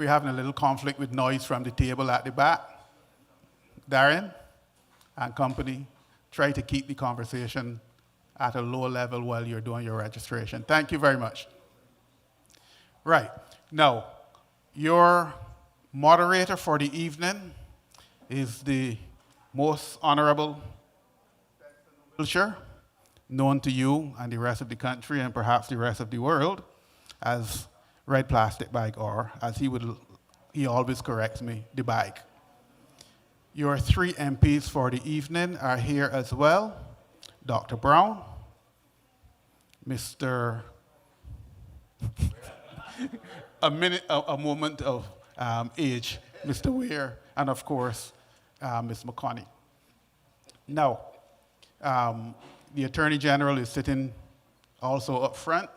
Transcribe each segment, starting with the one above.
we're having a little conflict with noise from the table at the back. Darren and company, try to keep the conversation at a low level while you're doing your registration. Thank you very much. Right. Now, your moderator for the evening is the most honorable Wilshire, known to you and the rest of the country and perhaps the rest of the world as Red Plastic Bag, or as he always corrects me, the bag. Your three MPs for the evening are here as well. Dr. Brown, Mr. a moment of age, Mr. Weir, and of course, Ms. McConney. Now, the Attorney General is sitting also up front,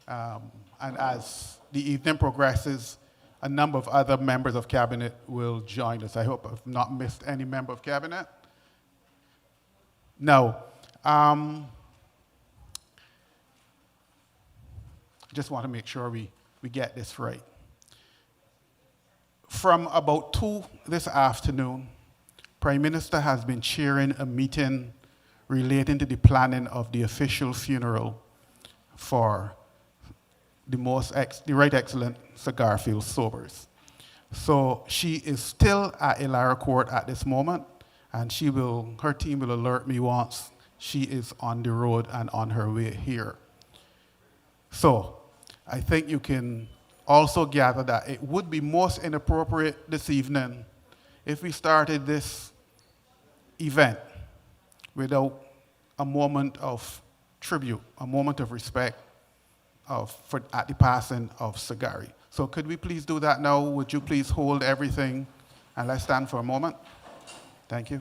and as the evening progresses, a number of other members of Cabinet will join us. I hope I've not missed any member of Cabinet. Now, just want to make sure we get this right. From about 2 this afternoon, Prime Minister has been chairing a meeting relating to the planning of the official funeral for the Right Excellent Sir Garfield Sobers. So she is still at Ilara Court at this moment, and her team will alert me once she is on the road and on her way here. So I think you can also gather that it would be most inappropriate this evening if we started this event without a moment of tribute, a moment of respect at the passing of Sir Gary. So could we please do that now? Would you please hold everything and let's stand for a moment? Thank you.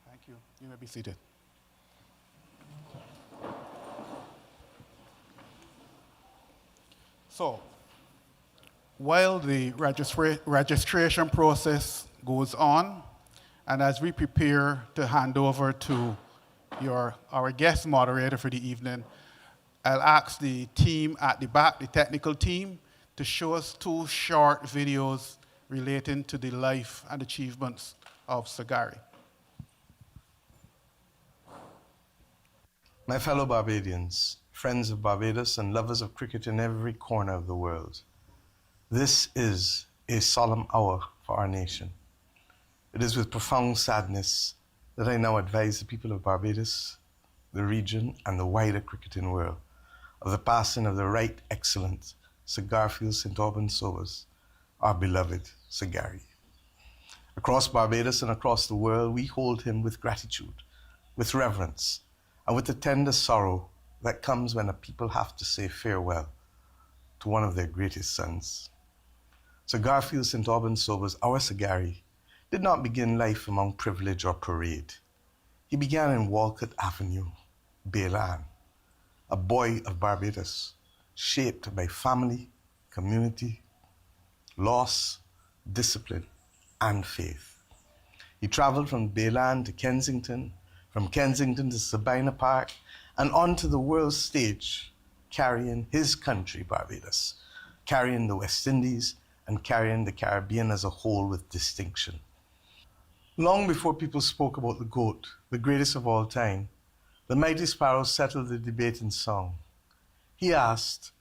Thank you. You may be seated. So, while the registration process goes on, and as we prepare to hand over to our guest moderator for the evening, I'll ask the team at the back, the technical team, to show us 2 short videos relating to the life and achievements of Sir Gary. My fellow Barbadians, friends of Barbados and lovers of cricket in every corner of the world, this is a solemn hour for our nation. It is with profound sadness that I now advise the people of Barbados, the region, and the wider cricketing world of the passing of the Right Excellent Sir Garfield St. Albans Sobers, our beloved Sir Gary. Across Barbados and across the world, we hold him with gratitude, with reverence, and with the tender sorrow that comes when a people have to say farewell to one of their greatest sons. Sir Garfield St. Albans Sobers, our Sir Gary, did not begin life among privilege or parade. He began in Walcott Avenue, Baylan, a boy of Barbados, shaped by family, community, loss, discipline, and faith. He traveled from Baylan to Kensington, from Kensington to Sabina Park, and onto the world stage, carrying his country, Barbados, carrying the West Indies, and carrying the Caribbean as a whole with distinction. Long before people spoke about the GOAT, the greatest of all time, the mighty Sparrow settled the debate in song. He asked,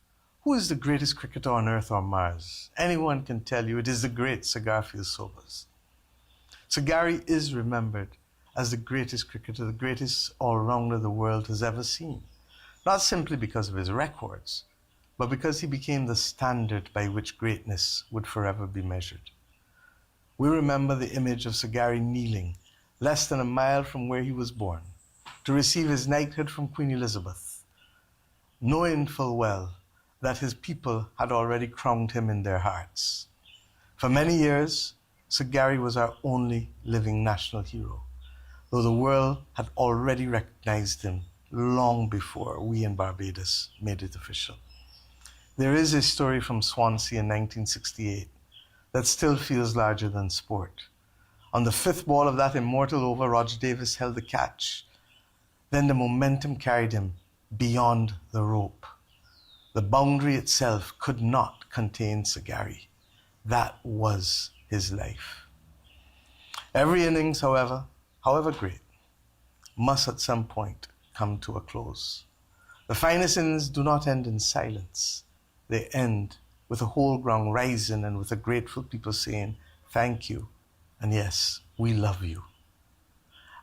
"Who is the greatest cricketer on earth or Mars?" Anyone can tell you it is the great Sir Garfield Sobers. Sir Gary is remembered as the greatest cricketer, the greatest all-rounder the world has ever seen. Not simply because of his records, but because he became the standard by which greatness would forever be measured. We remember the image of Sir Gary kneeling less than a mile from where he was born to receive his knighthood from Queen Elizabeth, knowing full well that his people had already crowned him in their hearts. For many years, Sir Gary was our only living national hero, though the world had already recognized him long before we in Barbados made it official. There is a story from Swansea in 1968 that still feels larger than sport. On the fifth ball of that immortal over, Roger Davis held the catch. Then the momentum carried him beyond the rope. The boundary itself could not contain Sir Gary. That was his life. Every innings, however great, must at some point come to a close. The finest innings do not end in silence. They end with the whole ground rising and with a grateful people saying, thank you, and yes, we love you.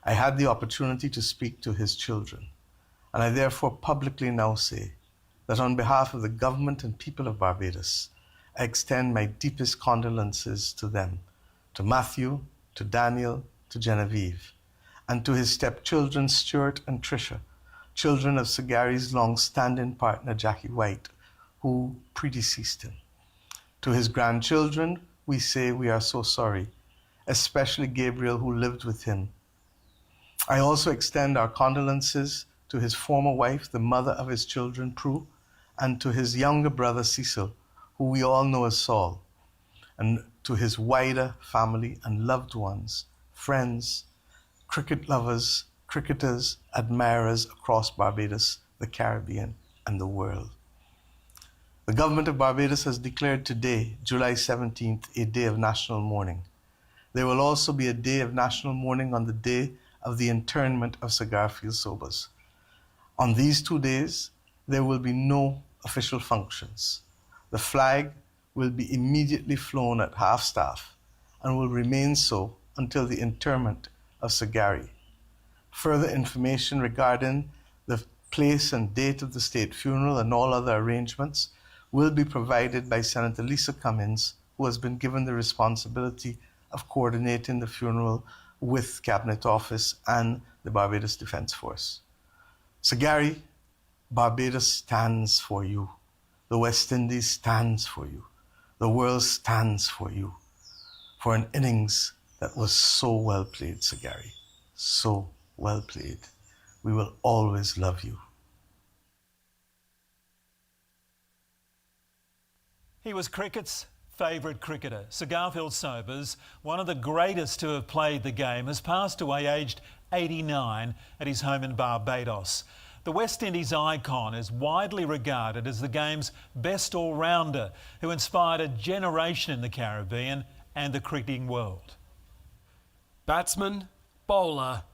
I had the opportunity to speak to his children, and I therefore publicly now say that on behalf of the government and people of Barbados, I extend my deepest condolences to them, to Matthew, to Daniel, to Genevieve, and to his stepchildren, Stuart and Tricia, children of Sir Gary's long-standing partner, Jackie White, who predeceased him. To his grandchildren, we say we are so sorry, especially Gabriel, who lived with him. I also extend our condolences to his former wife, the mother of his children, Prue, and to his younger brother, Cecil, who we all know as Saul, and to his wider family and loved ones, friends, cricket lovers, cricketers, admirers across Barbados, the Caribbean, and the world. The government of Barbados has declared today, July 17th, a day of national mourning. There will also be a day of national mourning on the day of the internment of Sir Garfield Sobers. On these 2 days, there will be no official functions. The flag will be immediately flown at half-staff and will remain so until the interment of Sir Gary. Further information regarding the place and date of the state funeral and all other arrangements will be provided by Senator Lisa Cummins, who has been given the responsibility of coordinating the funeral with Cabinet Office and the Barbados Defence Force. Sir Gary, Barbados stands for you. The West Indies stands for you. The world stands for you. For an innings that was so well played, Sir Gary. So well played. We will always love you. He was cricket's favourite cricketer. Sir Garfield Sobers, one of the greatest to have played the game, has passed away aged 89 at his home in Barbados. The West Indies icon is widely regarded as the game's best all-rounder, who inspired a generation in the Caribbean and the cricketing world. Batsman, bowler,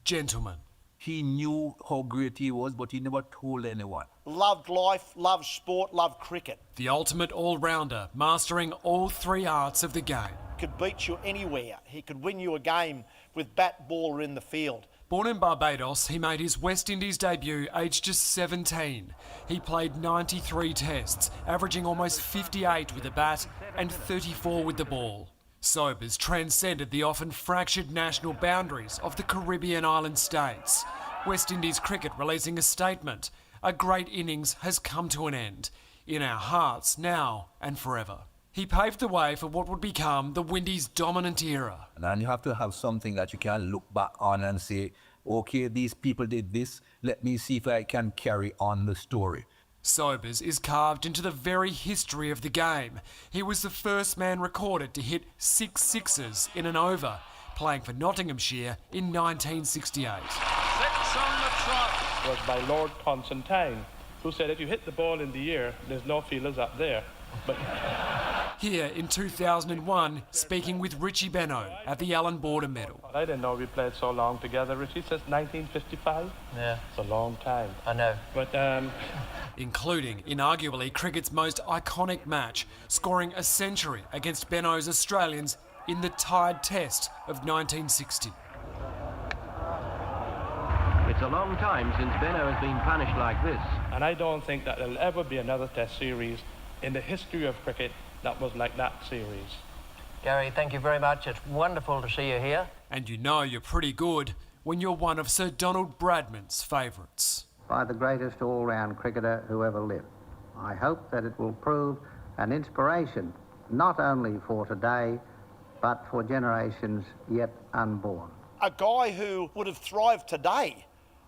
gentleman. He knew how great he was, but he never told anyone. Loved life, loved sport, loved cricket. The ultimate all-rounder, mastering all three arts of the game. Could beat you anywhere. He could win you a game with bat, ball or in the field. Born in Barbados, he made his West Indies debut aged just 17. He played 93 tests, averaging almost 58 with the bat and 34 with the ball. Sobers transcended the often fractured national boundaries of the Caribbean island states. West Indies cricket releasing a statement. A great innings has come to an end. In our hearts now and forever. He paved the way for what would become the Windies' dominant era. And then you have to have something that you can look back on and say, okay, these people did this, let me see if I can carry on the story. Sobers is carved into the very history of the game. He was the first man recorded to hit 6 sixes in an over, playing for Nottinghamshire in 1968. 6 on the trot. Was by Lord Constantine, who said if you hit the ball in the air, there's no fielders up there. But here in 2001, speaking with Richie Beno at the Allen Border Medal. I didn't know we played so long together, Richie, since 1955. Yeah. It's a long time. I know. But including in arguably cricket's most iconic match, scoring a century against Beno's Australians in the tied Test of 1960. It's a long time since Beno has been punished like this. And I don't think that there'll ever be another Test series in the history of cricket that was like that series. Gary, thank you very much. It's wonderful to see you here. And you know you're pretty good when you're one of Sir Donald Bradman's favourites. By the greatest all-round cricketer who ever lived. I hope that it will prove an inspiration not only for today, but for generations yet unborn. A guy who would have thrived today.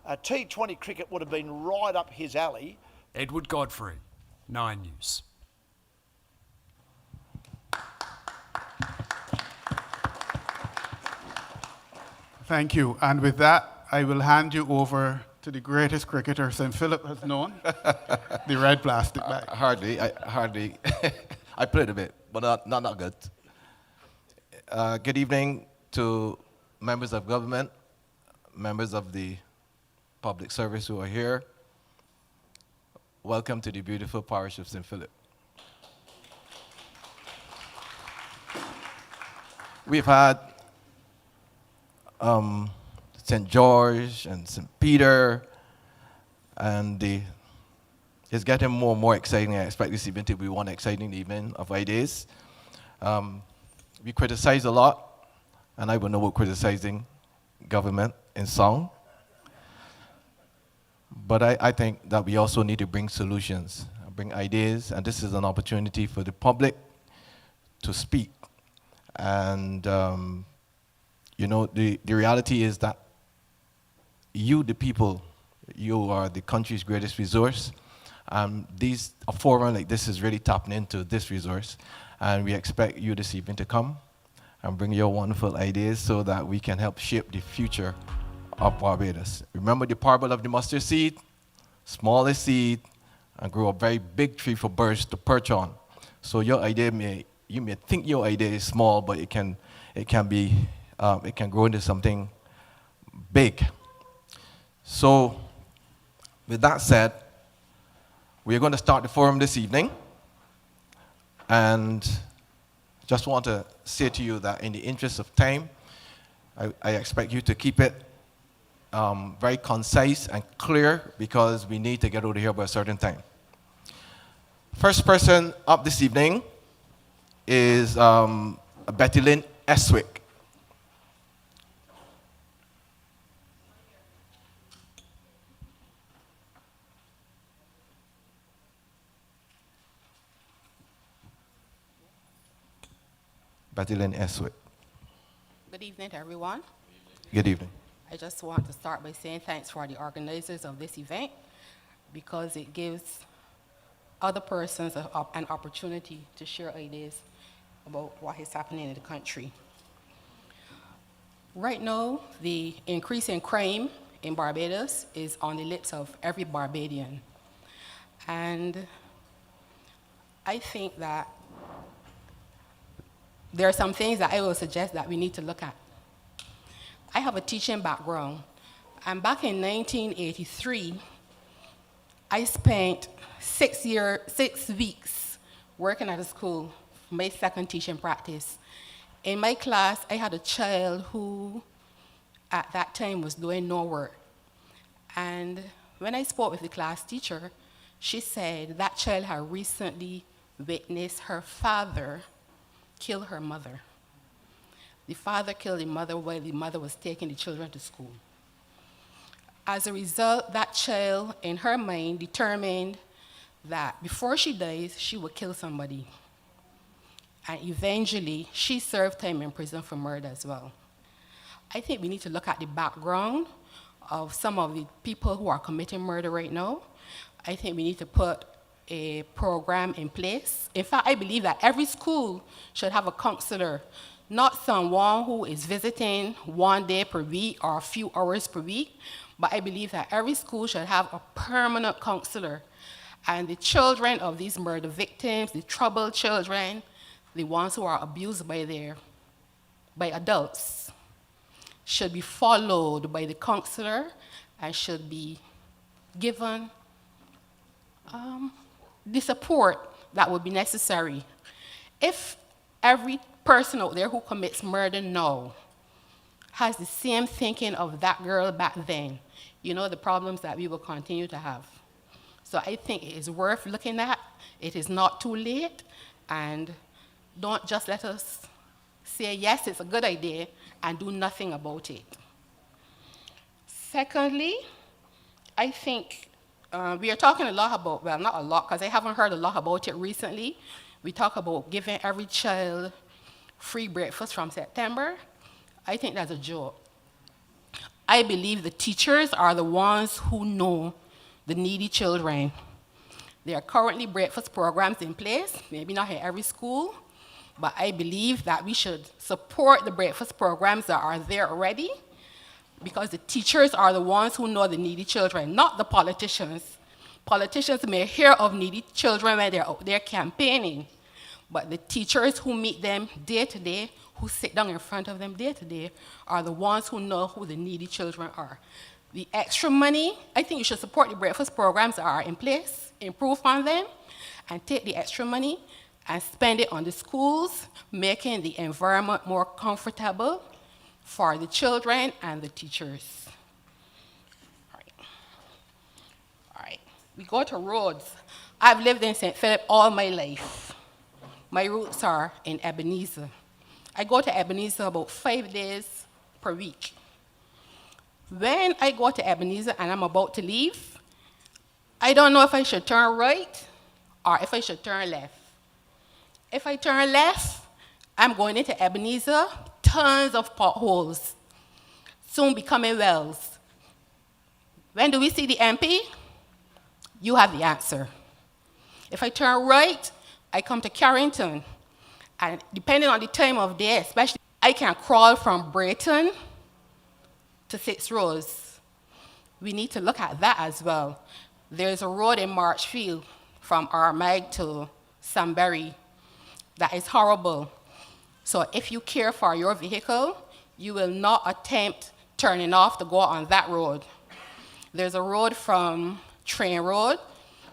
T20 cricket would have been right up his alley. Edward Godfrey, 9 News. Thank you. And with that, I will hand you over to the greatest cricketer St. Philip has known, the red plastic bag. Hardly. I played a bit, but not good. Good evening to members of government, members of the public service who are here. Welcome to the beautiful parish of St. Philip. We've had St. George and St. Peter, and it's getting more and more exciting. I expect this evening to be one exciting evening of ideas. We criticize a lot, and I will know about criticizing government in song. But I think that we also need to bring solutions, bring ideas, and this is an opportunity for the public to speak. And you know, the reality is that you, the people, you are the country's greatest resource. A forum like this is really tapping into this resource. And we expect you this evening to come and bring your wonderful ideas so that we can help shape the future of Barbados. Remember the parable of the mustard seed? Smallest seed, and grow a very big tree for birds to perch on. So your idea you may think your idea is small, but it can grow into something big. So, with that said, we're going to start the forum this evening, and just want to say to you that in the interest of time, I expect you to keep it very concise and clear, because we need to get out of here by a certain time. First person up this evening is Betty Lynn Eswick. Betty Lynn Eswick. Good evening to everyone. Good evening. I just want to start by saying thanks for the organizers of this event, because it gives other persons an opportunity to share ideas about what is happening in the country. Right now, the increase in crime in Barbados is on the lips of every Barbadian. And I think that there are some things that I will suggest that we need to look at. I have a teaching background, and back in 1983, I spent 6 weeks working at a school, my second teaching practice. In my class, I had a child who, at that time, was doing no work. And when I spoke with the class teacher, she said that child had recently witnessed her father kill her mother. The father killed the mother while the mother was taking the children to school. As a result, that child, in her mind, determined that before she dies, she would kill somebody. And eventually, she served time in prison for murder as well. I think we need to look at the background of some of the people who are committing murder right now. I think we need to put a program in place. In fact, I believe that every school should have a counselor, not someone who is visiting 1 day per week or a few hours per week, but I believe that every school should have a permanent counselor. And the children of these murder victims, the troubled children, the ones who are abused by adults, should be followed by the counselor and should be given the support that would be necessary. If every person out there who commits murder now has the same thinking of that girl back then, you know the problems that we will continue to have. So I think it is worth looking at. It is not too late, and don't just let us say, yes, it's a good idea, and do nothing about it. Secondly, I think we are talking a lot about, well, not a lot, because I haven't heard a lot about it recently. We talk about giving every child free breakfast from September, I think that's a joke. I believe the teachers are the ones who know the needy children. There are currently breakfast programs in place, maybe not in every school, but I believe that we should support the breakfast programs that are there already, because the teachers are the ones who know the needy children, not the politicians. Politicians may hear of needy children when they're out there campaigning, but the teachers who meet them day to day, who sit down in front of them day to day, are the ones who know who the needy children are. The extra money, I think you should support the breakfast programs that are in place, improve on them, and take the extra money and spend it on the schools, making the environment more comfortable for the children and the teachers. All right. We go to roads. I've lived in St. Philip all my life. My roots are in Ebenezer. I go to Ebenezer about 5 days per week. When I go to Ebenezer and I'm about to leave, I don't know if I should turn right or if I should turn left. If I turn left, I'm going into Ebenezer, tons of potholes, soon becoming wells. When do we see the MP? You have the answer. If I turn right, I come to Carrington, and depending on the time of day, especially, I can crawl from Brayton to 6 Rose. We need to look at that as well. There's a road in Marchfield from Armagh to Sunbury that is horrible. So if you care for your vehicle, you will not attempt turning off to go on that road. There's a road from Train Road,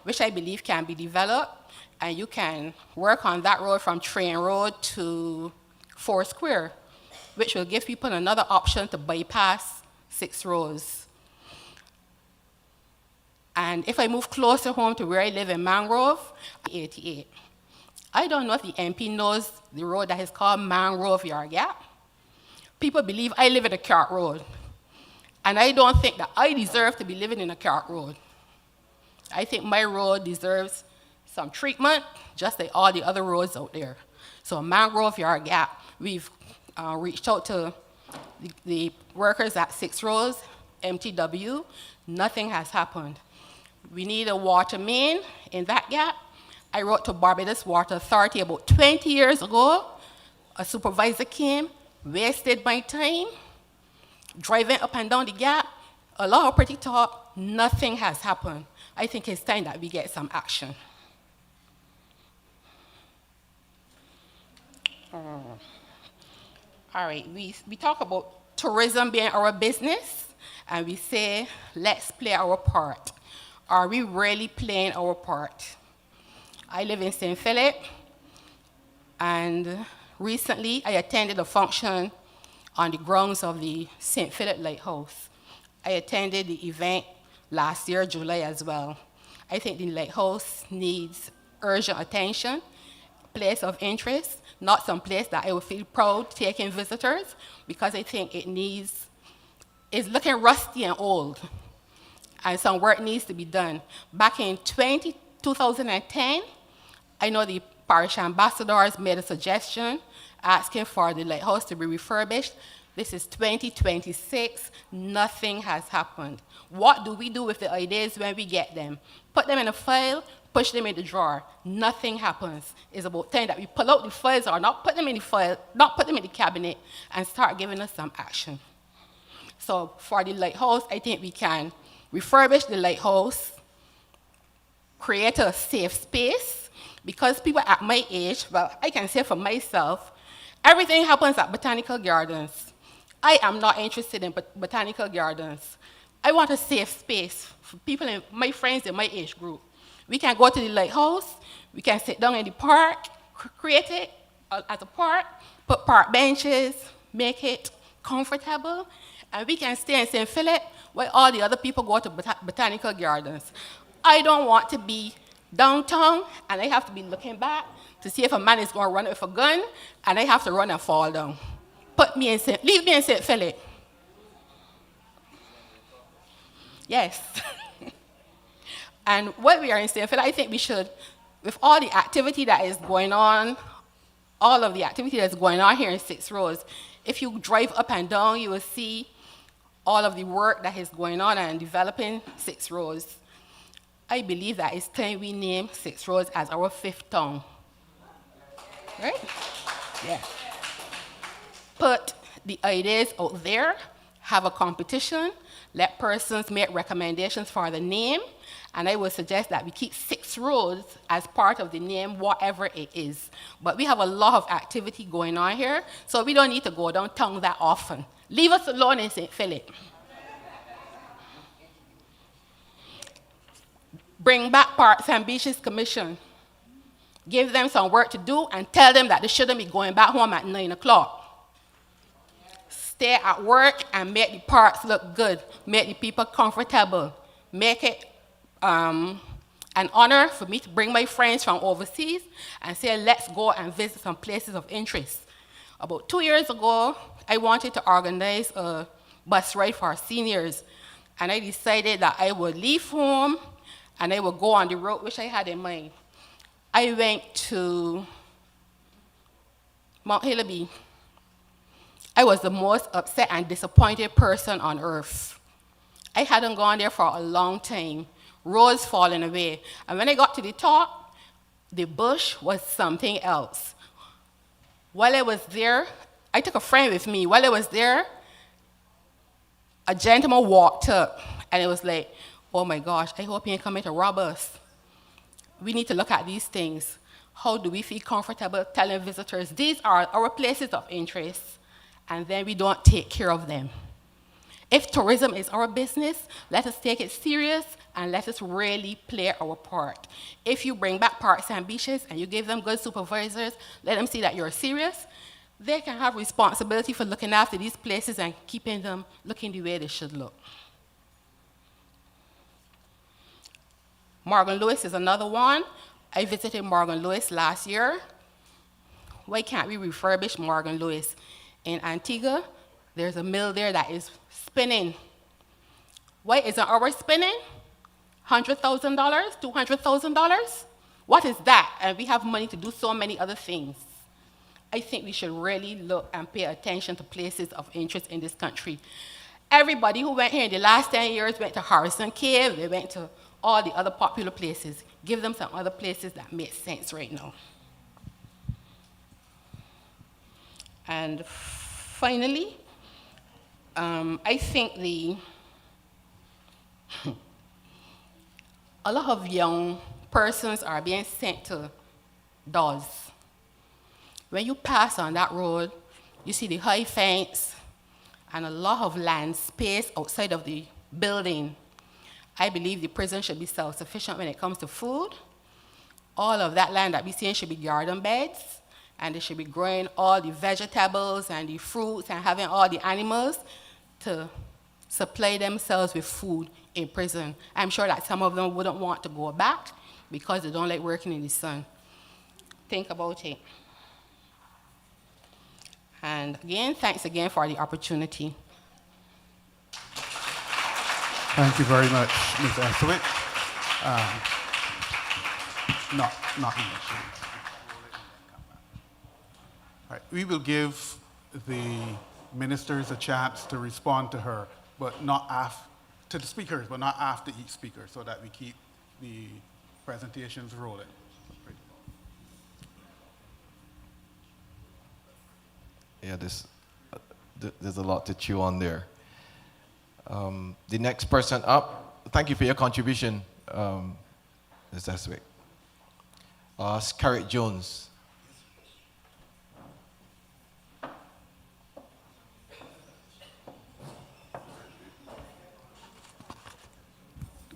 which I believe can be developed, and you can work on that road from Train Road to 4 Square, which will give people another option to bypass 6 Rose. And if I move closer home to where I live in Mangrove, 88. I don't know if the MP knows the road that is called Mangrove Yard Gap. People believe I live in a cart road, and I don't think that I deserve to be living in a cart road. I think my road deserves some treatment, just like all the other roads out there. So Mangrove Yard Gap, we've reached out to the workers at 6 Rose, MTW, nothing has happened. We need a water main in that gap. I wrote to Barbados Water Authority about 20 years ago. A supervisor came, wasted my time, driving up and down the gap, a lot of pretty talk, nothing has happened. I think it's time that we get some action. All right, we talk about tourism being our business, and we say, let's play our part. Are we really playing our part? I live in St. Philip, and recently I attended a function on the grounds of the St. Philip Lighthouse. I attended the event last year, July as well. I think the lighthouse needs urgent attention, place of interest, not some place that I would feel proud taking visitors, because I think it's looking rusty and old, and some work needs to be done. Back in 2010, I know the parish ambassadors made a suggestion asking for the lighthouse to be refurbished. This is 2026, nothing has happened. What do we do with the ideas when we get them? Put them in a file, push them in the drawer. Nothing happens. It's about time that we pull out the files, or not put them in the file, not put them in the cabinet, and start giving us some action. So for the lighthouse, I think we can refurbish the lighthouse, create a safe space, because people at my age, well, I can say for myself, everything happens at botanical gardens. I am not interested in botanical gardens. I want a safe space for people, my friends in my age group. We can go to the lighthouse, we can sit down in the park, create it as a park, put park benches, make it comfortable, and we can stay in St. Philip while all the other people go to botanical gardens. I don't want to be downtown, and I have to be looking back to see if a man is going to run with a gun, and I have to run and fall down. Leave me in St. Philip. Yes. And while we are in St. Philip, I think we should, with all the activity that is going on all of the activity that's going on here in Six Roads. If you drive up and down, you will see all of the work that is going on and developing Six Roads. I believe that it's time we name Six Roads as our fifth town. Right? Yeah. Put the ideas out there, have a competition, let persons make recommendations for the name, and I would suggest that we keep Six Roads as part of the name, whatever it is. But we have a lot of activity going on here, so we don't need to go downtown that often. Leave us alone in St. Philip. Bring back Parks and Beaches Commission. Give them some work to do and tell them that they shouldn't be going back home at 9 o'clock. Stay at work and make the parks look good. Make the people comfortable. Make it an honor for me to bring my friends from overseas and say, let's go and visit some places of interest. About 2 years ago, I wanted to organize a bus ride for seniors. And I decided that I would leave home and I would go on the road which I had in mind. I went to Mount Hillaby. I was the most upset and disappointed person on earth. I hadn't gone there for a long time. Roads falling away. And when I got to the top, the bush was something else. While I was there, I took a friend with me. While I was there, a gentleman walked up and it was like, oh my gosh, I hope he ain't coming to rob us. We need to look at these things. How do we feel comfortable telling visitors these are our places of interest, and then we don't take care of them? If tourism is our business, let us take it serious and let us really play our part. If you bring back Parks and Beaches and you give them good supervisors, let them see that you're serious, they can have responsibility for looking after these places and keeping them looking the way they should look. Morgan Lewis is another one. I visited Morgan Lewis last year. Why can't we refurbish Morgan Lewis? In Antigua, there's a mill there that is spinning. Why isn't ours spinning? $100,000, $200,000? What is that? And we have money to do so many other things. I think we should really look and pay attention to places of interest in this country. Everybody who went here in the last 10 years went to Harrison Cave, they went to all the other popular places. Give them some other places that make sense right now. And finally, I think a lot of young persons are being sent to Dawes. When you pass on that road, you see the high fence and a lot of land space outside of the building. I believe the prison should be self-sufficient when it comes to food. All of that land that we see should be garden beds, and they should be growing all the vegetables and the fruits and having all the animals to supply themselves with food in prison. I'm sure that some of them wouldn't want to go back because they don't like working in the sun. Think about it. And again, thanks again for the opportunity. Thank you very much, Ms. Eswick. Not English. All right, we will give the ministers a chance to respond to her, but not to the speakers, but not after each speaker, so that we keep the presentations rolling. Yeah, there's a lot to chew on there. The next person up, thank you for your contribution, Ms. Eswick. Scarlett Jones.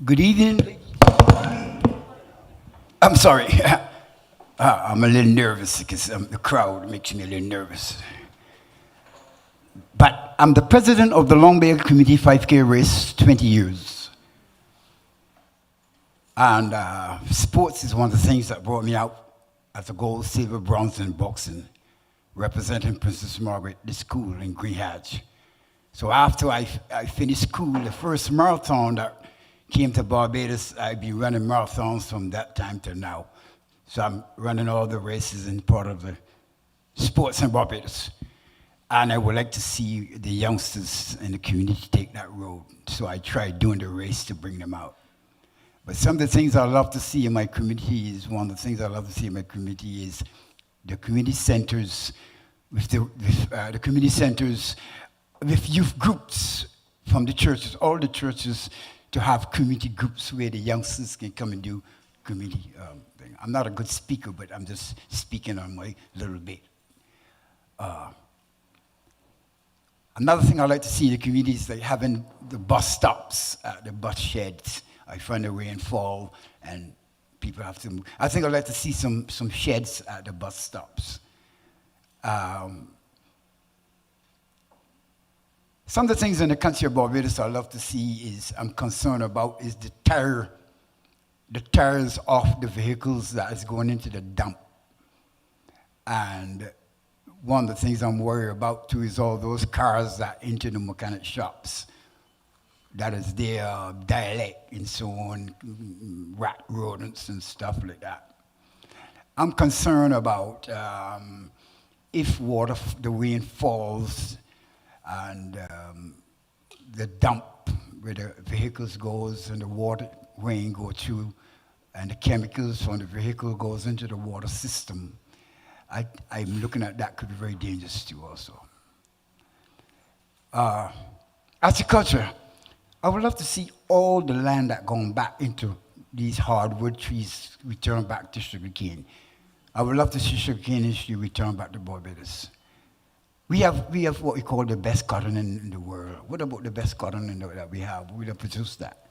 Good evening. I'm sorry. I'm a little nervous because the crowd makes me a little nervous. But I'm the president of the Long Bay Community 5K race, 20 years. And sports is one of the things that brought me out as a gold, silver, bronze in boxing, representing Princess Margaret, the school in Green Hatch. So after I finished school, the first marathon that came to Barbados, I've been running marathons from that time to now. So I'm running all the races and part of the sports in Barbados. And I would like to see the youngsters in the community take that road. So I tried doing the race to bring them out. But some of the things I love to see in my community is, one of the things I love to see in my community is the community centers with youth groups from the churches, all the churches, to have community groups where the youngsters can come and do community thing. I'm not a good speaker, but I'm just speaking on my little bit. Another thing I like to see in the community is like having the bus stops, the bus sheds. I find the rainfall and people have to move. I think I'd like to see some sheds at the bus stops. Some of the things in the country of Barbados I love to see I'm concerned about is the tires of the vehicles that is going into the dump. And one of the things I'm worried about too is all those cars that enter the mechanic shops. That is their dialect and so on, rat rodents and stuff like that. I'm concerned about if the rain falls and the dump where the vehicles goes and the rain go through and the chemicals from the vehicle goes into the water system. I'm looking at that could be very dangerous too also. Agriculture. I would love to see all the land that gone back into these hardwood trees return back to sugarcane. I would love to see sugarcane industry return back to Barbados. We have what we call the best cotton in the world. What about the best cotton that we have? We don't produce that.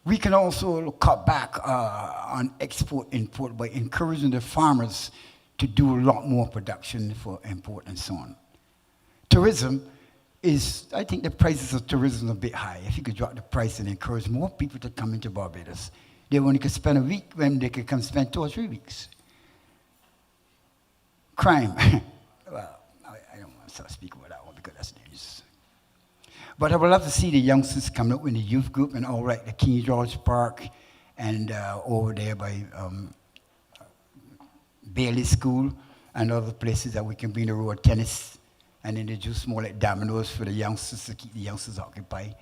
We can also cut back on import by encouraging the farmers to do a lot more production for import and so on. Tourism I think the prices of tourism are a bit high. If you could drop the price and encourage more people to come into Barbados, they only could spend a week when they could come spend 2 or 3 weeks. Crime. Well, I don't want to start speaking about that one because that's dangerous. But I would love to see the youngsters coming up in the youth group and all right, the King George Park and over there by Bailey School and other places that we can bring the road tennis and introduce more like dominoes for the youngsters to keep the youngsters occupied.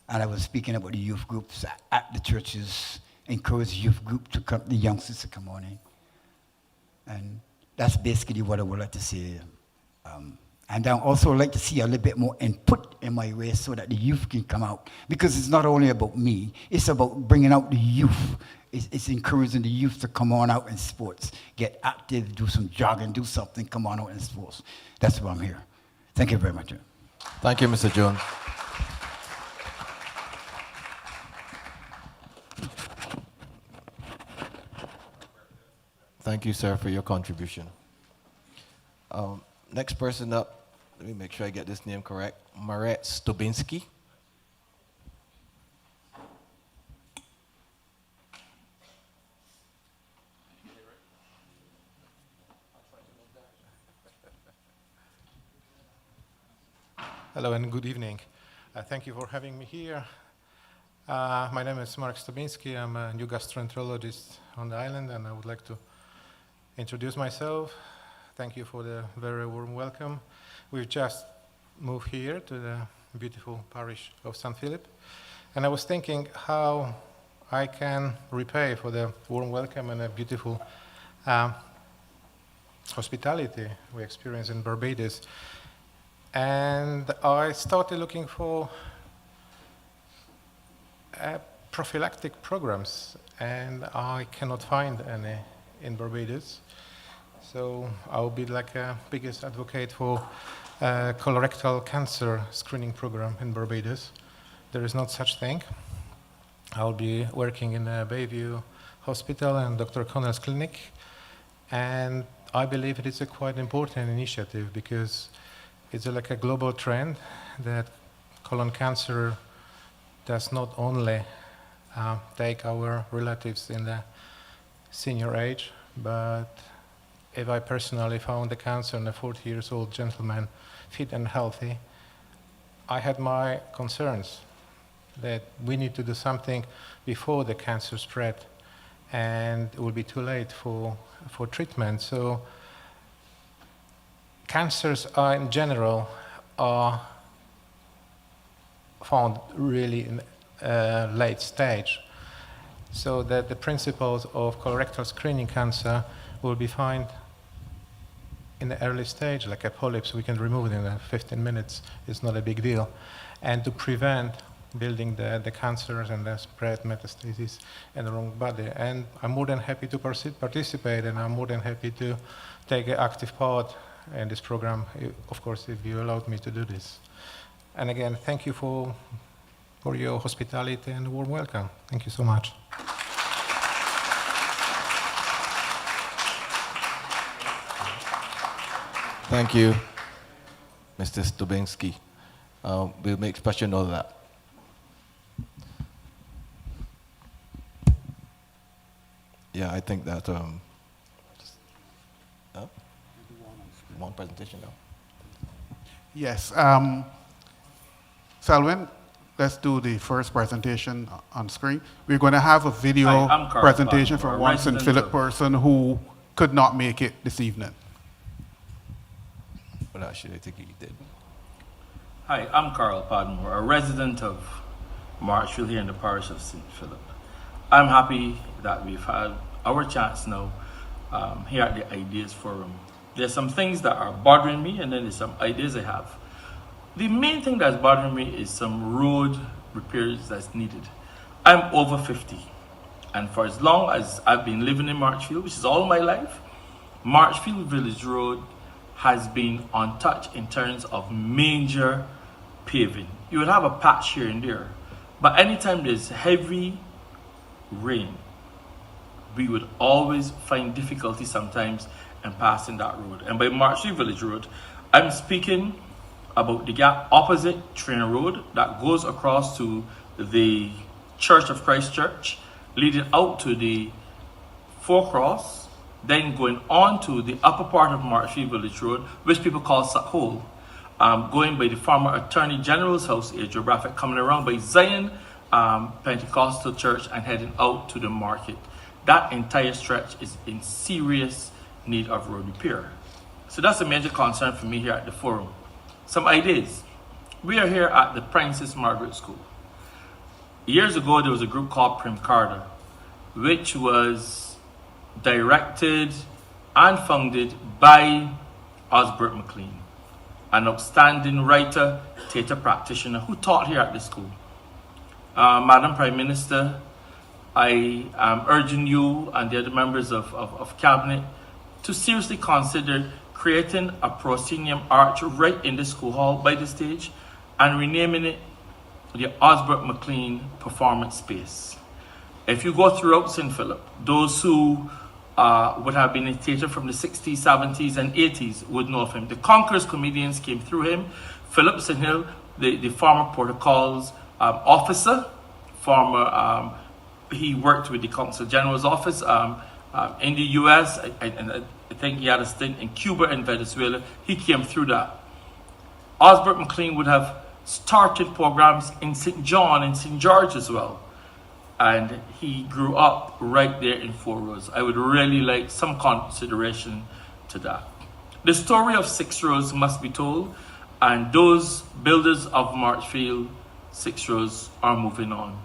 And I was speaking about the youth groups at the churches, encourage the youth group to come, the youngsters to come on in. And that's basically what I would like to say. And I also like to see a little bit more input in my way so that the youth can come out. Because it's not only about me, it's about bringing out the youth. It's encouraging the youth to come on out in sports, get active, do some jogging, do something, come on out in sports. That's why I'm here. Thank you very much. Thank you, Mr. Jones. Thank you, sir, for your contribution. Next person up, let me make sure I get this name correct. Margaret Stobinski. Hello and good evening. Thank you for having me here. My name is Mark Stobinski. I'm a new gastroenterologist on the island, and I would like to introduce myself. Thank you for the very warm welcome. We've just moved here to the beautiful parish of St. Philip, and I was thinking how I can repay for the warm welcome and the beautiful hospitality we experience in Barbados. And I started looking for prophylactic programs, and I cannot find any in Barbados. So I'll be like a biggest advocate for a colorectal cancer screening program in Barbados. There is not such thing. I'll be working in a Bayview Hospital and Dr. Connell's clinic, and I believe it is a quite important initiative because it's like a global trend that colon cancer does not only take our relatives in the senior age, but if I personally found the cancer in a 40-year-old gentleman, fit and healthy, I had my concerns that we need to do something before the cancer spread, and it will be too late for treatment. So cancers are in general are found really in late stage. So that the principles of colorectal screening cancer will be found in the early stage, like a polyps, we can remove it in 15 minutes. It's not a big deal. And to prevent building the cancers and the spread metastases in the wrong body. And I'm more than happy to participate, and I'm more than happy to take an active part in this program, of course, if you allowed me to do this. And again, thank you for your hospitality and warm welcome. Thank you so much. Thank you, Mr. Stubinsky. We'll make special note of that. Yeah, I think that one presentation now. Yes. Selwyn, let's do the first presentation on screen. We're going to have a video presentation from one St. Philip person who could not make it this evening. Well, actually, I think he did. Hi, I'm Carl Podmore, a resident of Marchfield here in the parish of St. Philip. I'm happy that we've had our chance now here at the Ideas Forum. There's some things that are bothering me, and then there's some ideas I have. The main thing that's bothering me is some road repairs that's needed. I'm over 50, and for as long as I've been living in Marchfield, which is all my life, Marchfield Village Road has been untouched in terms of major paving. You would have a patch here and there, but anytime there's heavy rain, we would always find difficulty sometimes in passing that road. And by Marchfield Village Road, I'm speaking about the gap opposite Trainer Road that goes across to the Church of Christ Church, leading out to the Forecross, then going on to the upper part of Marchfield Village Road, which people call Suckhole, going by the former Attorney General's house, geographic, coming around by Zion Pentecostal Church and heading out to the market. That entire stretch is in serious need of road repair. So that's a major concern for me here at the forum. Some ideas. We are here at the Princess Margaret School. Years ago, there was a group called Prim Carter, which was directed and founded by Osbert McLean, an outstanding writer, theatre practitioner who taught here at the school. Madam Prime Minister, I am urging you and the other members of Cabinet to seriously consider creating a proscenium arch right in the school hall by the stage and renaming it the Osbert McLean Performance Space. If you go throughout St. Philip, those who would have been in theatre from the 60s, 70s, and 80s would know of him. The Conquerors comedians came through him. Philip St. Hill, the former protocols officer, he worked with the Consul General's office in the US, and I think he had a stint in Cuba and Venezuela. He came through that. Osbert McLean would have started programs in St. John and St. George as well. And he grew up right there in Four Roads. I would really like some consideration to that. The story of Six Roads must be told, and those builders of Marchfield, Six Roads, are moving on.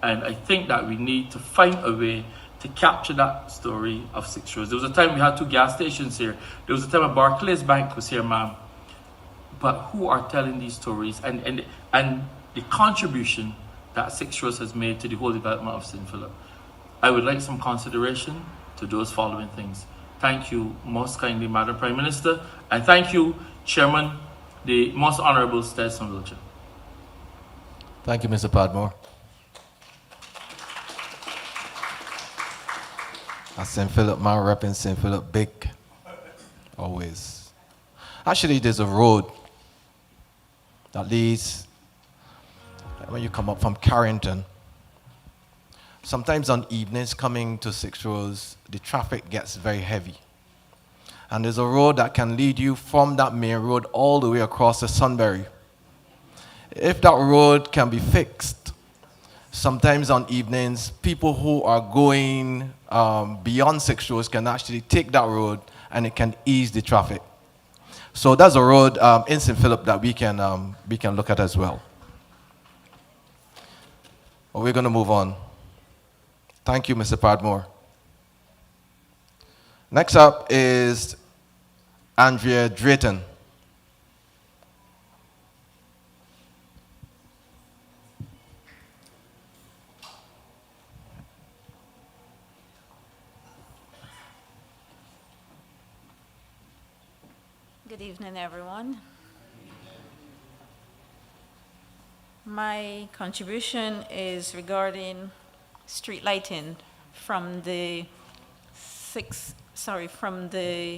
And I think that we need to find a way to capture that story of Six Roads. There was a time we had 2 gas stations here. There was a time a Barclays Bank was here, ma'am. But who are telling these stories and the contribution that Six Roads has made to the whole development of St. Philip? I would like some consideration to those following things. Thank you most kindly, Madam Prime Minister, and thank you, Chairman, the Most Honourable Stetson Wiltshire. Thank you, Mr. Padmore. A St. Philip man repping St. Philip big, always. Actually, there's a road that leads, when you come up from Carrington, sometimes on evenings coming to Six Roads, the traffic gets very heavy. And there's a road that can lead you from that main road all the way across to Sunbury. If that road can be fixed, sometimes on evenings, people who are going beyond Six Roads can actually take that road and it can ease the traffic. So that's a road in St. Philip that we can look at as well. But we're going to move on. Thank you, Mr. Padmore. Next up is Andrea Drayton. Good evening, everyone. My contribution is regarding street lighting from the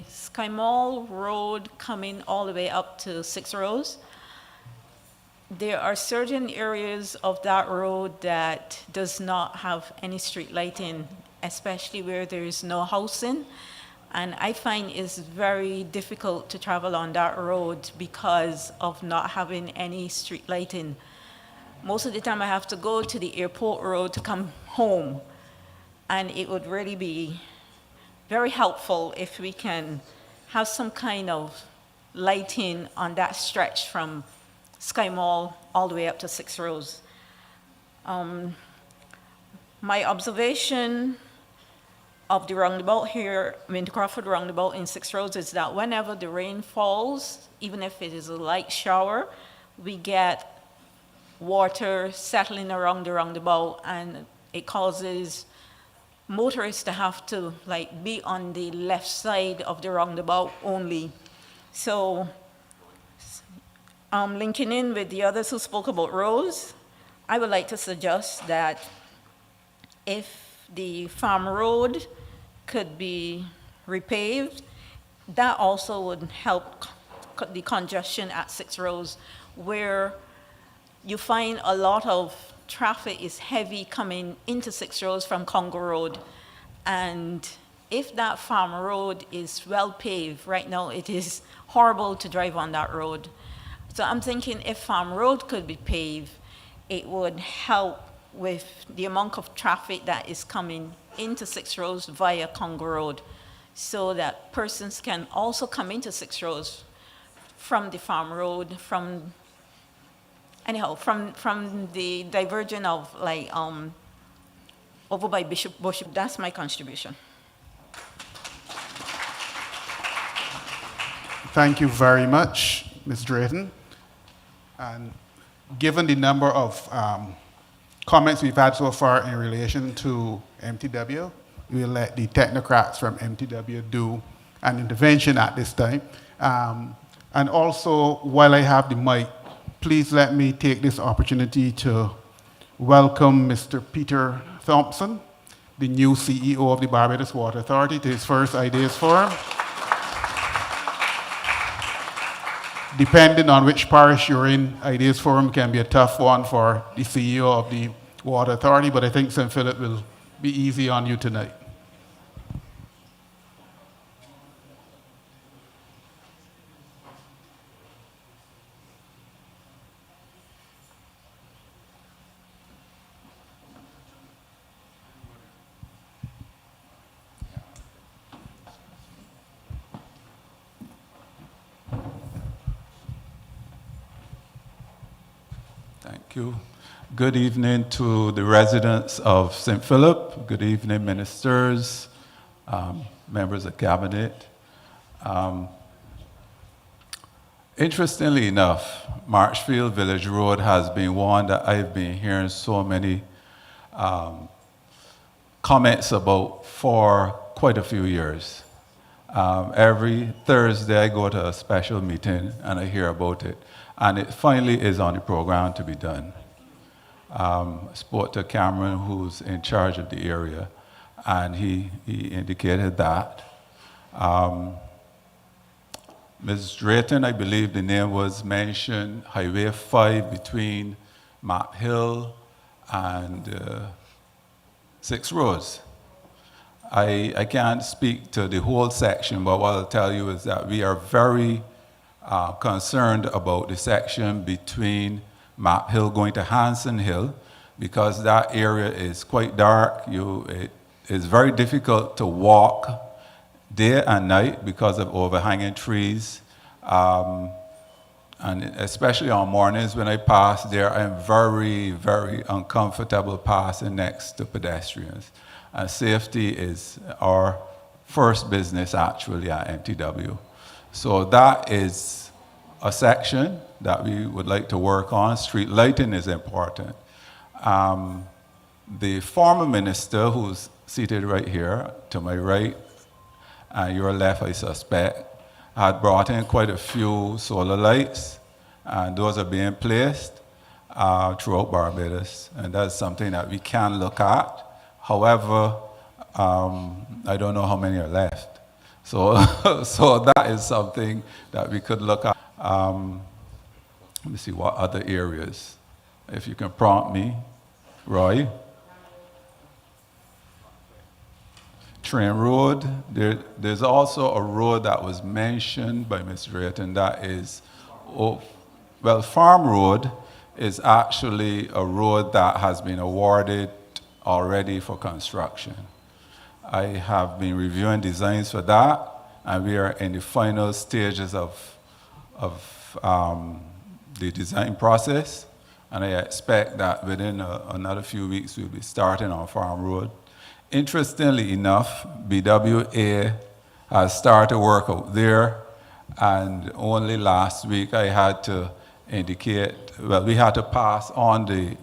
Sky Mall Road coming all the way up to 6 Rows. There are certain areas of that road that does not have any street lighting, especially where there is no housing. And I find it's very difficult to travel on that road because of not having any street lighting. Most of the time I have to go to the airport road to come home. And it would really be very helpful if we can have some kind of lighting on that stretch from Sky Mall all the way up to 6 Rows. My observation of the roundabout here, the Crawford roundabout in 6 Rows, is that whenever the rain falls, even if it is a light shower, we get water settling around the roundabout, and it causes motorists to have to be on the left side of the roundabout only. So linking in with the others who spoke about roads, I would like to suggest that if the farm road could be repaved, that also would help cut the congestion at 6 Rows, where you find a lot of traffic is heavy coming into 6 Rows from Congo Road. And if that farm road is well paved, right now it is horrible to drive on that road. So I'm thinking if farm road could be paved, it would help with the amount of traffic that is coming into 6 Rows via Congo Road, so that persons can also come into 6 Rows from the farm road, from the diversion of over by Bishop Bush. That's my contribution. Thank you very much, Ms. Drayton. And given the number of comments we've had so far in relation to MTW, we'll let the technocrats from MTW do an intervention at this time. And also, while I have the mic, please let me take this opportunity to welcome Mr. Peter Thompson, the new CEO of the Barbados Water Authority, to his first Ideas Forum. Depending on which parish you're in, Ideas Forum can be a tough one for the CEO of the Water Authority, but I think St. Philip will be easy on you tonight. Thank you. Good evening to the residents of St. Philip. Good evening, ministers, members of cabinet. Interestingly enough, Marchfield Village Road has been one that I've been hearing so many comments about for quite a few years. Every Thursday I go to a special meeting and I hear about it. And it finally is on the program to be done. I spoke to Cameron, who's in charge of the area, and he indicated that. Ms. Drayton, I believe the name was mentioned, Highway 5 between Map Hill and 6 Rows. I can't speak to the whole section, but what I'll tell you is that we are very concerned about the section between Map Hill going to Hanson Hill, because that area is quite dark. It is very difficult to walk day and night because of overhanging trees. And especially on mornings when I pass there, I'm very, very uncomfortable passing next to pedestrians. And safety is our first business actually at MTW. So that is a section that we would like to work on. Street lighting is important. The former minister, who's seated right here to my right, and your left, I suspect, had brought in quite a few solar lights, and those are being placed throughout Barbados, and that's something that we can look at. However, I don't know how many are left. So, so that is something that we could look at. Let me see what other areas, if you can prompt me, Roy. Train Road. There's also a road that was mentioned by Ms. Drayton that is, well, Farm Road is actually a road that has been awarded already for construction. I have been reviewing designs for that, and we are in the final stages of the design process, and I expect that within another few weeks we'll be starting on Farm Road. Interestingly enough, BWA has started work out there, and only last week I had to indicate, well, we had to pass on the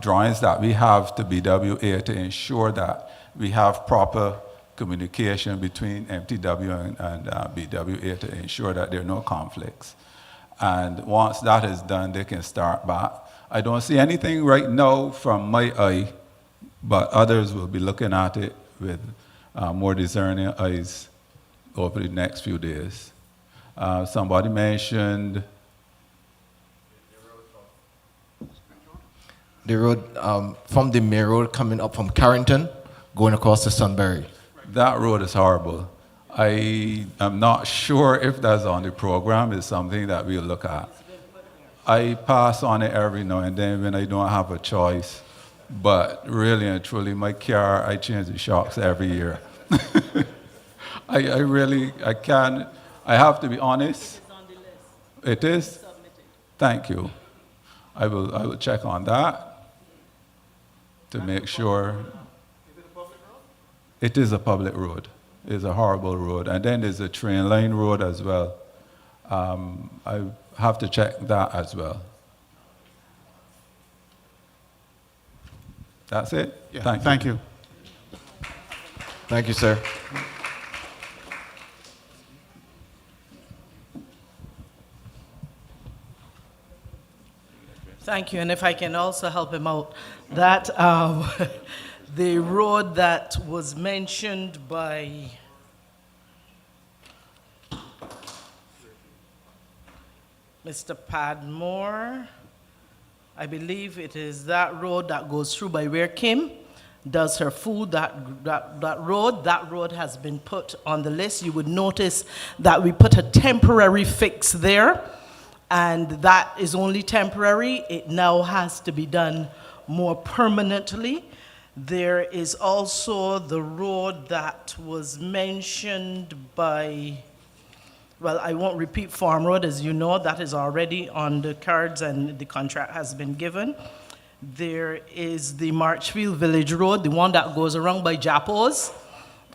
drawings that we have to BWA to ensure that we have proper communication between MTW and BWA to ensure that there are no conflicts. And once that is done, they can start back. I don't see anything right now from my eye, but others will be looking at it with more discerning eyes over the next few days. Somebody mentioned the road from the main road coming up from Carrington, going across to Sunbury. That road is horrible. I am not sure if that's on the program. It's something that we'll look at. I pass on it every now and then when I don't have a choice. But really and truly, my car, I change the shocks every year. I can't, I have to be honest. It is? Thank you. I will check on that to make sure. It is a public road. It's a horrible road. And then there's a train line road as well. I have to check that as well. That's it? Yeah, Thank you. Thank you, sir. Thank you, and if I can also help him out, that the road that was mentioned by Mr. Padmore, I believe it is that road that goes through by where Kim does her food, that road has been put on the list. You would notice that we put a temporary fix there, and that is only temporary. It now has to be done more permanently. There is also the road that was mentioned by, well, I won't repeat Farm Road, as you know, that is already on the cards and the contract has been given. There is the Marchfield Village Road, the one that goes around by Japos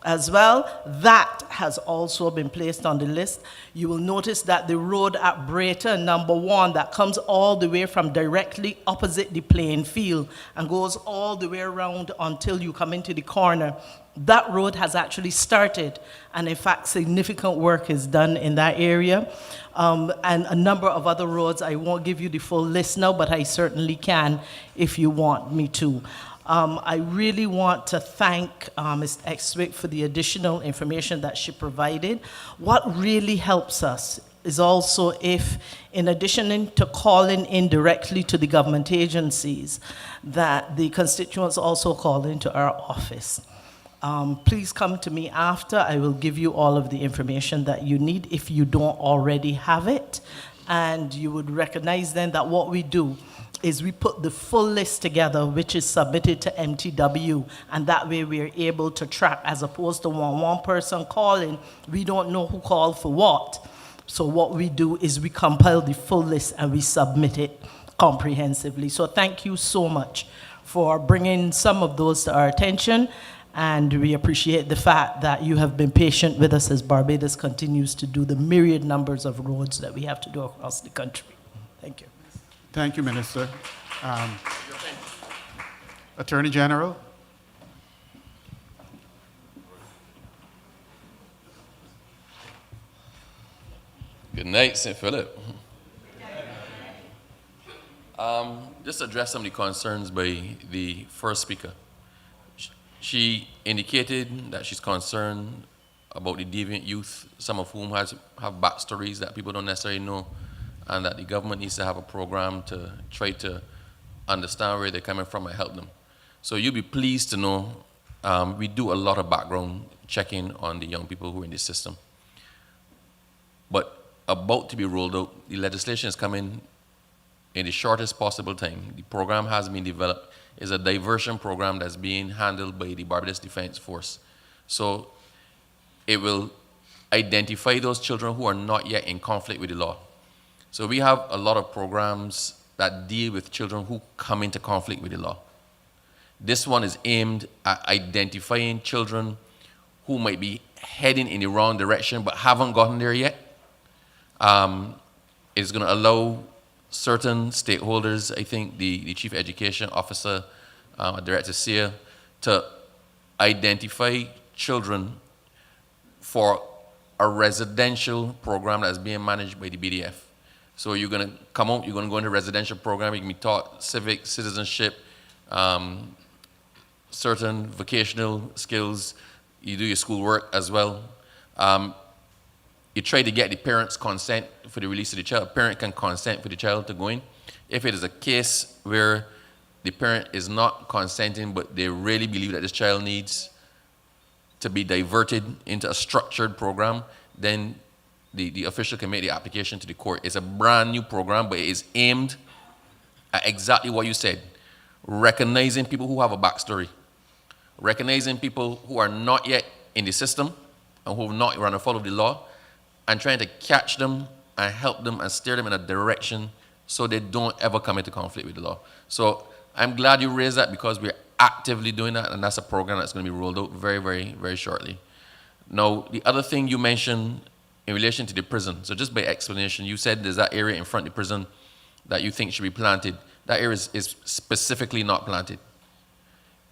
as well. That has also been placed on the list. You will notice that the road at Brayton, number 1, that comes all the way from directly opposite the playing field and goes all the way around until you come into the corner. That road has actually started, and in fact, significant work is done in that area. And a number of other roads. I won't give you the full list now, but I certainly can if you want me to. I really want to thank Ms. Exwick for the additional information that she provided. What really helps us is also if, in addition to calling in directly to the government agencies, that the constituents also call into our office. Please come to me after. I will give you all of the information that you need if you don't already have it. And you would recognize then that what we do is we put the full list together, which is submitted to MTW, and that way we're able to track, as opposed to one person calling, we don't know who called for what. So what we do is we compile the full list and we submit it comprehensively. So thank you so much for bringing some of those to our attention, and we appreciate the fact that you have been patient with us as Barbados continues to do the myriad numbers of roads that we have to do across the country. Thank you. Thank you, Minister. Attorney General. Good night, St. Philip. Just to address some of the concerns by the first speaker. She indicated that she's concerned about the deviant youth, some of whom have backstories that people don't necessarily know, and that the government needs to have a program to try to understand where they're coming from and help them. So you'll be pleased to know we do a lot of background checking on the young people who are in the system. But about to be rolled out, the legislation is coming in the shortest possible time. The program has been developed. It's a diversion program that's being handled by the Barbados Defense Force. So it will identify those children who are not yet in conflict with the law. So we have a lot of programs that deal with children who come into conflict with the law. This one is aimed at identifying children who might be heading in the wrong direction but haven't gotten there yet. It's going to allow certain stakeholders, I think the Chief Education Officer, Director SEA, to identify children for a residential program that's being managed by the BDF. So you're going to come out, you're going to go into a residential program, you can be taught civic, citizenship, certain vocational skills, you do your schoolwork as well. You try to get the parents' consent for the release of the child. A parent can consent for the child to go in. If it is a case where the parent is not consenting, but they really believe that this child needs to be diverted into a structured program, then the official can make the application to the court. It's a brand new program, but it is aimed at exactly what you said, recognizing people who have a backstory, recognizing people who are not yet in the system and who have not run afoul of the law, and trying to catch them and help them and steer them in a direction so they don't ever come into conflict with the law. So I'm glad you raised that, because we're actively doing that, and that's a program that's going to be rolled out very, very, very shortly. Now, the other thing you mentioned in relation to the prison, so just by explanation, you said there's that area in front of the prison that you think should be planted. That area is specifically not planted.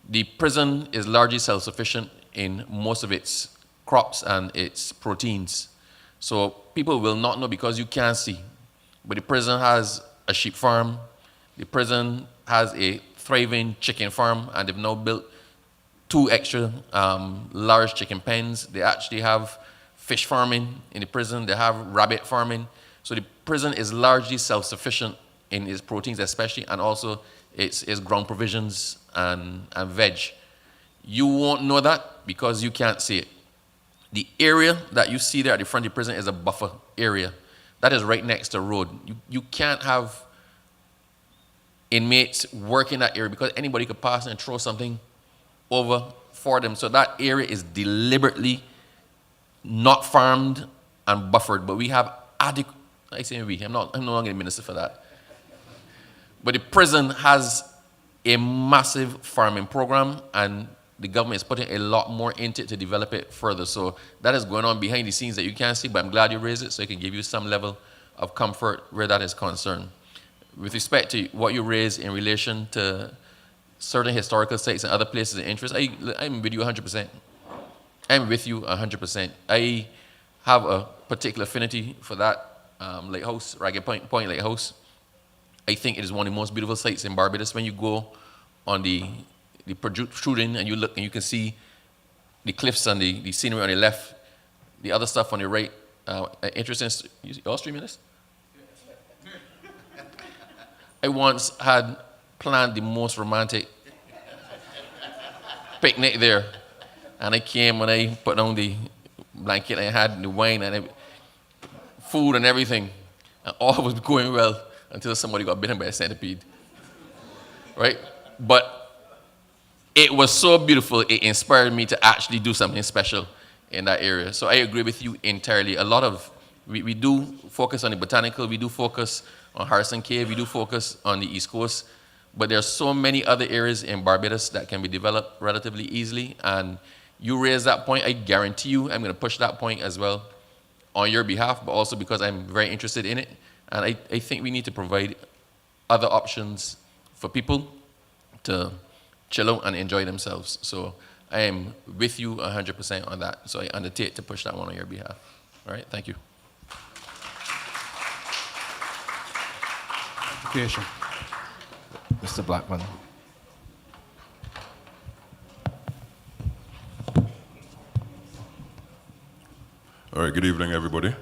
The prison is largely self-sufficient in most of its crops and its proteins. So people will not know because you can't see. But the prison has a sheep farm, the prison has a thriving chicken farm, and they've now built 2 extra large chicken pens. They actually have fish farming in the prison, they have rabbit farming. So the prison is largely self-sufficient in its proteins especially, and also its ground provisions and veg. You won't know that because you can't see it. The area that you see there at the front of the prison is a buffer area. That is right next to the road. You can't have inmates work in that area because anybody could pass and throw something over for them. So that area is deliberately not farmed and buffered. But we have adequate, I say we, I'm no longer the minister for that. But the prison has a massive farming program, and the government is putting a lot more into it to develop it further. So that is going on behind the scenes that you can't see, but I'm glad you raised it so it can give you some level of comfort where that is concerned. With respect to what you raised in relation to certain historical sites and other places of interest, I'm with you 100%. I'm with you 100%. I have a particular affinity for that lighthouse, Ragged Point Lighthouse. I think it is one of the most beautiful sites in Barbados. When you go on the protruding and you look and you can see the cliffs and the scenery on the left, the other stuff on the right. Interesting. You all streaming this? I once had planned the most romantic picnic there, and I came and I put down the blanket and I had the wine and food and everything, and all was going well until somebody got bitten by a centipede. Right? But it was so beautiful, it inspired me to actually do something special in that area. So I agree with you entirely. A lot of We do focus on the botanical, we do focus on Harrison Cave, we do focus on the East Coast, but there are so many other areas in Barbados that can be developed relatively easily, and you raise that point, I guarantee you I'm going to push that point as well on your behalf, but also because I'm very interested in it, and I think we need to provide other options for people to chill out and enjoy themselves. So I am with you 100% on that, so I undertake to push that one on your behalf. All right, thank you. Education. Mr. Blackman. All right, good evening, everybody.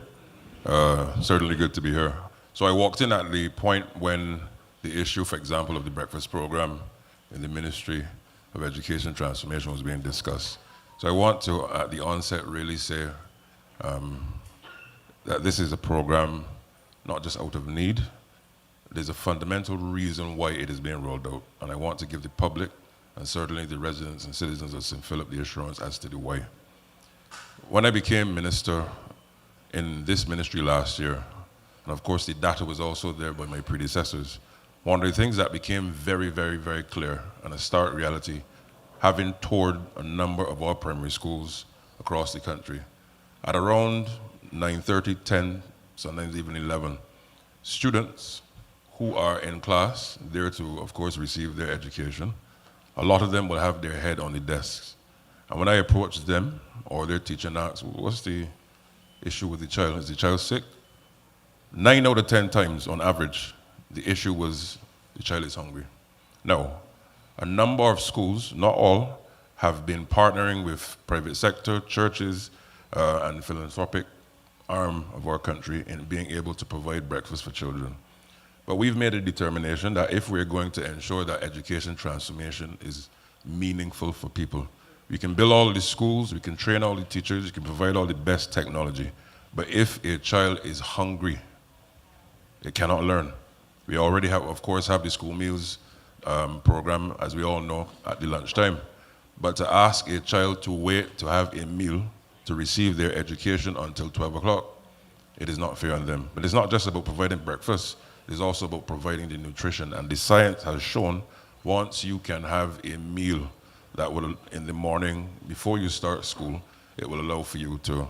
Certainly good to be here. So I walked in at the point when the issue, for example, of the breakfast program in the Ministry of Education and Transformation was being discussed. So I want to, at the onset, really say that this is a program not just out of need. There's a fundamental reason why it is being rolled out, and I want to give the public and certainly the residents and citizens of St. Philip the assurance as to the why. When I became minister in this ministry last year, and of course the data was also there by my predecessors, one of the things that became very, very, very clear and a stark reality, having toured a number of our primary schools across the country, at around 9:30, 10, sometimes even 11, students who are in class, there to, of course, receive their education, a lot of them will have their head on the desks. And when I approach them or their teacher and ask, what's the issue with the child? Is the child sick? 9 out of 10 times, on average, the issue was the child is hungry. Now, a number of schools, not all, have been partnering with private sector, churches, and philanthropic arm of our country in being able to provide breakfast for children. But we've made a determination that if we're going to ensure that education transformation is meaningful for people, we can build all the schools, we can train all the teachers, we can provide all the best technology. But if a child is hungry, it cannot learn. We already have, of course, have the school meals program, as we all know, at the lunchtime. But to ask a child to wait to have a meal to receive their education until 12 o'clock, it is not fair on them. But it's not just about providing breakfast, it's also about providing the nutrition. And the science has shown once you can have a meal that will, in the morning, before you start school, it will allow for you to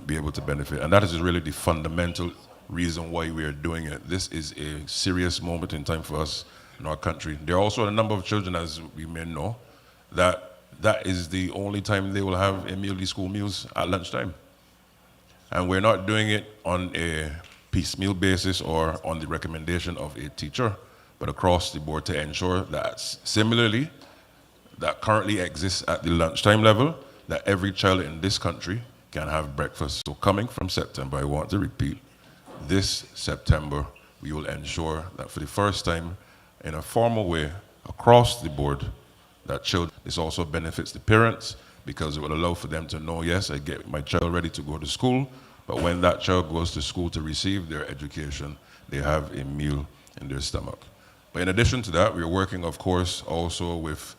be able to benefit. And that is really the fundamental reason why we are doing it. This is a serious moment in time for us in our country. There are also a number of children, as we may know, that is the only time they will have a meal, the school meals, at lunchtime. And we're not doing it on a piecemeal basis or on the recommendation of a teacher, but across the board to ensure that similarly, that currently exists at the lunchtime level, that every child in this country can have breakfast. So coming from September, I want to repeat, this September, we will ensure that for the first time, in a formal way, across the board, that children, this also benefits the parents because it will allow for them to know, yes, I get my child ready to go to school, but when that child goes to school to receive their education, they have a meal in their stomach. But in addition to that, we're working, of course, also with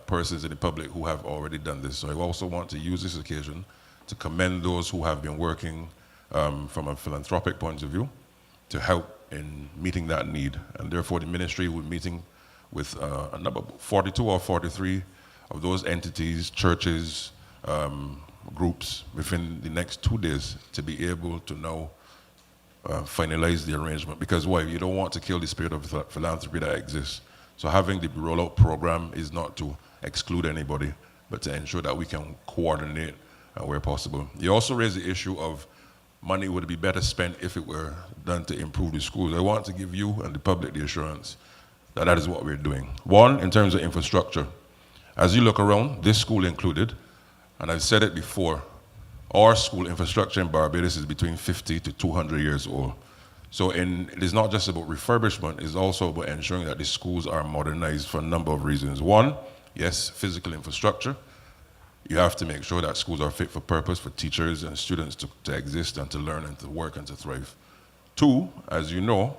persons in the public who have already done this. So I also want to use this occasion to commend those who have been working from a philanthropic point of view to help in meeting that need. And therefore, the ministry will be meeting with a number, 42 or 43 of those entities, churches, groups within the next 2 days to be able to now finalize the arrangement. Because why? You don't want to kill the spirit of philanthropy that exists. So having the rollout program is not to exclude anybody, but to ensure that we can coordinate where possible. You also raised the issue of money would be better spent if it were done to improve the schools. I want to give you and the public the assurance that that is what we're doing. One, in terms of infrastructure. As you look around, this school included, and I've said it before, our school infrastructure in Barbados is between 50 to 200 years old. So it is not just about refurbishment, it's also about ensuring that the schools are modernized for a number of reasons. One, yes, physical infrastructure. You have to make sure that schools are fit for purpose for teachers and students to exist and to learn and to work and to thrive. Two, as you know,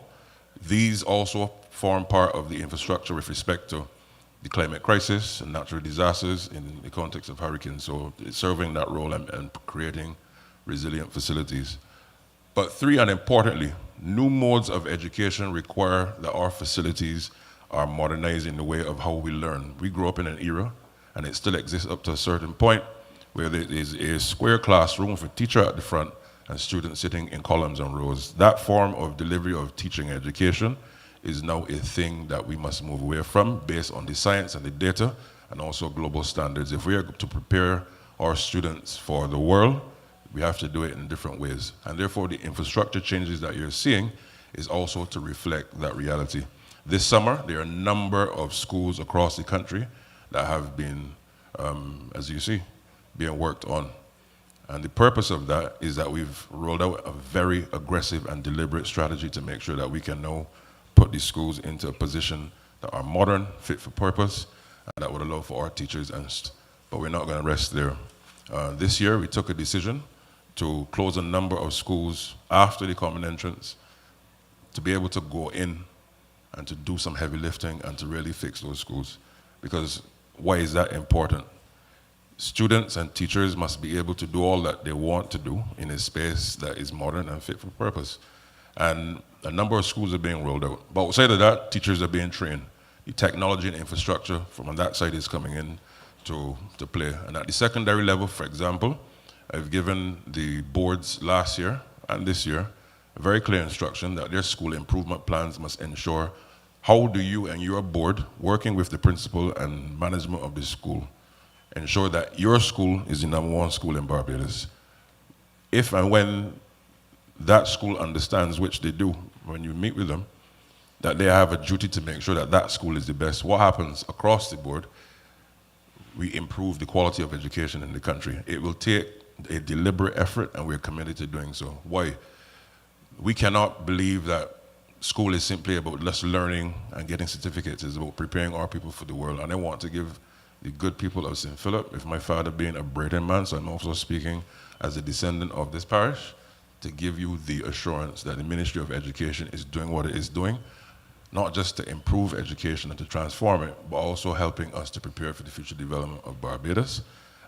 these also form part of the infrastructure with respect to the climate crisis and natural disasters in the context of hurricanes. So it's serving that role and creating resilient facilities. But 3, and importantly, new modes of education require that our facilities are modernized in the way of how we learn. We grew up in an era, and it still exists up to a certain point, where there is a square classroom with a teacher at the front and students sitting in columns and rows. That form of delivery of teaching education is now a thing that we must move away from based on the science and the data and also global standards. If we are to prepare our students for the world, we have to do it in different ways. And therefore, the infrastructure changes that you're seeing is also to reflect that reality. This summer, there are a number of schools across the country that have been, as you see, being worked on. And the purpose of that is that we've rolled out a very aggressive and deliberate strategy to make sure that we can now put these schools into a position that are modern, fit for purpose, and that would allow for our teachers. But we're not going to rest there. This year, we took a decision to close a number of schools after the common entrance to be able to go in and to do some heavy lifting and to really fix those schools. Because why is that important? Students and teachers must be able to do all that they want to do in a space that is modern and fit for purpose. And a number of schools are being rolled out. But outside of that, teachers are being trained. The technology and infrastructure from on that side is coming in to play. And at the secondary level, for example, I've given the boards last year and this year a very clear instruction that their school improvement plans must ensure how do you and your board, working with the principal and management of the school, ensure that your school is the #1 school in Barbados. If and when that school understands, which they do when you meet with them, that they have a duty to make sure that that school is the best, what happens across the board? We improve the quality of education in the country. It will take a deliberate effort, and we're committed to doing so. Why? We cannot believe that school is simply about just learning and getting certificates. It's about preparing our people for the world. And I want to give the good people of St. Philip, with my father being a Brighton man, so I'm also speaking as a descendant of this parish, to give you the assurance that the Ministry of Education is doing what it is doing, not just to improve education and to transform it, but also helping us to prepare for the future development of Barbados.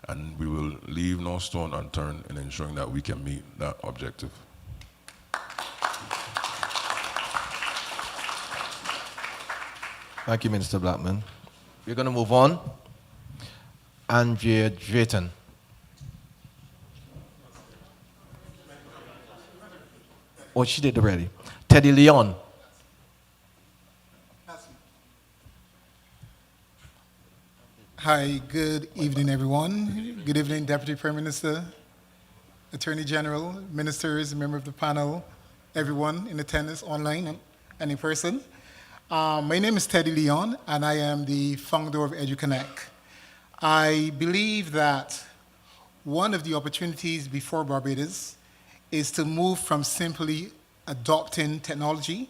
And we will leave no stone unturned in ensuring that we can meet that objective. Thank you, Minister Blackman. We're going to move on. Andrea Drayton. Oh, she did already. Teddy Leon. Hi, good evening, everyone. Good evening, Deputy Prime Minister, Attorney General, ministers, member of the panel, everyone in attendance online and in person. My name is Teddy Leon, and I am the founder of EduConnect. I believe that one of the opportunities before Barbados is to move from simply adopting technology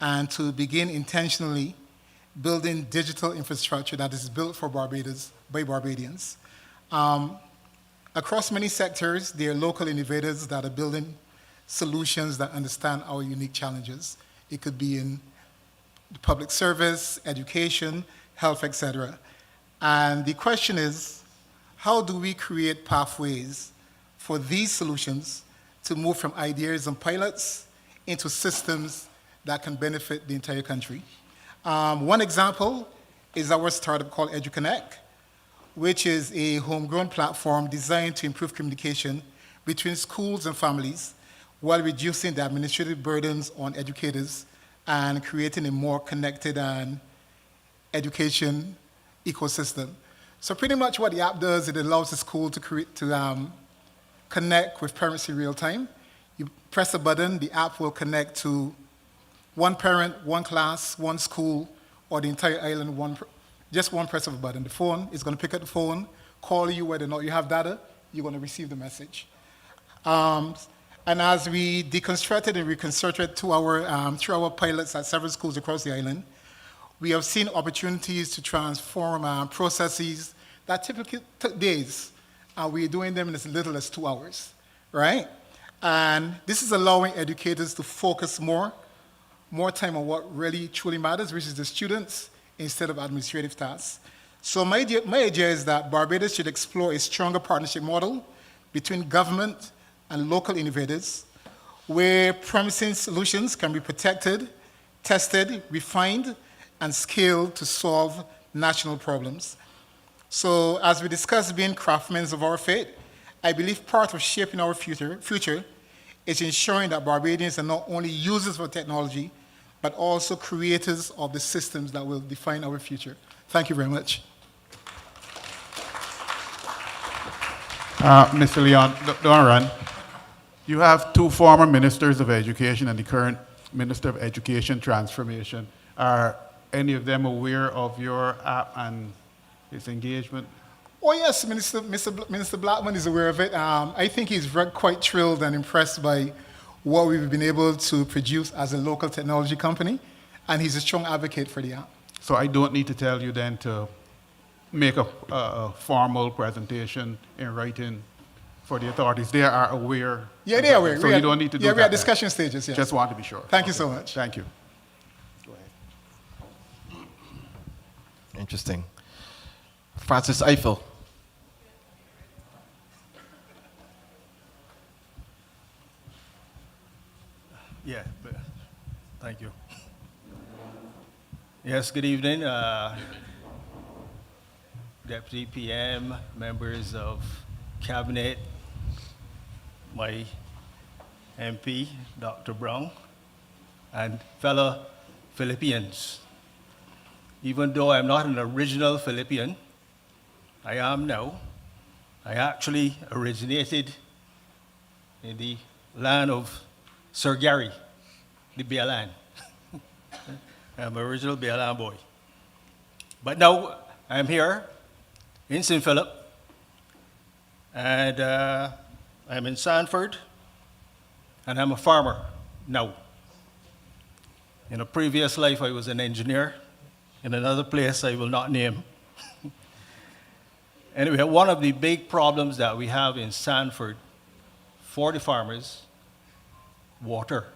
and to begin intentionally building digital infrastructure that is built for Barbados by Barbadians. Across many sectors, there are local innovators that are building solutions that understand our unique challenges. It could be in public service, education, health, etc. And the question is, how do we create pathways for these solutions to move from ideas and pilots into systems that can benefit the entire country? One example is our startup called EduConnect, which is a homegrown platform designed to improve communication between schools and families while reducing the administrative burdens on educators and creating a more connected and education ecosystem. So pretty much what the app does, it allows the school to connect with parents in real time. You press a button, the app will connect to one parent, one class, one school, or the entire island, just one press of a button. The phone is going to pick up the phone, call you whether or not you have data, you're going to receive the message. And as we deconstructed and reconstructed through our pilots at several schools across the island, we have seen opportunities to transform processes that typically took days. We're doing them in as little as 2 hours, right? And this is allowing educators to focus more time on what really truly matters, which is the students, instead of administrative tasks. So my idea is that Barbados should explore a stronger partnership model between government, and local innovators, where promising solutions can be protected, tested, refined, and scaled to solve national problems. So as we discuss being craftsmen of our fate, I believe part of shaping our future is ensuring that Barbadians are not only users of technology, but also creators of the systems that will define our future. Thank you very much. Mr. Leon, don't run. You have two former ministers of education and the current Minister of Education Transformation. Are any of them aware of your app and its engagement? Oh yes, Minister Blackman is aware of it. I think he's quite thrilled and impressed by what we've been able to produce as a local technology company, and he's a strong advocate for the app. So I don't need to tell you then to make a formal presentation in writing for the authorities. They are aware. Yeah, they are aware. So you don't need to do that. Yeah, we're at discussion stages, yes. Just want to be sure. Thank you so much. Thank you. Interesting. Francis Eiffel. Yeah, thank you. Yes, good evening, Deputy PM, members of Cabinet, my MP, Dr. Brown, and fellow Philippians. Even though I'm not an original Philippian, I am now. I actually originated in the land of Sir Gary, the Bialan. I'm an original Bialan boy. But now I'm here in St. Philip, and I'm in Sanford, and I'm a farmer now. In a previous life, I was an engineer. In another place I will not name. Anyway, one of the big problems that we have in Sanford for the farmers, water.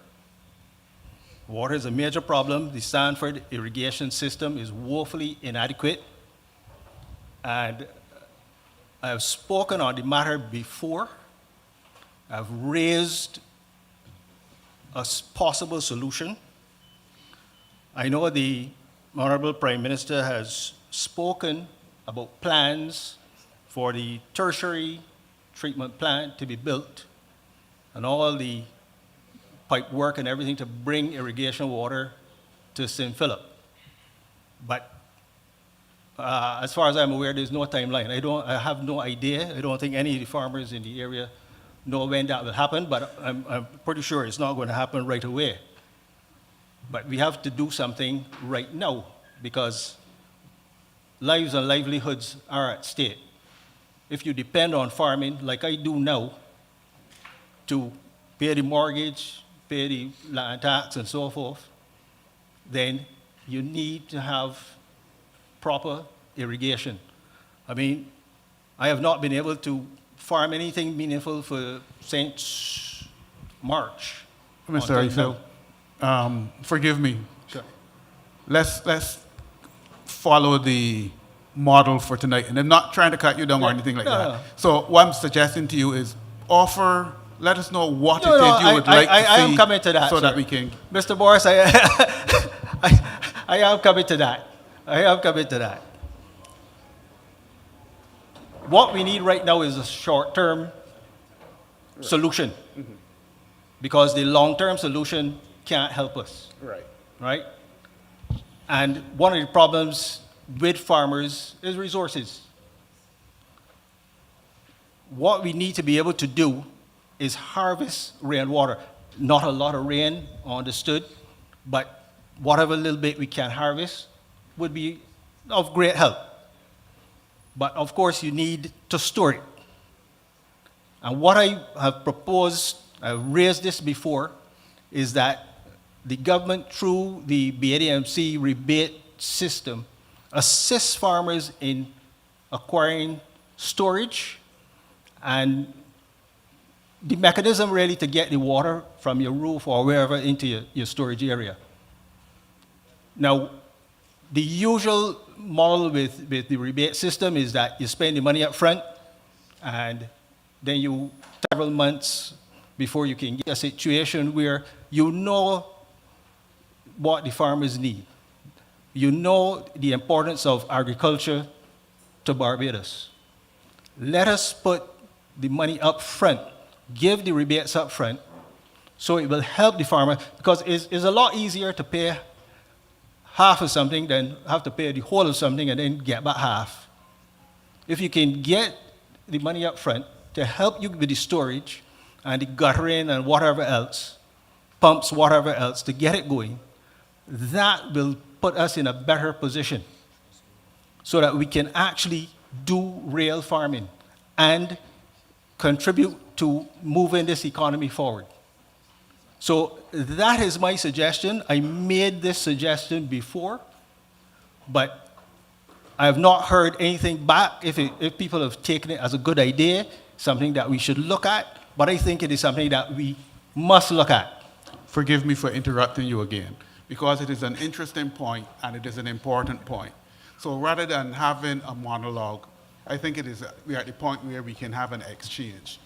Water is a major problem. The Sanford irrigation system is woefully inadequate. And I've spoken on the matter before. I've raised a possible solution. I know the Honorable Prime Minister has spoken about plans for the tertiary treatment plant to be built and all the pipe work and everything to bring irrigation water to St. Philip. But as far as I'm aware, there's no timeline. I have no idea. I don't think any of the farmers in the area know when that will happen, but I'm pretty sure it's not going to happen right away. But we have to do something right now because lives and livelihoods are at stake. If you depend on farming, like I do now, to pay the mortgage, pay the land tax and so forth, then you need to have proper irrigation. I mean, I have not been able to farm anything meaningful since March. Mr. Eiffel, forgive me. Sure. Let's follow the model for tonight. And I'm not trying to cut you down or anything like that. So what I'm suggesting to you is let us know what you would like to see. I am coming to that, so sir. that we can. Mr. Morris, I am coming to that. I am coming to that. What we need right now is a short-term solution. Mm-hmm. Because the long-term solution can't help us. Right? And one of the problems with farmers is resources. What we need to be able to do is harvest rainwater. Not a lot of rain, understood, but whatever little bit we can harvest would be of great help. But of course, you need to store it. And what I have proposed, I've raised this before, is that the government, through the BADMC rebate system, assists farmers in acquiring storage and the mechanism really to get the water from your roof or wherever into your storage area. Now, the usual model with the rebate system is that you spend the money up front and then several months before you can get a situation where you know what the farmers need. You know the importance of agriculture to Barbados. Let us put the money up front, give the rebates up front, so it will help the farmer, because it's a lot easier to pay half of something than have to pay the whole of something and then get back half. If you can get the money up front to help you with the storage and the guttering and whatever else, pumps, whatever else, to get it going, that will put us in a better position so that we can actually do real farming and contribute to moving this economy forward. So that is my suggestion. I made this suggestion before, but I have not heard anything back if people have taken it as a good idea, something that we should look at, but I think it is something that we must look at. Forgive me for interrupting you again, because it is an interesting point and it is an important point. So rather than having a monologue, I think we are at the point where we can have an exchange.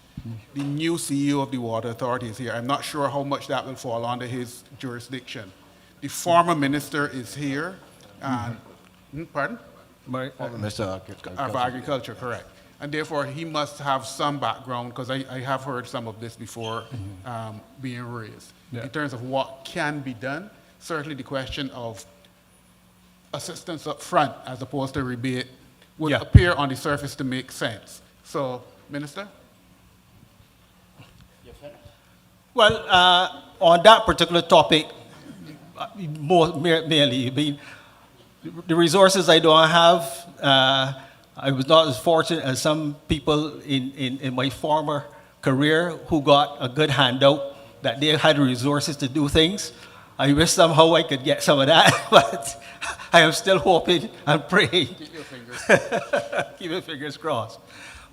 The new CEO of the Water Authority is here. I'm not sure how much that will fall under his jurisdiction. The former minister is here. And, pardon? Minister of Agriculture, correct. And therefore, he must have some background, because I have heard some of this before being raised. Yeah. In terms of what can be done, certainly the question of assistance up front as opposed to rebate would appear on the surface to make sense. So, Minister? Well, on that particular topic, merely, I mean, the resources I don't have, I was not as fortunate as some people in my former career who got a good handout, that they had resources to do things. I wish somehow I could get some of that, but I am still hoping and praying. Keep your fingers crossed. Keep your fingers crossed.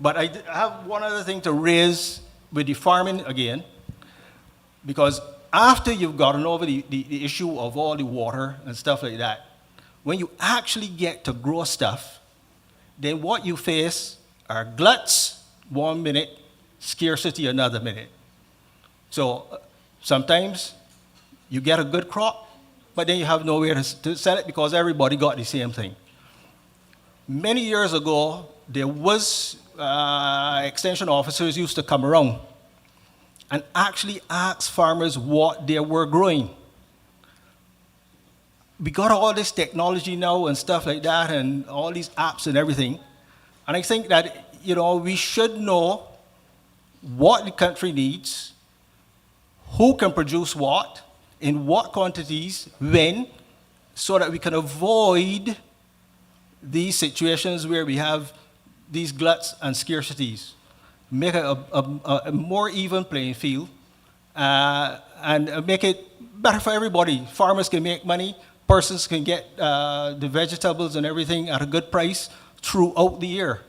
But I have one other thing to raise with the farming again, because after you've gotten over the issue of all the water and stuff like that, when you actually get to grow stuff, then what you face are gluts 1 minute, scarcity another minute. So sometimes you get a good crop, but then you have nowhere to sell it because everybody got the same thing. Many years ago, there was extension officers used to come around and actually ask farmers what they were growing. We got all this technology now and stuff like that, and all these apps and everything. And I think that, we should know what the country needs, who can produce what, in what quantities, when, so that we can avoid these situations where we have these gluts and scarcities. Make a more even playing field and make it better for everybody. Farmers can make money, persons can get the vegetables and everything at a good price throughout the year.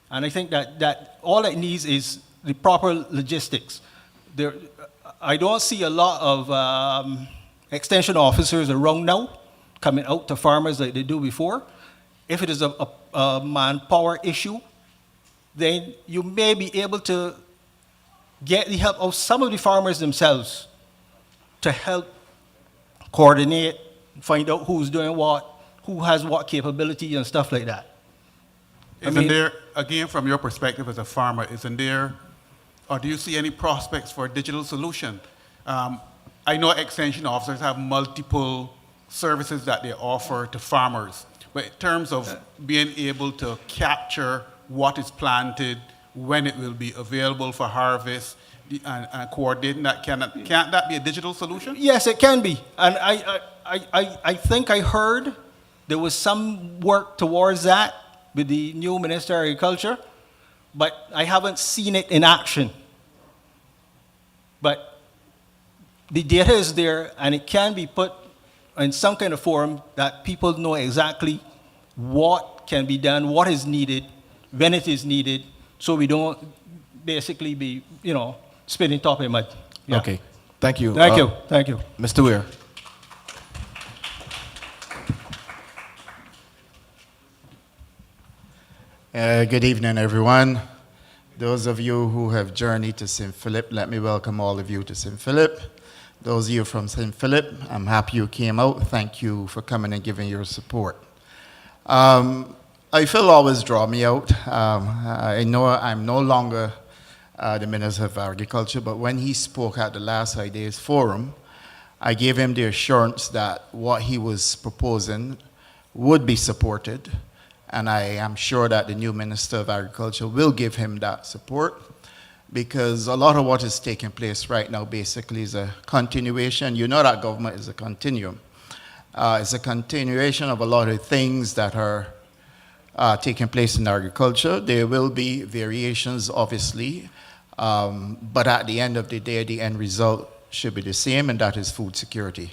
And I think that all it needs is the proper logistics. I don't see a lot of extension officers around now coming out to farmers like they do before. If it is a manpower issue, then you may be able to get the help of some of the farmers themselves to help coordinate, find out who's doing what, who has what capability and stuff like that. Isn't there, again, from your perspective as a farmer, isn't there, or do you see any prospects for a digital solution? I know extension officers have multiple services that they offer to farmers, but in terms of being able to capture what is planted, when it will be available for harvest, and coordinating that, can't that be a digital solution? Yes, it can be. And I think I heard there was some work towards that with the new Minister of Agriculture, but I haven't seen it in action. But the data is there, and it can be put in some kind of forum that people know exactly what can be done, what is needed, when it is needed, so we don't basically be, spitting top in mud. Yeah. Okay, thank you. Thank you, thank you. Mr. Weir. Good evening, everyone. Those of you who have journeyed to St. Philip, let me welcome all of you to St. Philip. Those of you from St. Philip, I'm happy you came out. Thank you for coming and giving your support. I feel always draw me out. I know I'm no longer the Minister of Agriculture, but when he spoke at the last Ideas Forum, I gave him the assurance that what he was proposing would be supported, and I am sure that the new Minister of Agriculture will give him that support, because a lot of what is taking place right now basically is a continuation. You know that government is a continuum. It's a continuation of a lot of things that are taking place in agriculture. There will be variations, obviously, but at the end of the day, the end result should be the same, and that is food security.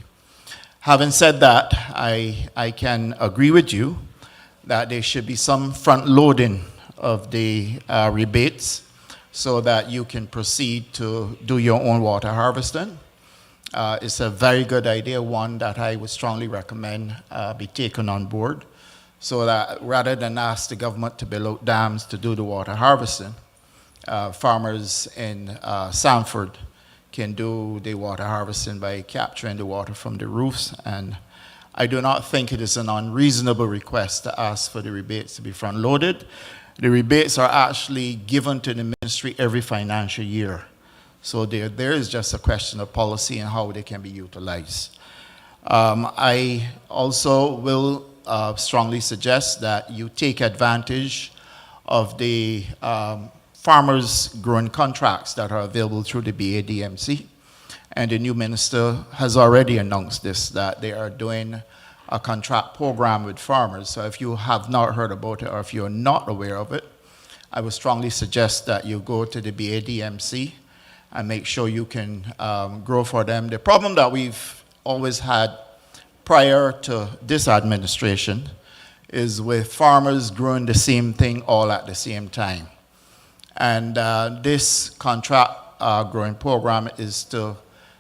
Having said that, I can agree with you that there should be some front loading of the rebates so that you can proceed to do your own water harvesting. It's a very good idea, one that I would strongly recommend be taken on board, so that rather than ask the government to build out dams to do the water harvesting, farmers in Sanford can do the water harvesting by capturing the water from the roofs. And I do not think it is an unreasonable request to ask for the rebates to be front-loaded. The rebates are actually given to the ministry every financial year. So there is just a question of policy and how they can be utilized. I also will strongly suggest that you take advantage of the farmers growing contracts that are available through the BADMC. And the new minister has already announced this, that they are doing a contract program with farmers. So if you have not heard about it, or if you're not aware of it, I would strongly suggest that you go to the BADMC and make sure you can grow for them. The problem that we've always had prior to this administration is with farmers growing the same thing all at the same time. And this contract growing program is to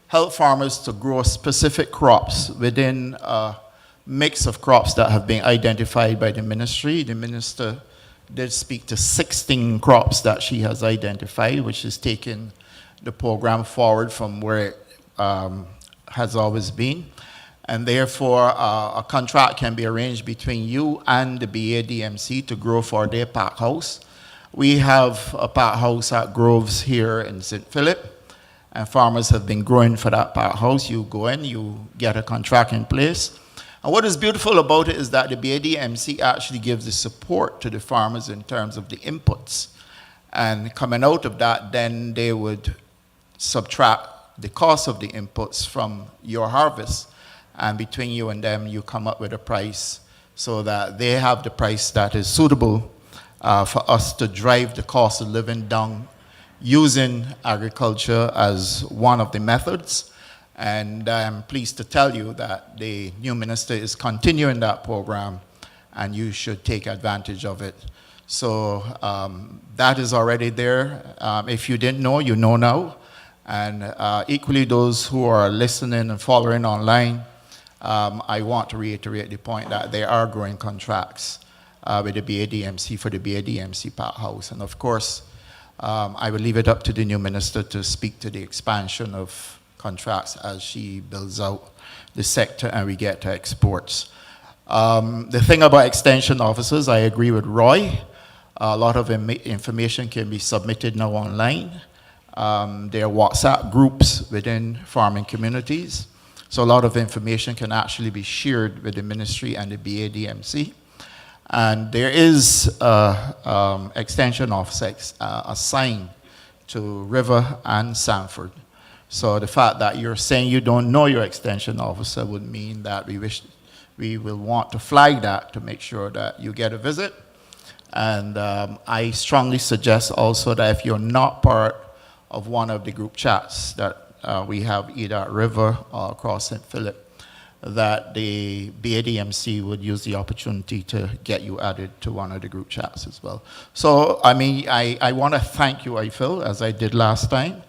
help farmers to grow specific crops within a mix of crops that have been identified by the ministry. The minister did speak to 16 crops that she has identified, which is taking the program forward from where it has always been. And therefore, a contract can be arranged between you and the BADMC to grow for their pack house. We have a pack house at Groves here in St. Philip, and farmers have been growing for that pack house. You go in, you get a contract in place. And what is beautiful about it is that the BADMC actually gives the support to the farmers in terms of the inputs. And coming out of that, then they would subtract the cost of the inputs from your harvest. And between you and them, you come up with a price so that they have the price that is suitable for us to drive the cost of living down using agriculture as one of the methods. And I'm pleased to tell you that the new minister is continuing that program, and you should take advantage of it. So that is already there. If you didn't know, you know now. And equally, those who are listening and following online, I want to reiterate the point that there are growing contracts with the BADMC for the BADMC Pack House. And of course, I will leave it up to the new minister to speak to the expansion of contracts as she builds out the sector and we get to exports. The thing about extension officers, I agree with Roy. A lot of information can be submitted now online. There are WhatsApp groups within farming communities. So a lot of information can actually be shared with the ministry and the BADMC. And there is extension officer assigned to River and Sanford. So the fact that you're saying you don't know your extension officer would mean that we will want to flag that to make sure that you get a visit. And I strongly suggest also that if you're not part of one of the group chats that we have either at River or across St. Philip, that the BADMC would use the opportunity to get you added to one of the group chats as well. So, I mean, I want to thank you, Eiffel, as I did last time,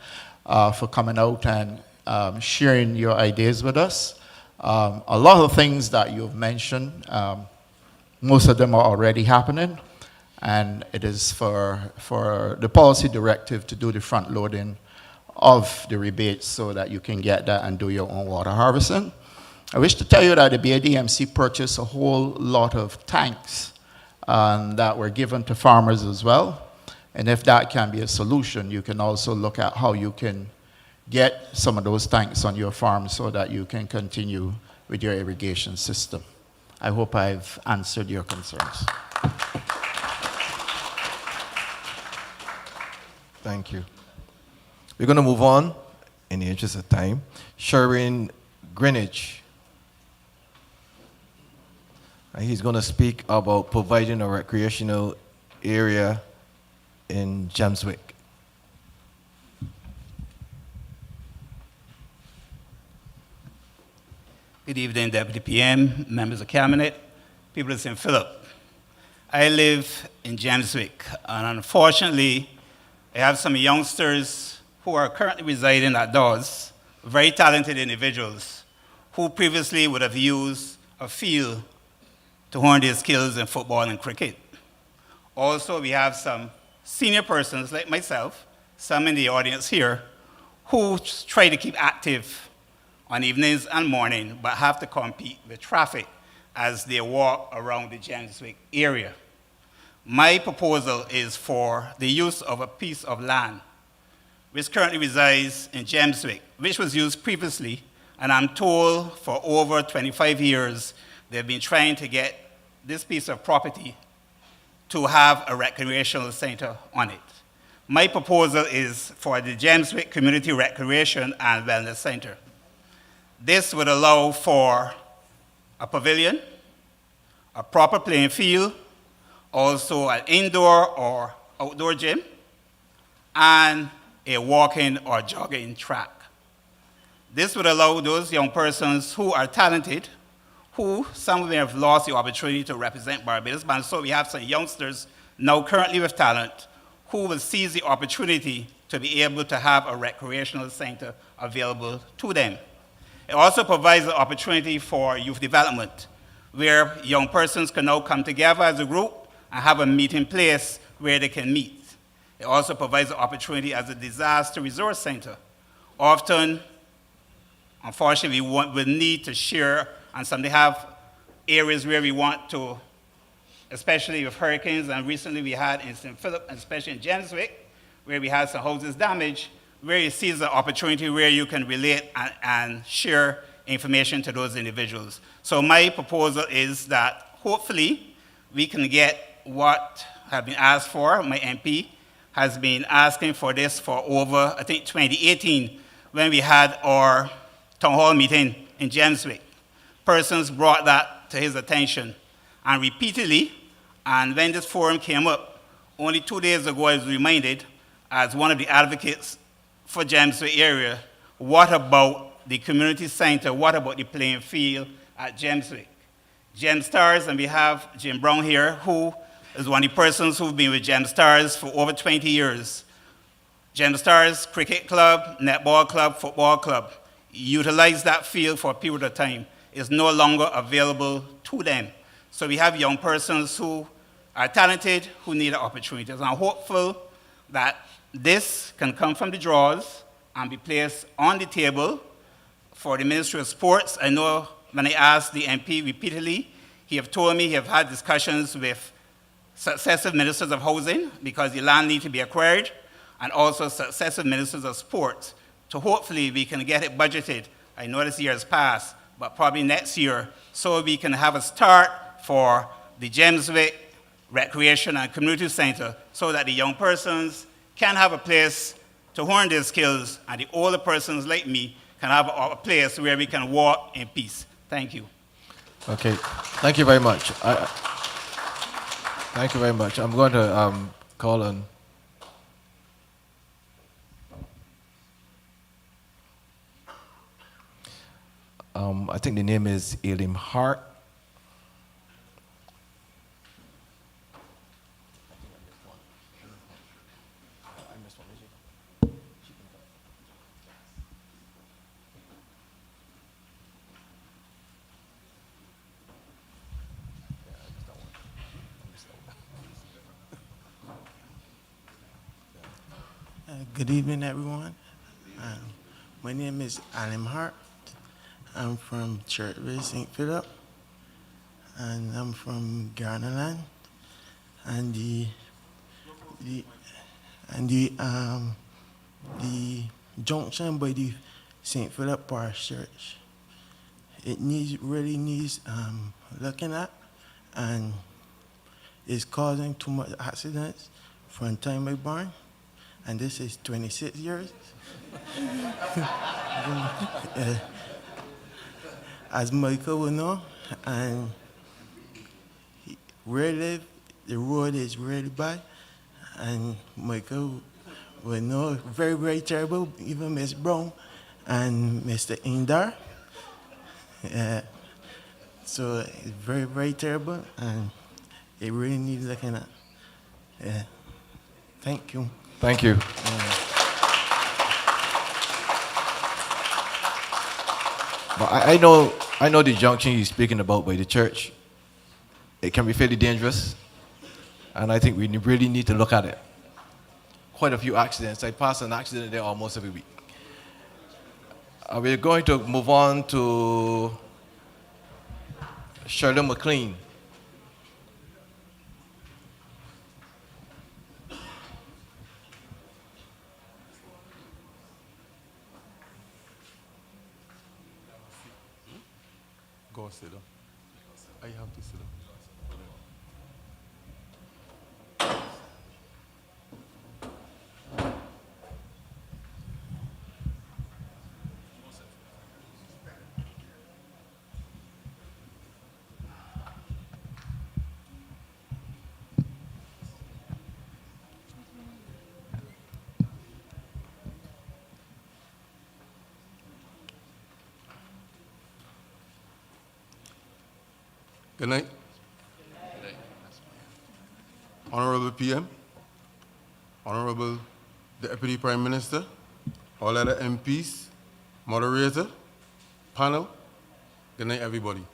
for coming out and sharing your ideas with us. A lot of things that you've mentioned, most of them are already happening. and it is for the policy directive to do the front loading of the rebates so that you can get that and do your own water harvesting. I wish to tell you that the BADMC purchased a whole lot of tanks that were given to farmers as well. And if that can be a solution, you can also look at how you can get some of those tanks on your farm so that you can continue with your irrigation system. I hope I've answered your concerns. Thank you. We're going to move on in the interest of time. Sherwin Greenwich. And he's going to speak about providing a recreational area in Jamswick. Good evening, Deputy PM, members of Cabinet, people of St. Philip. I live in Jamswick, and unfortunately, I have some youngsters who are currently residing outdoors, very talented individuals, who previously would have used a field to hone their skills in football and cricket. Also, we have some senior persons like myself, some in the audience here, who try to keep active on evenings and morning, but have to compete with traffic as they walk around the Jamswick area. My proposal is for the use of a piece of land which currently resides in Jamswick, which was used previously, and I'm told for over 25 years they've been trying to get this piece of property to have a recreational center on it. My proposal is for the Jamswick Community Recreation and Wellness Center. This would allow for a pavilion, a proper playing field, also an indoor or outdoor gym, and a walking or jogging track. This would allow those young persons who are talented, who some of them have lost the opportunity to represent Barbados, but so we have some youngsters now currently with talent who will seize the opportunity to be able to have a recreational center available to them. It also provides an opportunity for youth development, where young persons can now come together as a group and have a meeting place where they can meet. It also provides an opportunity as a disaster resource center. Often, unfortunately, we need to share, and some they have areas where we want to, especially with hurricanes, and recently we had in St. Philip, and especially in Jamswick, where we had some houses damaged, where you see the opportunity where you can relate and share information to those individuals. So my proposal is that hopefully we can get what have been asked for. My MP has been asking for this for over, I think, 2018, when we had our town hall meeting in Jamswick. Persons brought that to his attention, and repeatedly, and when this forum came up, only 2 days ago I was reminded, as one of the advocates for Jamswick area, what about the community center, what about the playing field at Jamswick? Gem Stars, and we have Jim Brown here, who is one of the persons who've been with Gem Stars for over 20 years. Gem Stars Cricket Club, Netball Club, Football Club, utilize that field for a period of time. It's no longer available to them. So we have young persons who are talented, who need opportunities. I'm hopeful that this can come from the drawers and be placed on the table for the Ministry of Sports. I know when I asked the MP repeatedly, he have told me he have had discussions with successive ministers of housing because the land needs to be acquired, and also successive ministers of sports. So hopefully we can get it budgeted. I know this year has passed, but probably next year, so we can have a start for the Jamswick Recreation and Community Center so that the young persons can have a place to hone their skills, and the older persons like me can have a place where we can walk in peace. Thank you. Okay, thank you very much. Thank you very much. I'm going to call on I think the name is Elim Hart. Good evening, everyone. My name is Alan Hart. I'm from Churchville, St. Philip, and I'm from Ghanaland. And the junction by the St. Philip Parish Church, it really needs looking at, and it's causing too much accidents from time I born, and this is 26 years. As Michael will know, and where I live, the road is really bad, and Michael will know, very, very terrible, even Miss Brown and Mr. Indar. So it's very, very terrible, and it really needs looking at. Thank you. Thank you. But I know the junction you're speaking about by the church. It can be fairly dangerous, and I think we really need to look at it. Quite a few accidents. I pass an accident there almost every week. We're going to move on to Shirley McLean. Go sit down. I have to sit down. Good night. Honorable PM, Honorable Deputy Prime Minister, all other MPs, moderator, panel, good night, everybody.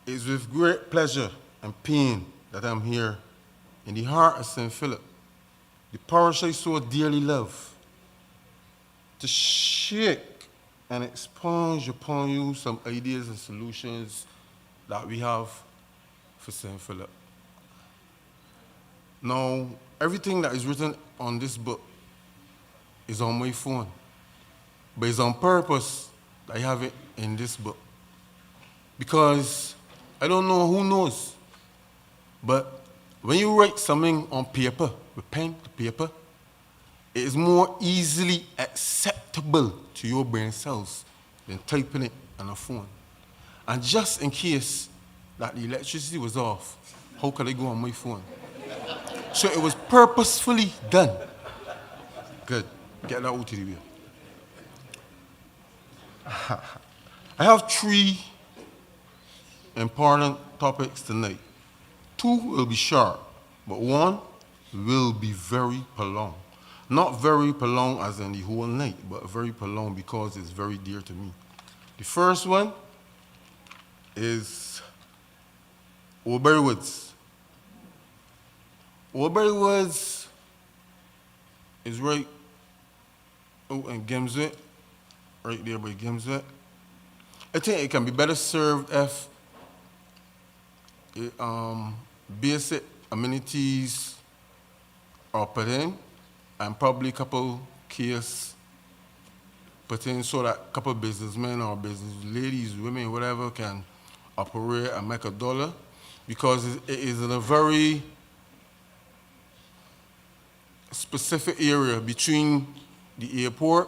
It's with great pleasure and pain that I'm here in the heart of St. Philip, the parish I so dearly love, to shake and expunge upon you some ideas and solutions that we have for St. Philip. Now, everything that is written on this book is on my phone, but it's on purpose that I have it in this book. Because I don't know who knows, but when you write something on paper, with pen to paper, it is more easily acceptable to your brain cells than typing it on a phone. And just in case that the electricity was off, how could I go on my phone? So it was purposefully done. Good. Get that out of the way. I have 3 important topics tonight. 2 will be short, but 1 will be very prolonged. Not very prolonged as in the whole night, but very prolonged because it's very dear to me. The first one is Oldbury Woods. Oldbury Woods is right out in Gimswit, right there by Gimswit. I think it can be better served if basic amenities are put in, and probably a couple kiosks put in so that a couple businessmen or business ladies, women, whatever, can operate and make $1, because it is in a very specific area between the airport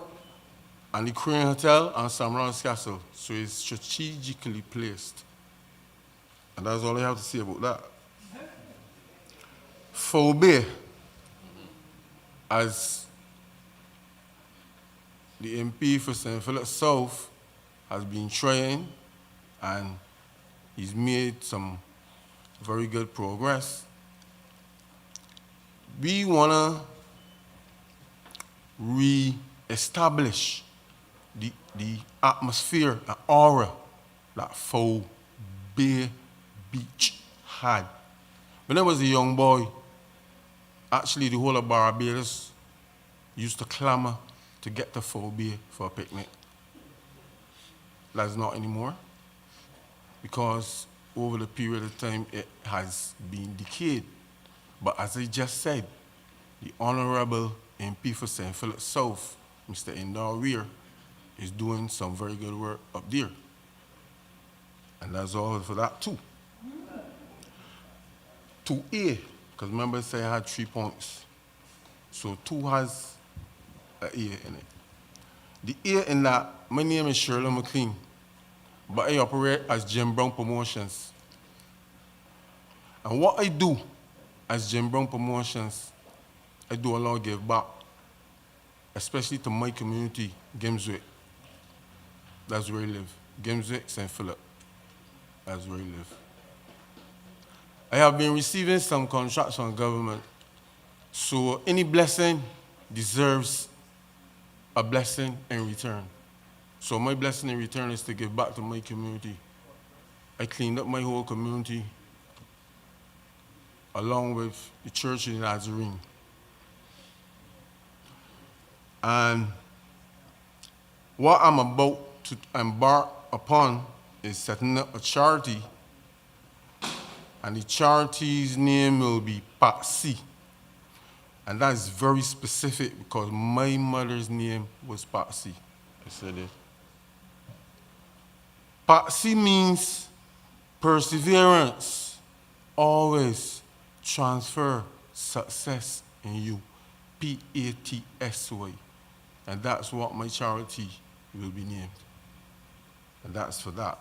and the Crane Hotel and Samron's Castle, so it's strategically placed. And that's all I have to say about that. Foul Bay, as the MP for St. Philip South has been trying, and he's made some very good progress. We want to re-establish the atmosphere and aura that Foul Bay Beach had. When I was a young boy, Actually, the whole of Barbados used to clamor to get to Foul Bay for a picnic. That's not anymore, because over the period of time it has been decayed. But as I just said, the Honorable MP for St. Philip South, Mr. Indar Weir, is doing some very good work up there. And that's all for that too. 2A, because remember I said I had 3 points. So 2 has an A in it. The A in that, my name is Shirley McLean, but I operate as Jim Brown Promotions. And what I do as Jim Brown Promotions, I do a lot of give back, especially to my community, Gimswick. That's where I live. Gimswick, St. Philip. That's where I live. I have been receiving some contracts from government, so any blessing deserves a blessing in return. So my blessing in return is to give back to my community. I cleaned up my whole community along with the church in Nazarene. And what I'm about to embark upon is setting up a charity, and the charity's name will be Patsy. And that is very specific because my mother's name was Patsy. I said it. Patsy means perseverance, always transfer success in you. Patsy. And that's what my charity will be named. And that's for that.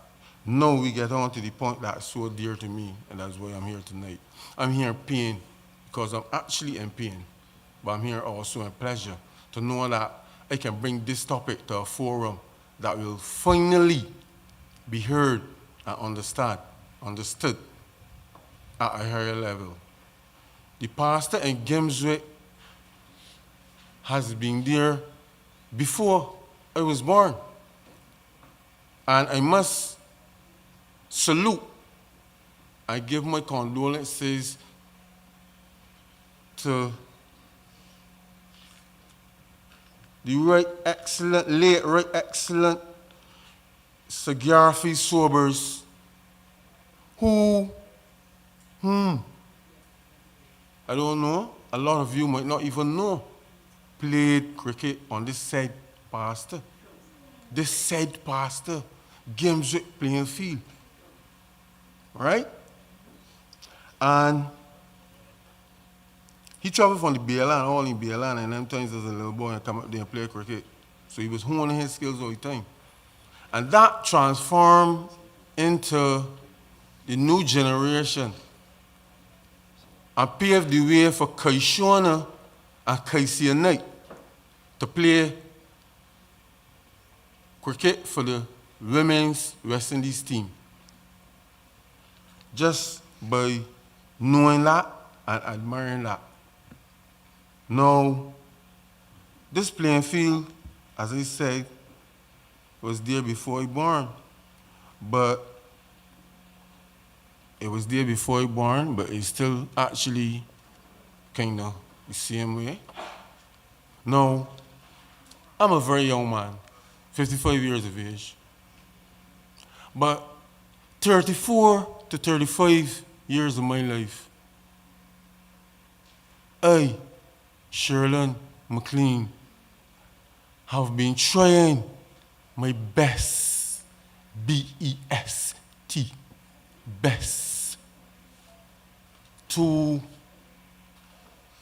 Now we get on to the point that's so dear to me, and that's why I'm here tonight. I'm here in pain because I'm actually in pain, but I'm here also in pleasure to know that I can bring this topic to a forum that will finally be heard and understood at a higher level. The pastor in Gimswick has been there before I was born. And I must salute, I give my condolences to the late excellent Sir Garfield Sobers, who, I don't know, a lot of you might not even know, played cricket on this said pastor. This said pastor, Gimswick playing field. Right? And he traveled from the BLN, all in BLN, and them times as a little boy and come up there and play cricket. So he was honing his skills all the time. And that transformed into the new generation and paved the way for Kaishona and Kaisia Knight to play cricket for the women's West Indies team. Just by knowing that and admiring that. Now, this playing field, as I said, was there before I born, but it was there before I born, but it's still actually kind of the same way. Now, I'm a very young man, 55 years of age, but 34 to 35 years of my life, I, Shirley McLean, have been trying my best, B-E-S-T, best, to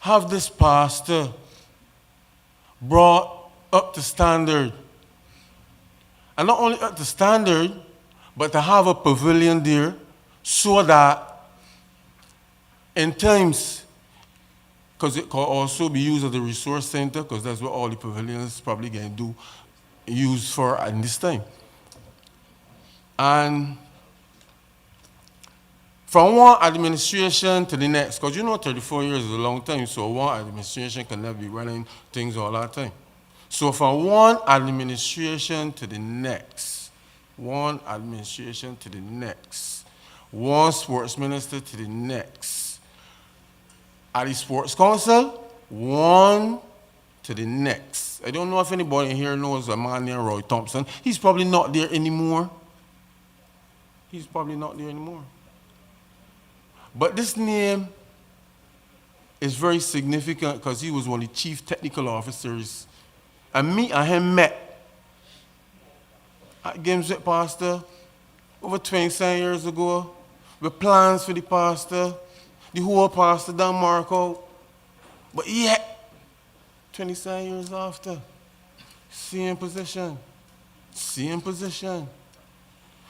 have this pastor brought up to standard. And not only up to standard, but to have a pavilion there so that in times, because it can also be used as a resource center, because that's what all the pavilions probably can do, use for at this time. And from one administration to the next, because you know 34 years is a long time, so one administration can never be running things all that time. So from one administration to the next, one administration to the next, one sports minister to the next, at the Sports Council, one to the next. I don't know if anybody here knows a man named Roy Thompson. He's probably not there anymore. He's probably not there anymore. But this name is very significant because he was one of the chief technical officers. And me and him met at Gimswick Pastor over 27 years ago with plans for the pastor. The whole pastor done mark out. But yet, 27 years after, same position. Same position.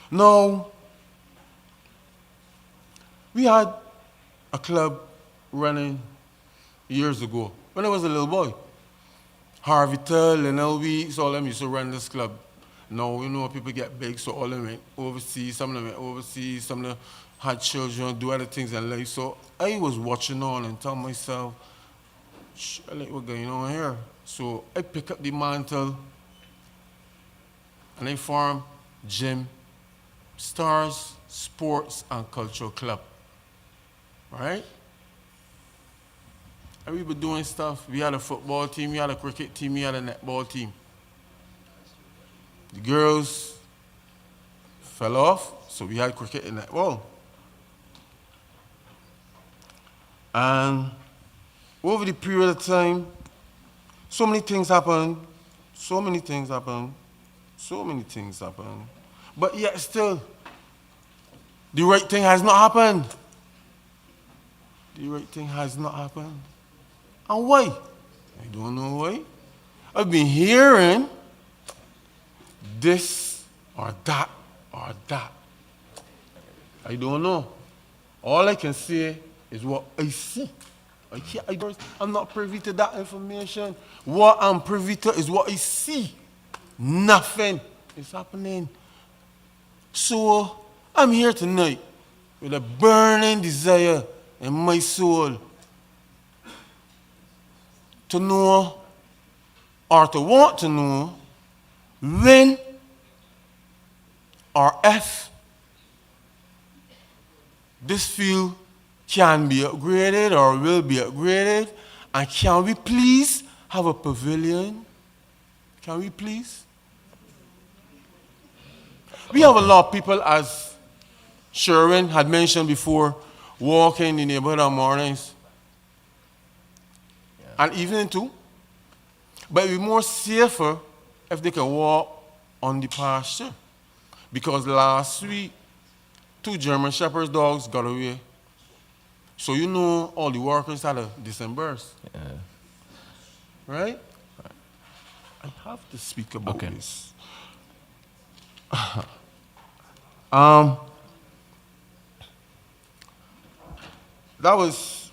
Now, we had a club running years ago when I was a little boy. Harvey Tull and LB, all of them used to run this club. Now, you know, people get big, so all of them went overseas, some of them went overseas, some of them had children, do other things in life. So I was watching on and telling myself, I like what's going on here. So I pick up the mantle and I form Gym Stars Sports and Cultural Club. Right? And we were doing stuff. We had a football team, we had a cricket team, we had a netball team. The girls fell off, so we had cricket and netball. And over the period of time, so many things happened, so many things happened, so many things happened. But yet still, the right thing has not happened. The right thing has not happened. And why? I don't know why. I've been hearing this or that or that. I don't know. All I can say is what I see. I'm not privy to that information. What I'm privy to is what I see. Nothing is happening. So I'm here tonight with a burning desire in my soul to know or to want to know when or if this field can be upgraded or will be upgraded, and can we please have a pavilion? Can we please? We have a lot of people, as Sherwin had mentioned before, walking in the neighborhood on mornings and evening too. But it would be more safer if they can walk on the pasture. Because last week, 2 German Shepherd dogs got away. So you know all the workers had to disperse. Yeah. Right? I have to speak about this. That was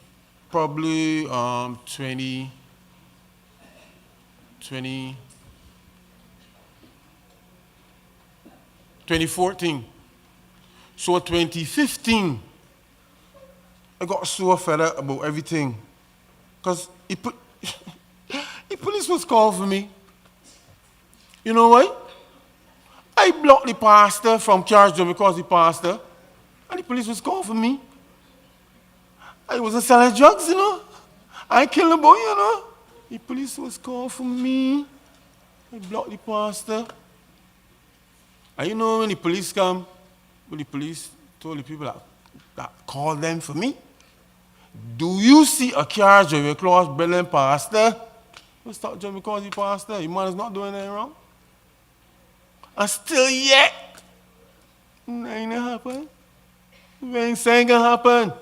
probably 2014. So 2015, I got so fed up about everything. Because the police was called for me. You know why? I blocked the pastor from charging because the pastor, and the police was called for me. I wasn't selling drugs, you know. I killed the boy, you know. The police was called for me. I blocked the pastor. And you know when the police come, when the police told the people that called them for me, do you see a car driving across Berlin pastor? You stop driving because the pastor, the man is not doing anything wrong. And still yet, nothing happened. When saying it happen,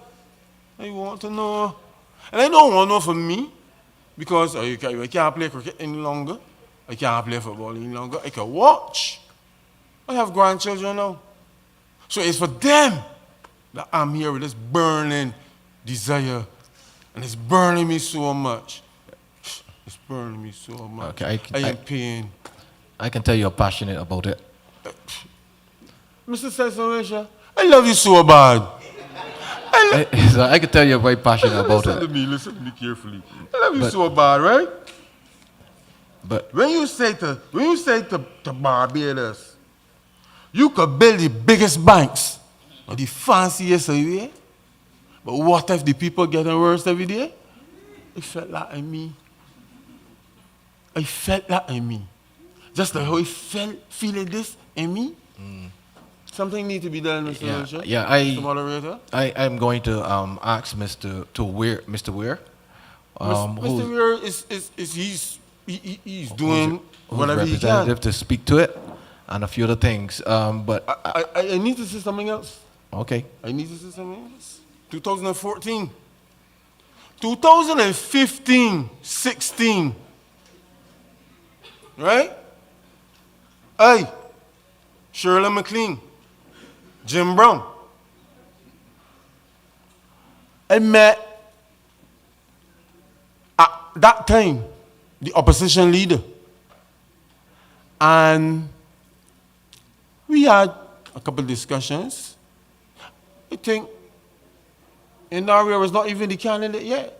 I want to know. And I don't want to know for me, because I can't play cricket any longer. I can't play football any longer. I can watch. I have grandchildren now. So it's for them that I'm here with this burning desire. And it's burning me so much. It's burning me so much. Okay, I am pain. I can tell you're passionate about it. Mr. Sesson, I love you so bad. I can tell you're very passionate about it. Listen to me carefully. I love you so bad, right? But when you say to Barbados, you could build the biggest banks or the fanciest every day, but what if the people getting worse every day? I felt that in me. I felt that in me. Just like how I felt feeling this in me. Something need to be done, Mr. Wilshire. Mr. Moderator. I'm going to ask Mr. Weir. Mr. Weir he's doing whatever he can. Representative to speak to it and a few other things. But I need to say something else. Okay. I need to say something else. 2014. 2015, 16. Right? Hey, Shirley McLean, Jim Brown. I met at that time the opposition leader. And we had a couple of discussions. I think Inaria was not even the candidate yet.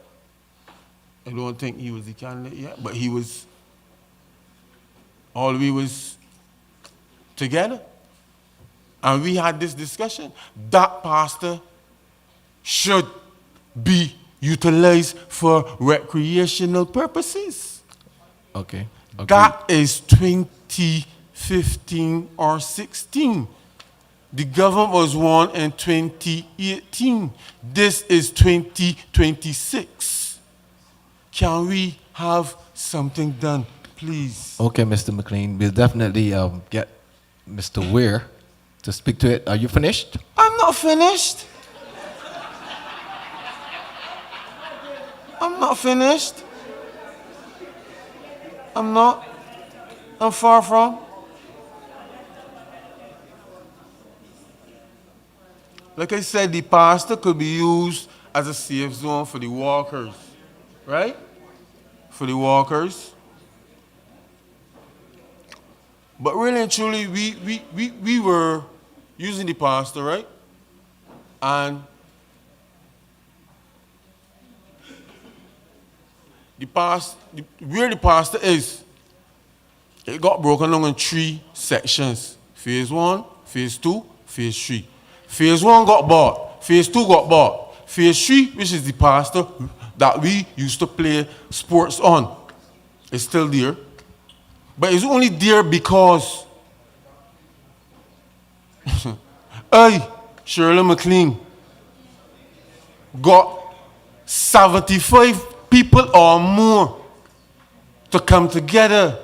I don't think he was the candidate yet, but he was, all we was together. And we had this discussion. That pastor should be utilized for recreational purposes. Okay. That is 2015 or 16. The government was won in 2018. This is 2026. Can we have something done, please? Okay, Mr. McLean, we'll definitely get Mr. Weir to speak to it. Are you finished? I'm not finished. I'm not finished. I'm not. I'm far from. Like I said, the pastor could be used as a safe zone for the walkers, right? For the walkers. But really and truly, we were using the pastor, right? And where the pastor is, it got broken down in 3 sections. Phase 1, phase 2, phase 3. Phase 1 got bought. Phase 2 got bought. Phase 3, which is the pastor that we used to play sports on, is still there. But it's only there because I, Shirley McLean, got 75 people or more to come together.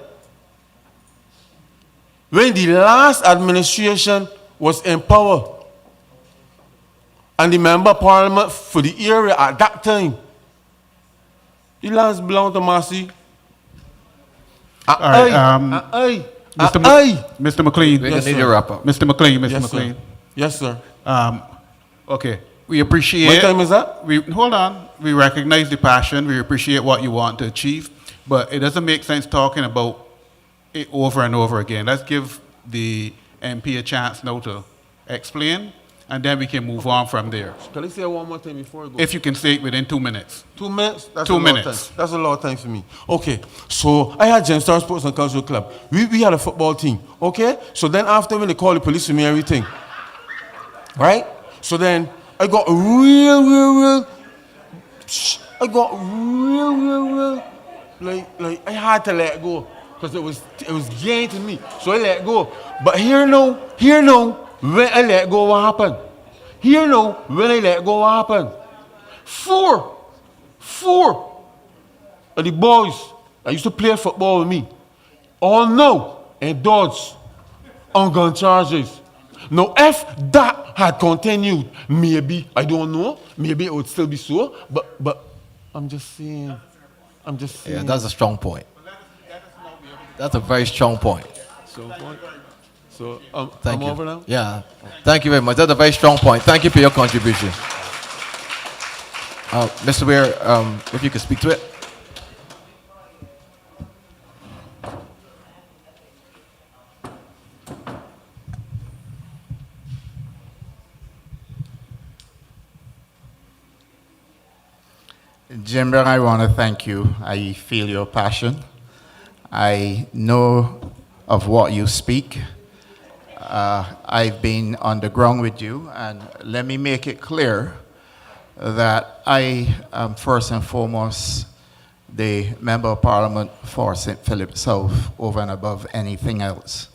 When the last administration was in power, and the member of parliament for the area at that time, the lands belonged to Marcy. Mr. McLean. Yes, need to wrap up. Mr. McLean, Mr. Yes, McLean. sir. Yes, sir. Okay. We appreciate. What time is that? Hold on. We recognize the passion. We appreciate what you want to achieve, but it doesn't make sense talking about it over and over again. Let's give the MP a chance now to explain, and then we can move on from there. Can I say one more thing before we go? If you can say it within 2 minutes. 2 minutes? That's 2 a lot of minutes. time. That's a lot of time for me. Okay, so I had Gemstar Sports and Cultural Club. We had a football team, okay? So then after when they call the police for me, everything, right? So then I got real, like I had to let go because it was gain to me. So I let go. But here now, when I let go, what happened? Here now, when I let go, what happened? Four of the boys that used to play football with me, all now in Dodge on gun charges. Now, if that had continued, maybe, I don't know, maybe it would still be so, but I'm just saying. Yeah, that's a strong point. That's a very strong point. So Thank I'm you. over now? Yeah. Thank you very much. That's a very strong point. Thank you for your contribution. Mr. Weir, if you could speak to it. Jimber, I want to thank you. I feel your passion. I know of what you speak. I've been on the ground with you, and let me make it clear that I am first and foremost the Member of Parliament for St. Philip South over and above anything else.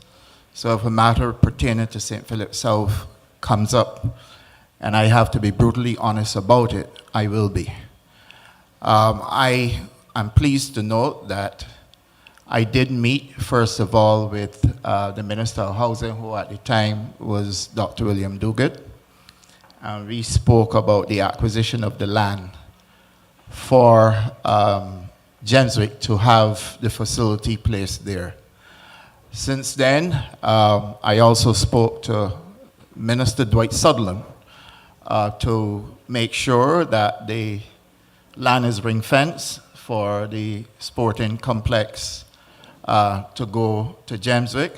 So if a matter pertaining to St. Philip South comes up, and I have to be brutally honest about it, I will be. I am pleased to note that I did meet, first of all, with the Minister of Housing, who at the time was Dr. William Duguid. And we spoke about the acquisition of the land for Jemswick to have the facility placed there. Since then, I also spoke to Minister Dwight Sutherland to make sure that the land is ring-fenced for the sporting complex to go to Jemswick.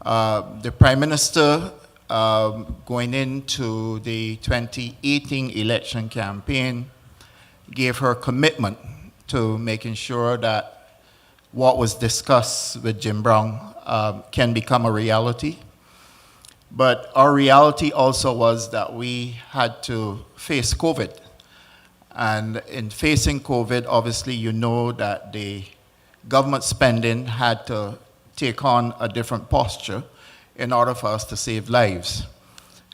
The Prime Minister, going into the 2018 election campaign, gave her commitment to making sure that what was discussed with Jim Brown can become a reality. But our reality also was that we had to face COVID. And in facing COVID, obviously you know that the government spending had to take on a different posture in order for us to save lives.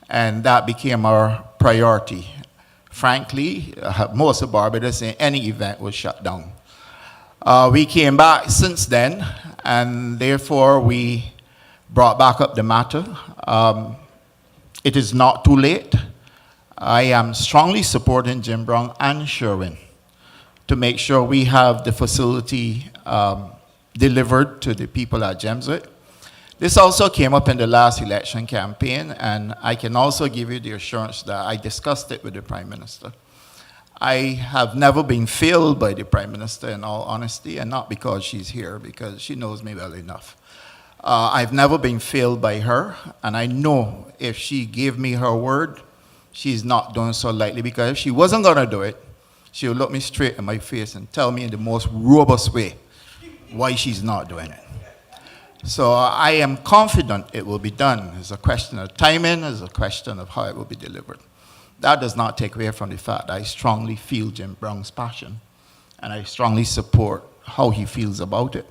And that became our priority. Frankly, most of Barbados in any event was shut down. We came back since then, and therefore we brought back up the matter. It is not too late. I am strongly supporting Jim Brown and Sherwin to make sure we have the facility delivered to the people at Jemswick. This also came up in the last election campaign, and I can also give you the assurance that I discussed it with the Prime Minister. I have never been failed by the Prime Minister, in all honesty, and not because she's here, because she knows me well enough. I've never been failed by her, and I know if she gave me her word, she's not doing so lightly, because if she wasn't going to do it, she would look me straight in my face and tell me in the most robust way why she's not doing it. So I am confident it will be done. It's a question of timing, it's a question of how it will be delivered. That does not take away from the fact that I strongly feel Jim Brown's passion, and I strongly support how he feels about it.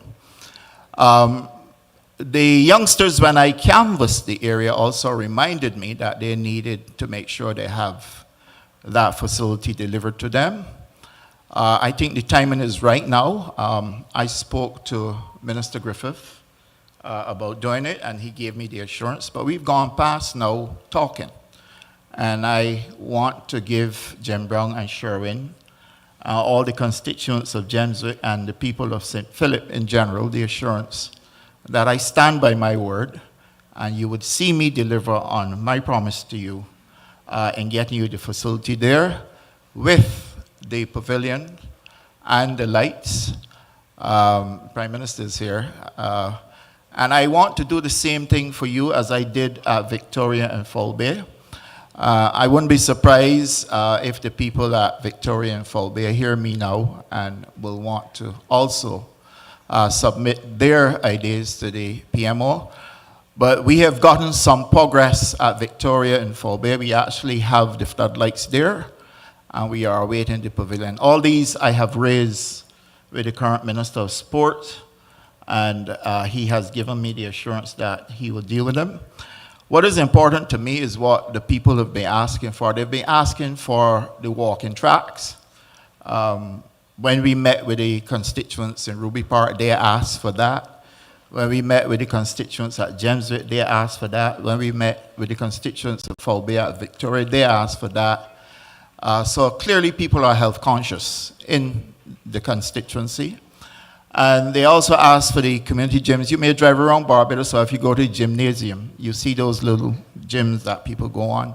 The youngsters, when I canvassed the area, also reminded me that they needed to make sure they have that facility delivered to them. I think the timing is right now. I spoke to Minister Griffith about doing it, and he gave me the assurance, but we've gone past now talking. And I want to give Jim Brown and Sherwin, all the constituents of Jemswick and the people of St. Philip in general, the assurance that I stand by my word, and you would see me deliver on my promise to you in getting you the facility there with the pavilion and the lights. Prime Minister is here. And I want to do the same thing for you as I did at Victoria and Foul Bay. I wouldn't be surprised if the people at Victoria and Foul Bay hear me now and will want to also submit their ideas to the PMO. But we have gotten some progress at Victoria and Foul Bay. We actually have the floodlights there, and we are awaiting the pavilion. All these I have raised with the current Minister of Sport, and he has given me the assurance that he will deal with them. What is important to me is what the people have been asking for. They've been asking for the walking tracks. When we met with the constituents in Ruby Park, they asked for that. When we met with the constituents at Jemswick, they asked for that. When we met with the constituents of Foul Bay at Victoria, they asked for that. So clearly people are health conscious in the constituency. And they also asked for the community gyms. You may drive around Barbados, so if you go to the gymnasium, you see those little gyms that people go on.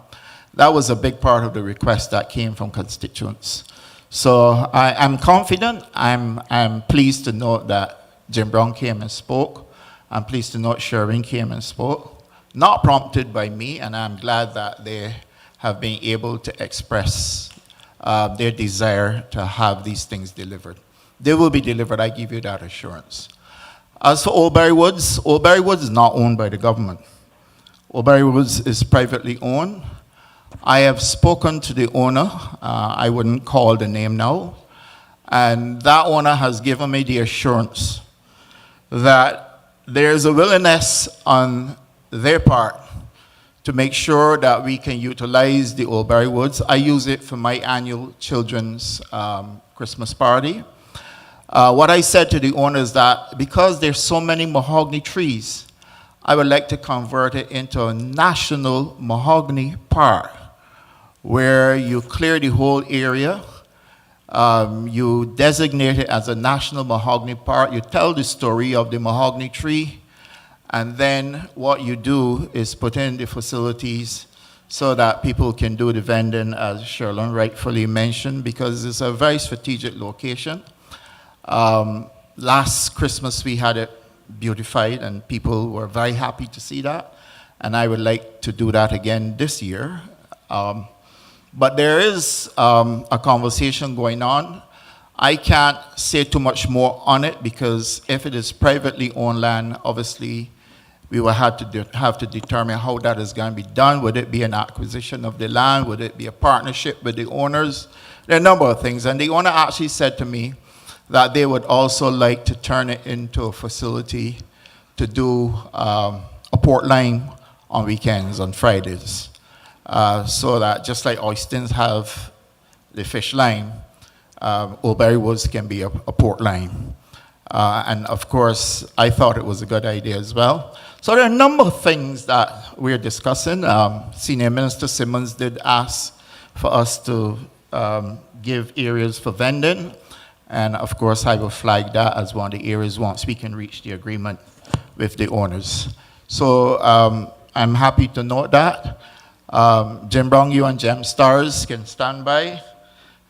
That was a big part of the request that came from constituents. So I'm confident. I'm pleased to note that Jim Brown came and spoke. I'm pleased to note Sherwin came and spoke. Not prompted by me, and I'm glad that they have been able to express their desire to have these things delivered. They will be delivered, I give you that assurance. As for Old Barry Woods is not owned by the government. Old Barry Woods is privately owned. I have spoken to the owner, I wouldn't call the name now, And that owner has given me the assurance that there's a willingness on their part to make sure that we can utilize the Old Barry Woods. I use it for my annual children's Christmas party. What I said to the owner is that because there's so many mahogany trees, I would like to convert it into a national mahogany park where you clear the whole area, you designate it as a national mahogany park, you tell the story of the mahogany tree, and then what you do is put in the facilities so that people can do the vending, as Sherlyn rightfully mentioned, because it's a very strategic location. Last Christmas we had it beautified and people were very happy to see that, and I would like to do that again this year. But there is a conversation going on. I can't say too much more on it because if it is privately owned land, obviously we will have to determine how that is going to be done. Would it be an acquisition of the land? Would it be a partnership with the owners? There are a number of things. And the owner actually said to me that they would also like to turn it into a facility to do a port line on weekends, on Fridays. So that just like Oystins have the fish line, Old Barry Woods can be a port line. And of course, I thought it was a good idea as well. So there are a number of things that we're discussing. Senior Minister Simmons did ask for us to give areas for vending. And of course, I will flag that as one of the areas once we can reach the agreement with the owners. So I'm happy to note that. Jim Brown, you and Gem Stars can stand by,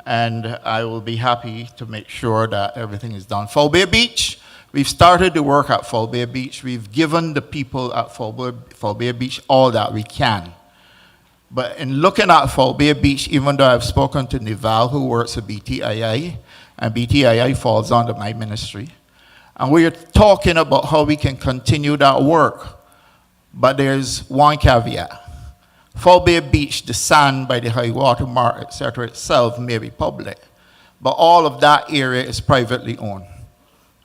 and I will be happy to make sure that everything is done. Foul Bay Beach, we've started the work at Foul Bay Beach. We've given the people at Foul Bay Beach all that we can. But in looking at Foul Bay Beach, even though I've spoken to Nival, who works at BTII, and BTII falls under my ministry, and we're talking about how we can continue that work. But there's one caveat. Foul Bay Beach, the sand by the high water mark, etc. itself may be public, but all of that area is privately owned.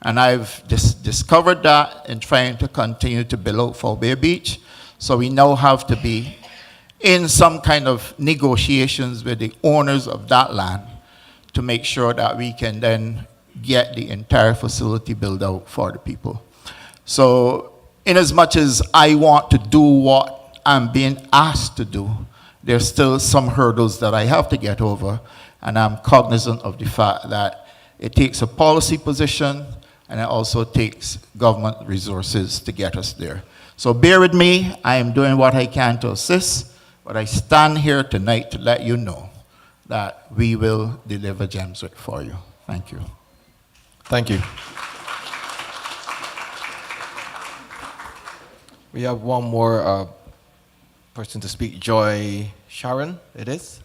And I've discovered that in trying to continue to build out Foul Bay Beach. So we now have to be in some kind of negotiations with the owners of that land to make sure that we can then get the entire facility built out for the people. So in as much as I want to do what I'm being asked to do, there's still some hurdles that I have to get over, and I'm cognizant of the fact that it takes a policy position and it also takes government resources to get us there. So bear with me, I am doing what I can to assist, but I stand here tonight to let you know that we will deliver Gemswick for you. Thank you. Thank you. We have one more person to speak, Joy Sharon, it is.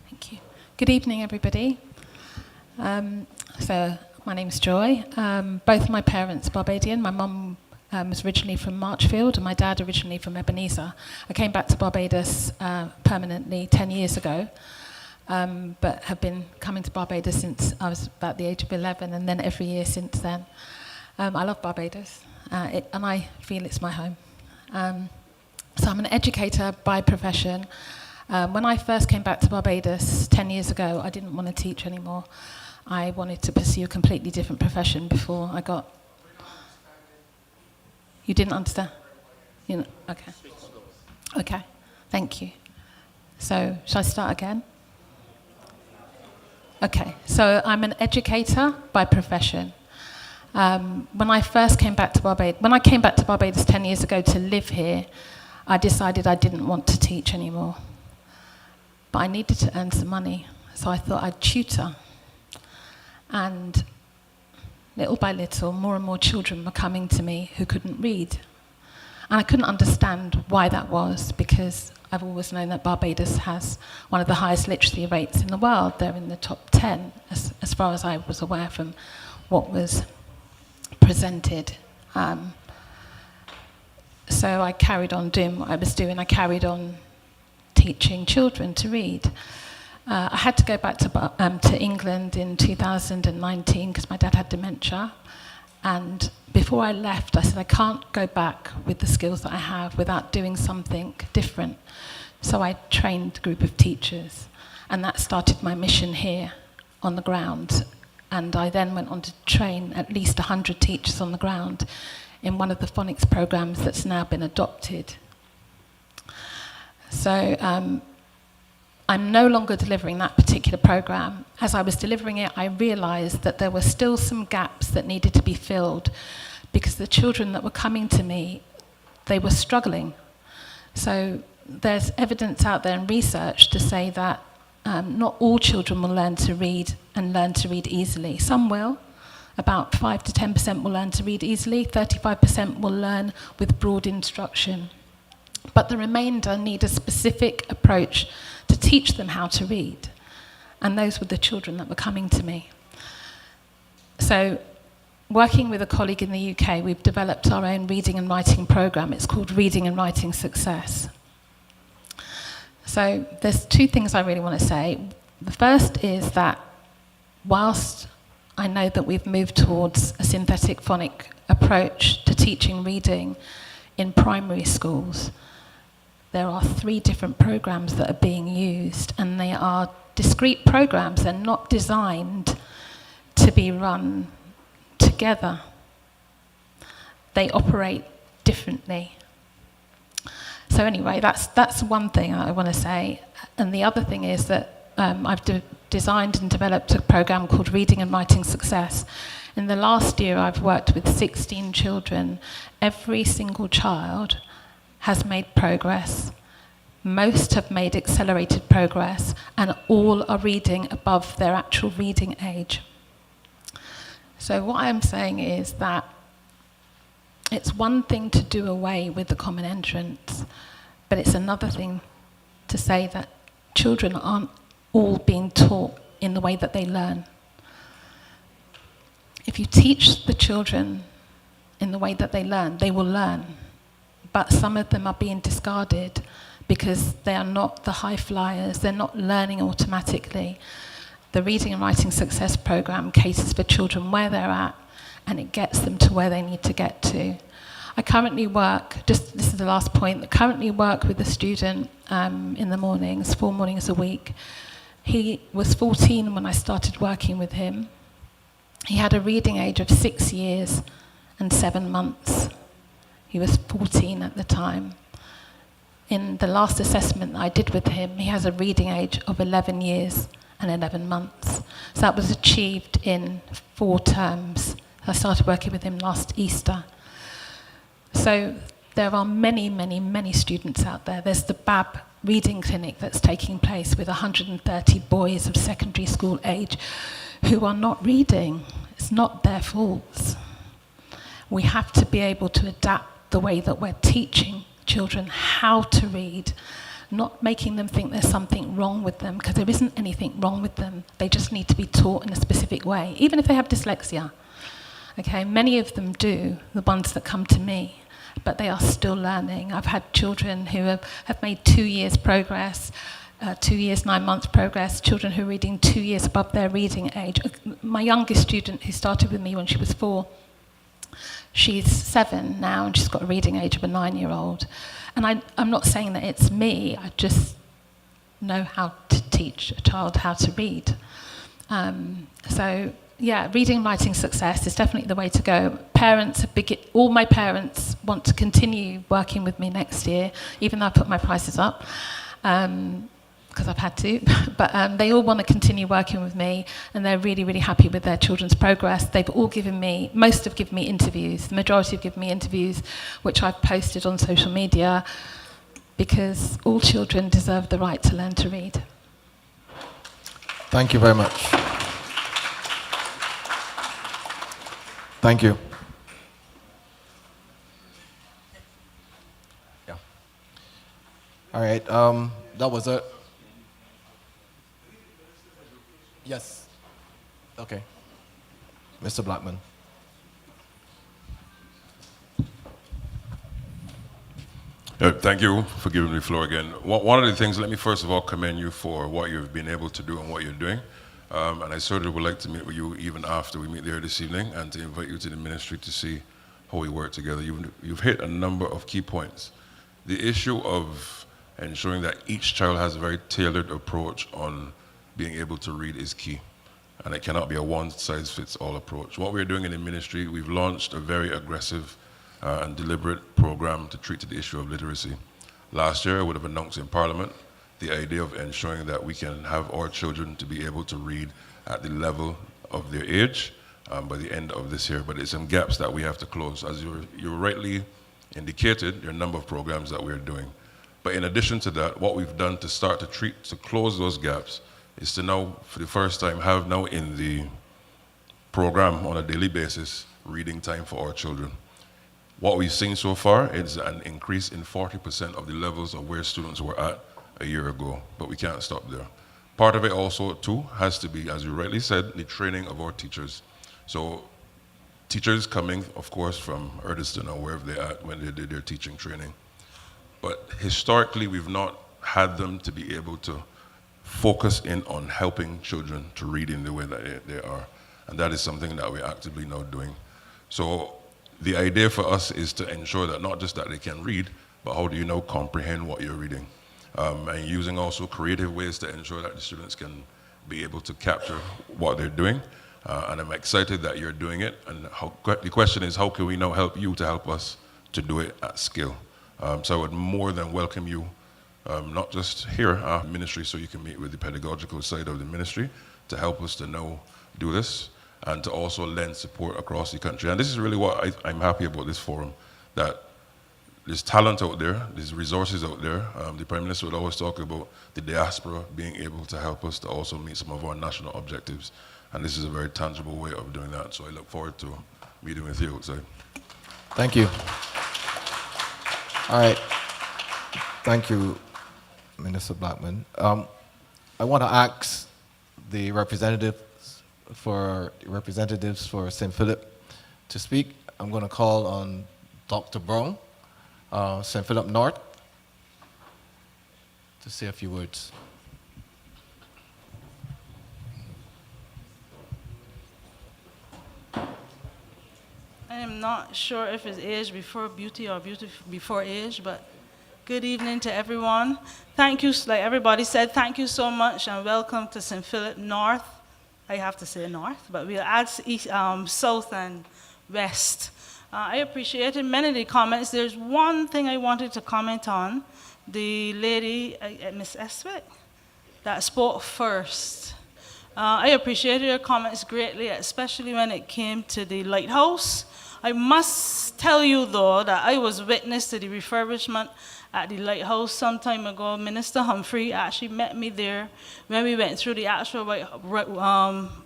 Thank you. Good evening, everybody. So my name's Joy. Both my parents Barbadian. My mum was originally from Marchfield and my dad originally from Ebenezer. I came back to Barbados permanently 10 years ago. But have been coming to Barbados since I was about the age of 11, and then every year since then. I love Barbados, and I feel it's my home. So I'm an educator by profession. When I first came back to Barbados 10 years ago, I didn't want to teach anymore. I wanted to pursue a completely different profession before I got... You didn't understand? You know, okay. Okay, thank you. So, shall I start again? Okay, so I'm an educator by profession. When I first came back to Barbados 10 years ago to live here, I decided I didn't want to teach anymore. But I needed to earn some money, so I thought I'd tutor. And little by little, more and more children were coming to me who couldn't read. And I couldn't understand why that was, because I've always known that Barbados has one of the highest literacy rates in the world. They're in the top 10, as far as I was aware from what was presented. So I carried on doing what I was doing. I carried on teaching children to read. I had to go back to England in 2019 because my dad had dementia. And before I left, I said, I can't go back with the skills that I have without doing something different. So I trained a group of teachers, and that started my mission here on the ground. And I then went on to train at least 100 teachers on the ground in one of the phonics programs that's now been adopted. So I'm no longer delivering that particular program. As I was delivering it, I realized that there were still some gaps that needed to be filled because the children that were coming to me, they were struggling. So there's evidence out there in research to say that not all children will learn to read and learn to read easily. Some will. About 5 to 10% will learn to read easily. 35% will learn with broad instruction. But the remainder need a specific approach to teach them how to read. And those were the children that were coming to me. So, working with a colleague in the UK, we've developed our own reading and writing program. It's called Reading and Writing Success. So, there's two things I really want to say. The first is that whilst I know that we've moved towards a synthetic phonic approach to teaching reading in primary schools, there are 3 different programs that are being used, and they are discrete programs. They're not designed to be run together. They operate differently. So anyway, that's one thing I want to say. And the other thing is that I've designed and developed a program called Reading and Writing Success. In the last year, I've worked with 16 children. Every single child has made progress. Most have made accelerated progress, and all are reading above their actual reading age. So what I'm saying is that it's one thing to do away with the common entrance, but it's another thing to say that children aren't all being taught in the way that they learn. If you teach the children in the way that they learn, they will learn. But some of them are being discarded because they are not the high flyers, they're not learning automatically. The Reading and Writing Success Program caters for children where they're at, and it gets them to where they need to get to. I currently work, this is the last point, I currently work with a student in the mornings, 4 mornings a week. He was 14 when I started working with him. He had a reading age of 6 years and 7 months. He was 14 at the time. In the last assessment that I did with him, he has a reading age of 11 years and 11 months. So that was achieved in 4 terms. I started working with him last Easter. So there are many, many, many students out there. There's the BAB reading clinic that's taking place with 130 boys of secondary school age who are not reading. It's not their fault. We have to be able to adapt the way that we're teaching children how to read, not making them think there's something wrong with them, because there isn't anything wrong with them. They just need to be taught in a specific way, even if they have dyslexia. Okay, many of them do, the ones that come to me, but they are still learning. I've had children who have made 2 years progress, 2 years, 9 months progress, children who are reading 2 years above their reading age. My youngest student who started with me when she was 4, she's 7 now, and she's got a reading age of a 9-year-old. And I'm not saying that it's me, I just know how to teach a child how to read. So, yeah, reading and writing success is definitely the way to go. Parents, all my parents want to continue working with me next year, even though I put my prices up, because I've had to. But they all want to continue working with me, and they're really, really happy with their children's progress. They've all given me, most have given me interviews, the majority have given me interviews, which I've posted on social media, because all children deserve the right to learn to read. Thank you very much. Thank you. Yeah. All right. That was it. Yes. Okay. Mr. Blackman. Thank you for giving me the floor again. One of the things, let me first of all commend you for what you've been able to do and what you're doing. And I certainly would like to meet with you even after we meet there this evening and to invite you to the ministry to see how we work together. You've hit a number of key points. The issue of ensuring that each child has a very tailored approach on being able to read is key. And it cannot be a one-size-fits-all approach. What we're doing in the ministry, we've launched a very aggressive and deliberate program to treat the issue of literacy. Last year, I would have announced in Parliament the idea of ensuring that we can have our children to be able to read at the level of their age by the end of this year. But there's some gaps that we have to close. As you rightly indicated, there are a number of programs that we're doing. But in addition to that, what we've done to start to close those gaps is to now, for the first time, have now in the program on a daily basis, reading time for our children. What we've seen so far is an increase in 40% of the levels of where students were at a year ago, but we can't stop there. Part of it also, too, has to be, as you rightly said, the training of our teachers. So teachers coming, of course, from Erdiston or wherever they're at when they did their teaching training. But historically, we've not had them to be able to focus in on helping children to read in the way that they are. And that is something that we're actively now doing. So the idea for us is to ensure that not just that they can read, but how do you now comprehend what you're reading? And using also creative ways to ensure that the students can be able to capture what they're doing. And I'm excited that you're doing it. And the question is, how can we now help you to help us to do it at scale? So I would more than welcome you, not just here at our ministry, so you can meet with the pedagogical side of the ministry to help us to now do this and to also lend support across the country. And this is really what I'm happy about this forum, that there's talent out there, there's resources out there. The Prime Minister would always talk about the diaspora being able to help us to also meet some of our national objectives. And this is a very tangible way of doing that. So I look forward to meeting with you outside. Thank you. All right. Thank you, Minister Blackman. I want to ask the representatives for St. Philip to speak. I'm going to call on Dr. Brown, St. Philip North, to say a few words. I am not sure if it's age before beauty or beauty before age, but good evening to everyone. Thank you, like everybody said, thank you so much and welcome to St. Philip North. I have to say north, but we'll add east, south and west. I appreciated many of the comments. There's one thing I wanted to comment on. The lady, Miss Eswick, that spoke first. I appreciated her comments greatly, especially when it came to the lighthouse. I must tell you, though, that I was witness to the refurbishment at the lighthouse some time ago. Minister Humphrey actually met me there when we went through the actual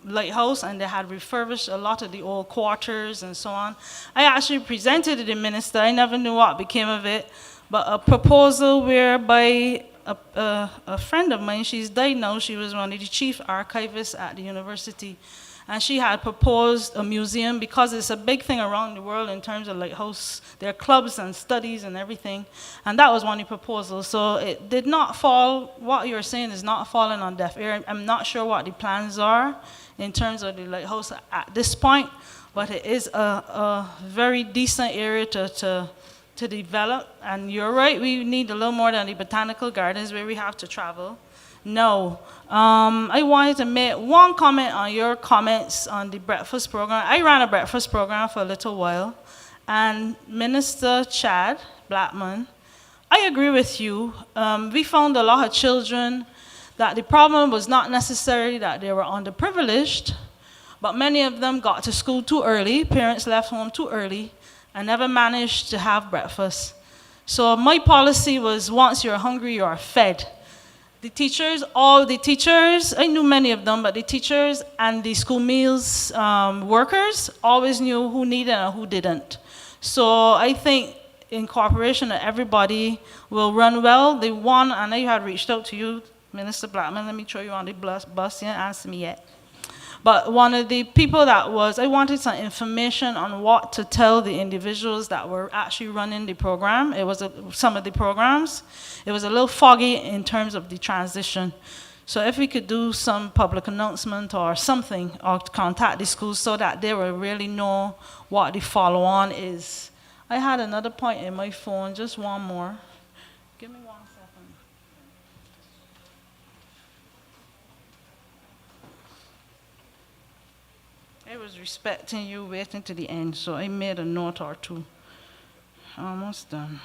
lighthouse, and they had refurbished a lot of the old quarters and so on. I actually presented to the minister. I never knew what became of it, but a proposal whereby a friend of mine, she's died now, she was one of the chief archivists at the university, and she had proposed a museum because it's a big thing around the world in terms of lighthouse. There are clubs and studies and everything, and that was one of the proposals. So it did not fall, what you're saying is not falling on deaf ear. I'm not sure what the plans are in terms of the lighthouse at this point, but it is a very decent area to develop. And you're right, we need a little more than the botanical gardens where we have to travel. No. I wanted to make one comment on your comments on the breakfast program. I ran a breakfast program for a little while, and Minister Chad Blackman, I agree with you. We found a lot of children that the problem was not necessarily that they were underprivileged, but many of them got to school too early, parents left home too early, and never managed to have breakfast. So my policy was once you're hungry, you're fed. The teachers, all the teachers, I knew many of them, but the teachers and the school meals workers always knew who needed and who didn't. So I think incorporation of everybody will run well. The one, and I had reached out to you, Minister Blackman, let me throw you on the bus, you didn't answer me yet. But one of the people that was, I wanted some information on what to tell the individuals that were actually running the program. It was some of the programs. It was a little foggy in terms of the transition. So if we could do some public announcement or something, or contact the schools so that they will really know what the follow-on is. I had another point in my phone, just one more. Give me 1 second. I was respecting you waiting to the end, so I made a note or two. Almost done.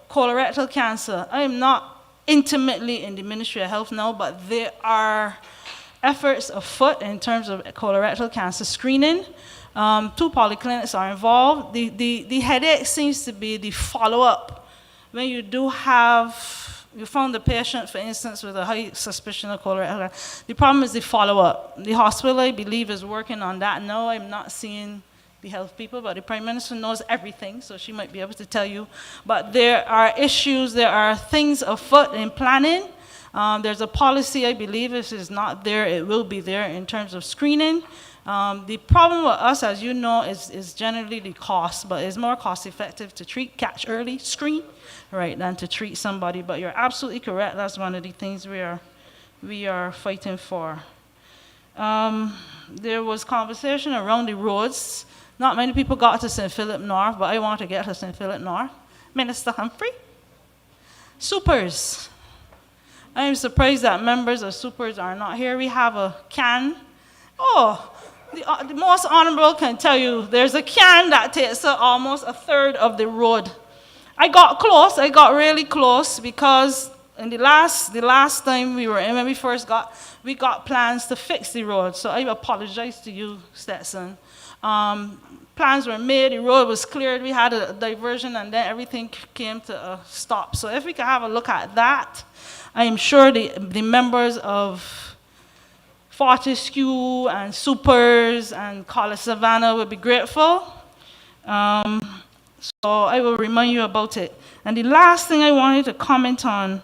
Colorectal cancer. I am not intimately in the Ministry of Health now, but there are efforts afoot in terms of colorectal cancer screening. 2 polyclinics are involved. The headache seems to be the follow-up. When you do have, you found the patient, for instance, with a high suspicion of colorectal cancer, the problem is the follow-up. The hospital, I believe, is working on that now. I'm not seeing the health people, but the Prime Minister knows everything, so she might be able to tell you. But there are issues, there are things afoot in planning. There's a policy, I believe, if it's not there, it will be there in terms of screening. The problem with us, as you know, is generally the cost, but it's more cost effective to treat, catch early, screen, right, than to treat somebody. But you're absolutely correct, that's one of the things we are fighting for. There was conversation around the roads. Not many people got to St. Philip North, but I want to get to St. Philip North. Minister Humphrey? Supers. I am surprised that members of Supers are not here. We have a can. The most honorable can tell you there's a can that takes almost a third of the road. I got close, I got really close because in the last time we were in, when we first we got plans to fix the road. So I apologize to you, Stetson. Plans were made, the road was cleared, we had a diversion, and then everything came to a stop. So if we could have a look at that, I am sure the members of Fortescue and Supers and College Savannah would be grateful. So I will remind you about it. And the last thing I wanted to comment on,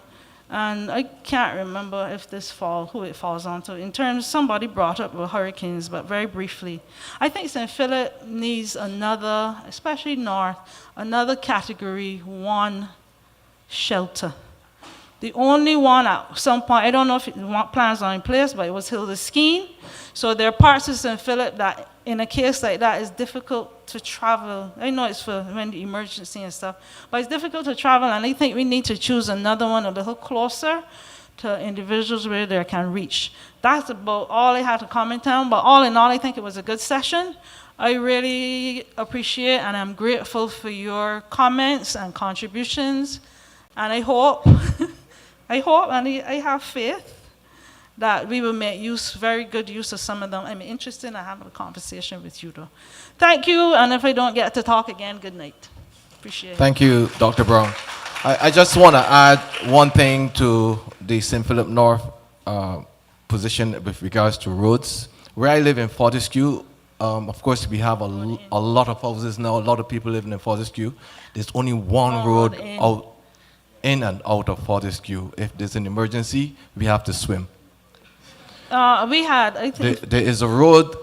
and I can't remember if who it falls onto. In terms, somebody brought up with hurricanes, but very briefly. I think St. Philip needs another, especially North, another Category 1 shelter. The only one at some point, I don't know if plans are in place, but it was Hilda Skeen. So there are parts of St. Philip that, in a case like that, is difficult to travel. I know it's for when the emergency and stuff, but it's difficult to travel, and I think we need to choose another one a little closer to individuals where they can reach. That's about all I had to comment on, but all in all, I think it was a good session. I really appreciate and I'm grateful for your comments and contributions, and I hope, and I have faith that we will make very good use of some of them. I'm interested in having a conversation with you, though. Thank you, and if I don't get to talk again, good night. Appreciate it. Thank you, Dr. Brown. I just want to add one thing to the St. Philip North position with regards to roads. Where I live in Fortescue, of course, we have a lot of houses now, a lot of people living in Fortescue. There's only one road in and out of Fortescue. If there's an emergency, we have to swim. I think... There is a road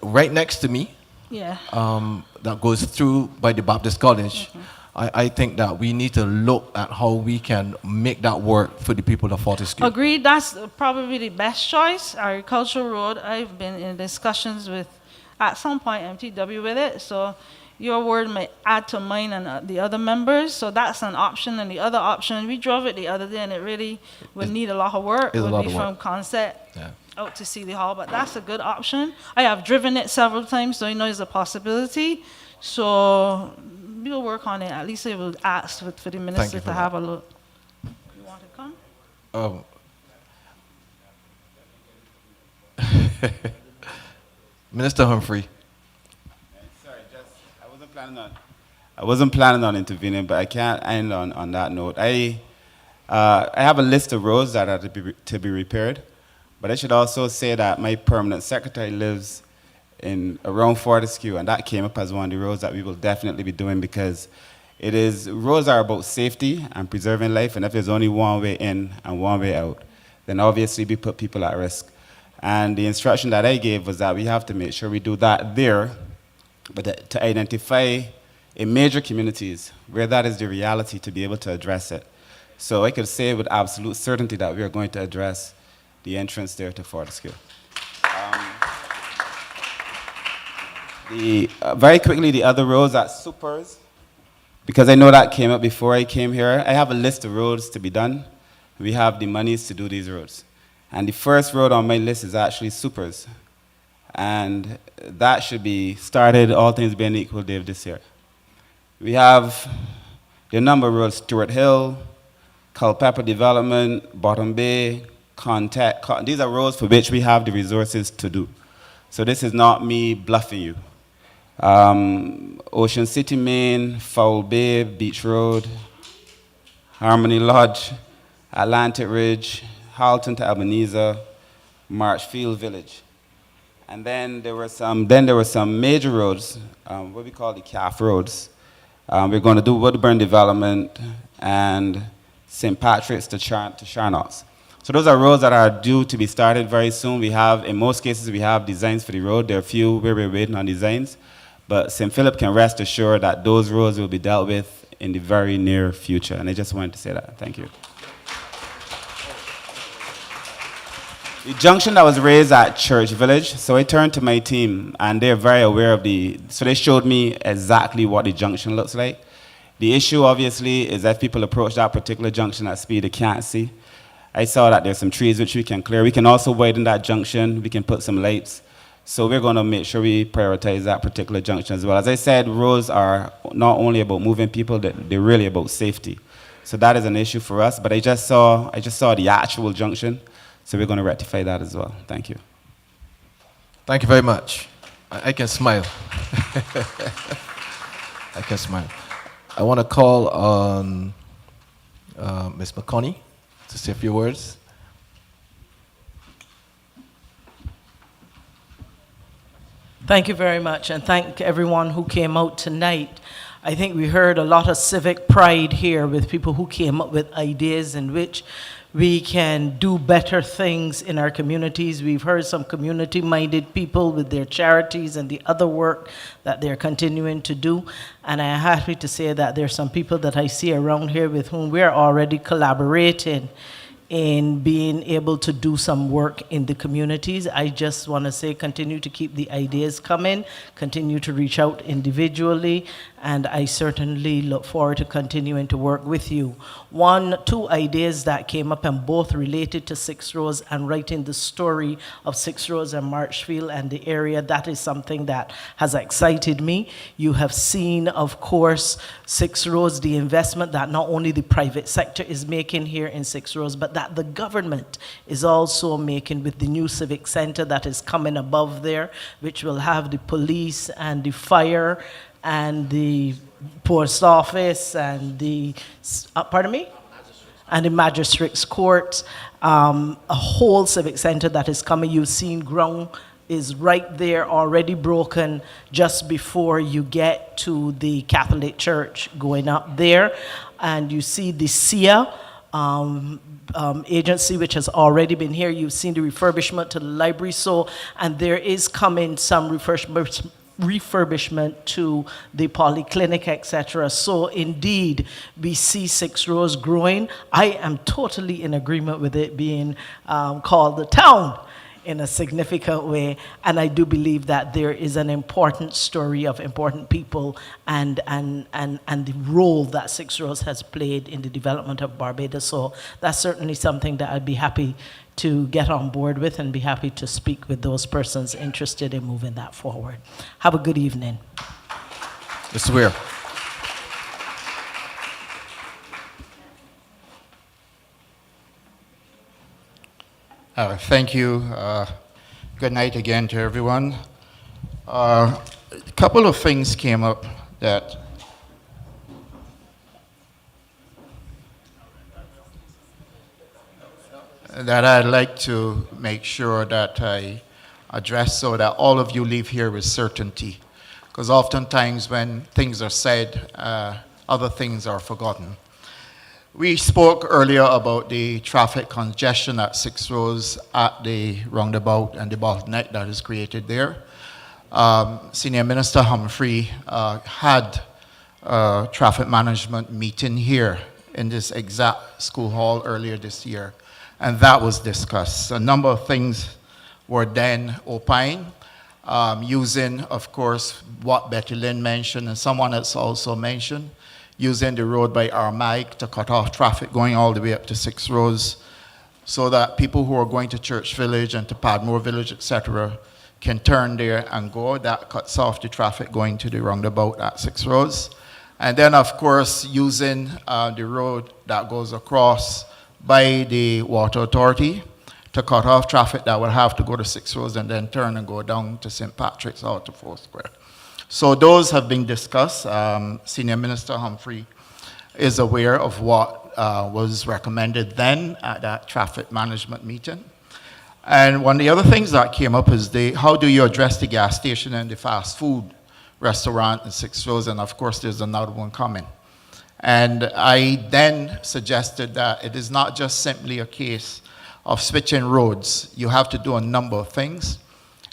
right next to me that goes through by the Baptist College. Mm-hmm. I think that we need to look at how we can make that work for the people of Fortescue. Agreed. That's probably the best choice. Agricultural Road, I've been in discussions with, at some point, MTW with it. So your word may add to mine and the other members. So that's an option. And the other option, we drove it the other day, and it really would need a lot of work. It would be from concept out to Sealy Hall. But that's a good option. I have driven it several times, so I know it's a possibility. So we'll work on it. At least I will ask for the minister to have a look. You want to come? Minister Humphrey. Sorry, I wasn't planning on intervening, but I can't end on that note. I have a list of roads that are to be repaired, but I should also say that my permanent secretary lives around Fortescue, and that came up as one of the roads that we will definitely be doing, because roads are about safety and preserving life, and if there's only one way in and one way out, then obviously we put people at risk. And the instruction that I gave was that we have to make sure we do that there, but to identify in major communities where that is the reality to be able to address it. So I could say with absolute certainty that we are going to address the entrance there to Fortescue. Very quickly, the other roads at Supers, because I know that came up before I came here. I have a list of roads to be done. We have the monies to do these roads. And the first road on my list is actually Supers. And that should be started, all things being equal, Dave, this year. We have the number of roads: Stewart Hill, Culpeper Development, Bottom Bay, Contact. These are roads for which we have the resources to do. So this is not me bluffing you. Ocean City Main, Foul Bay, Beach Road, Harmony Lodge, Atlantic Ridge, Halton to Ebenezer, Marchfield Village. And then there were some major roads, what we call the CAF roads. We're going to do Woodburn Development and St. Patrick's to Charnox. So those are roads that are due to be started very soon. We have, in most cases, we have designs for the road. There are a few where we're waiting on designs. But St. Philip can rest assured that those roads will be dealt with in the very near future. And I just wanted to say that. Thank you. The junction that was raised at Church Village, so I turned to my team, and they're very aware of so they showed me exactly what the junction looks like. The issue, obviously, is that people approach that particular junction at speed they can't see. I saw that there's some trees which we can clear. We can also widen that junction. We can put some lights. So we're going to make sure we prioritize that particular junction as well. As I said, roads are not only about moving people, they're really about safety. So that is an issue for us, but I just saw the actual junction. So we're going to rectify that as well. Thank you. Thank you very much. I can smile. I can smile. I want to call on Ms. McConney to say a few words. Thank you very much, and thank everyone who came out tonight. I think we heard a lot of civic pride here with people who came up with ideas in which we can do better things in our communities. We've heard some community-minded people with their charities and the other work that they're continuing to do. And I'm happy to say that there's some people that I see around here with whom we're already collaborating in being able to do some work in the communities. I just want to say continue to keep the ideas coming, continue to reach out individually, and I certainly look forward to continuing to work with you. Two ideas that came up and both related to Six Roads and writing the story of Six Roads and Marchfield and the area. That is something that has excited me. You have seen, of course, Six Roads, the investment that not only the private sector is making here in Six Roads, but that the government is also making with the new civic center that is coming above there, which will have the police and the fire and the post office and the, and the magistrate's court, a whole civic center that is coming. You've seen ground is right there already broken just before you get to the Catholic Church going up there. And you see the SIA agency, which has already been here. You've seen the refurbishment to the library. So, and there is coming some refurbishment to the polyclinic, etc. So indeed, we see Six Roads growing. I am totally in agreement with it being called the town in a significant way, and I do believe that there is an important story of important people and the role that Six Roads has played in the development of Barbados. So that's certainly something that I'd be happy to get on board with and be happy to speak with those persons interested in moving that forward. Have a good evening. Mr. Weir. Thank you. Good night again to everyone. A couple of things came up that I'd like to make sure that I address so that all of you leave here with certainty. Because oftentimes when things are said, other things are forgotten. We spoke earlier about the traffic congestion at 6 Roads at the roundabout and the bottleneck that is created there. Senior Minister Humphrey had a traffic management meeting here in this exact school hall earlier this year, and that was discussed. A number of things were then opined, using, of course, what Betty Lynn mentioned and someone else also mentioned, using the road by Armagh to cut off traffic going all the way up to 6 Roads so that people who are going to Church Village and to Padmore Village, etc., can turn there and go. That cuts off the traffic going to the roundabout at 6 Roads. And then, of course, using the road that goes across by the Water Authority to cut off traffic that will have to go to 6 Roads and then turn and go down to St. Patrick's or to Foursquare. So those have been discussed. Senior Minister Humphrey is aware of what was recommended then at that traffic management meeting. And one of the other things that came up is how do you address the gas station and the fast food restaurant in 6 Roads? And of course, there's another one coming. And I then suggested that it is not just simply a case of switching roads. You have to do a number of things.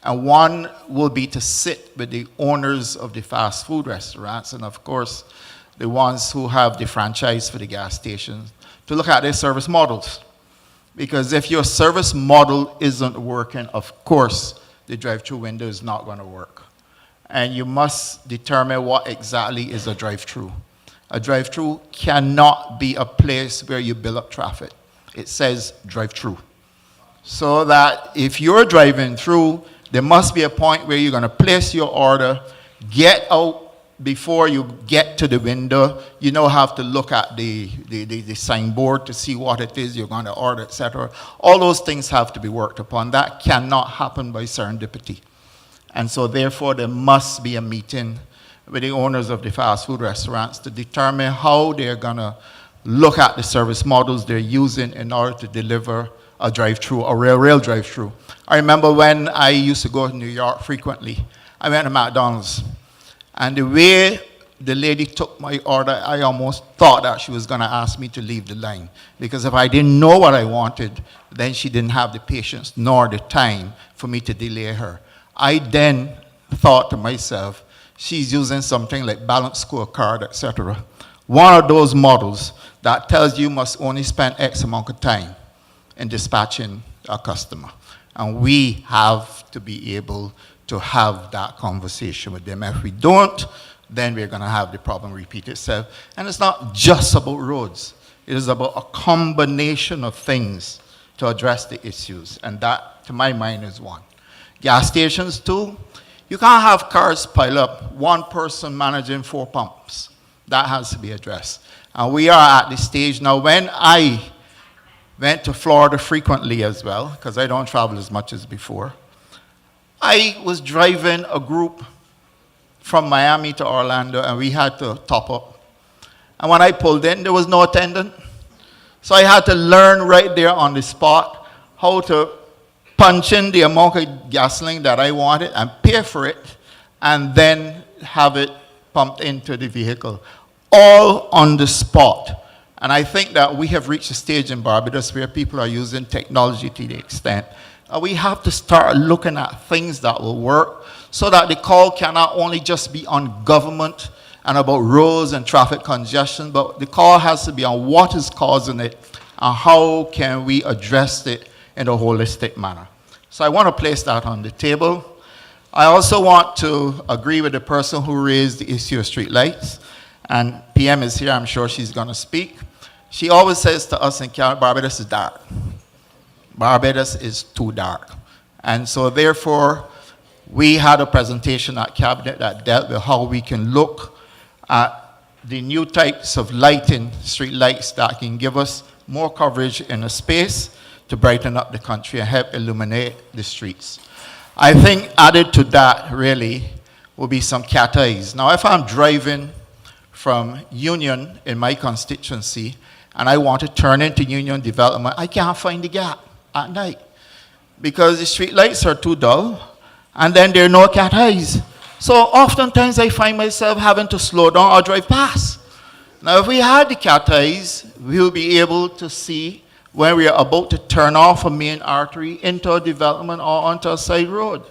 And one will be to sit with the owners of the fast food restaurants and, of course, the ones who have the franchise for the gas stations to look at their service models. Because if your service model isn't working, of course, the drive-through window is not going to work. And you must determine what exactly is a drive-through. A drive-through cannot be a place where you build up traffic. It says drive-through. So that if you're driving through, there must be a point where you're going to place your order, get out before you get to the window. You now have to look at the signboard to see what it is you're going to order, etc. All those things have to be worked upon. That cannot happen by serendipity. And so therefore there must be a meeting with the owners of the fast food restaurants to determine how they're going to look at the service models they're using in order to deliver a drive-through, a rail drive-through. I remember when I used to go to New York frequently, I went to McDonald's. And the way the lady took my order, I almost thought that she was going to ask me to leave the line. Because if I didn't know what I wanted, then she didn't have the patience nor the time for me to delay her. I then thought to myself, she's using something like balance scorecard, etc. One of those models that tells you must only spend X amount of time in dispatching a customer. And we have to be able to have that conversation with them. If we don't, then we're going to have the problem repeat itself. And it's not just about roads. It is about a combination of things to address the issues. And that, to my mind, is one. Gas stations, too. You can't have cars pile up, one person managing 4 pumps. That has to be addressed. And we are at the stage now when I went to Florida frequently as well, because I don't travel as much as before. I was driving a group from Miami to Orlando, and we had to top up. And when I pulled in, there was no attendant. So I had to learn right there on the spot how to punch in the amount of gasoline that I wanted and pay for it, and then have it pumped into the vehicle, all on the spot. And I think that we have reached a stage in Barbados where people are using technology to the extent we have to start looking at things that will work so that the call cannot only just be on government and about roads and traffic congestion, but the call has to be on what is causing it and how can we address it in a holistic manner. So I want to place that on the table. I also want to agree with the person who raised the issue of street lights. And PM is here, I'm sure she's going to speak. She always says to us in Barbados is dark. Barbados is too dark. And so therefore, we had a presentation at Cabinet that dealt with how we can look at the new types of lighting, street lights that can give us more coverage in a space to brighten up the country and help illuminate the streets. I think added to that really will be some cat eyes. Now if I'm driving from Union in my constituency and I want to turn into Union Development, I can't find the gap at night because the street lights are too dull and then there are no cat eyes. So oftentimes I find myself having to slow down or drive past. Now if we had the cat eyes, we will be able to see when we are about to turn off a main artery into a development or onto a side road.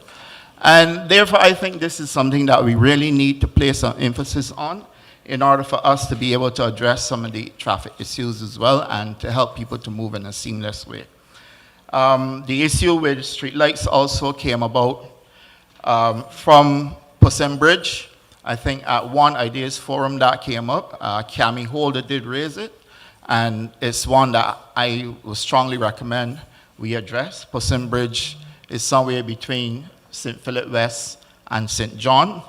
And therefore, I think this is something that we really need to place some emphasis on in order for us to be able to address some of the traffic issues as well and to help people to move in a seamless way. The issue with streetlights also came about from Pussem Bridge. I think at one Ideas Forum that came up, Cami Holder did raise it, and it's one that I would strongly recommend we address. Pussem Bridge is somewhere between St. Philip West and St. John.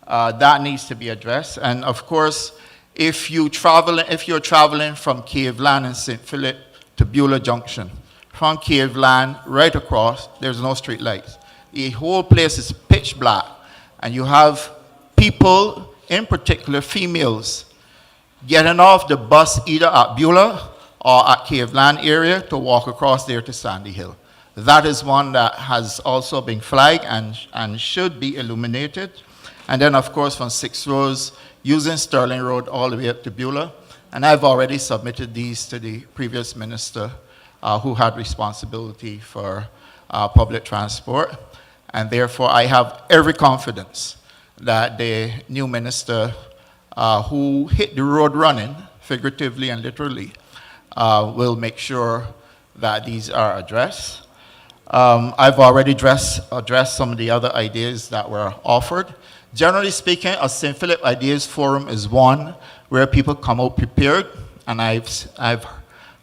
That needs to be addressed. And of course, if you're traveling from Caveland and St. Philip to Beulah Junction, from Caveland right across, there's no street lights. The whole place is pitch black, and you have people, in particular females, getting off the bus either at Beulah or at Caveland area to walk across there to Sandy Hill. That is one that has also been flagged and should be illuminated. And then, of course, from 6 Roads, using Sterling Road all the way up to Beulah. And I've already submitted these to the previous minister who had responsibility for public transport. And therefore, I have every confidence that the new minister who hit the road running, figuratively and literally, will make sure that these are addressed. I've already addressed some of the other ideas that were offered. Generally speaking, a St. Philip Ideas Forum is one where people come out prepared, and I've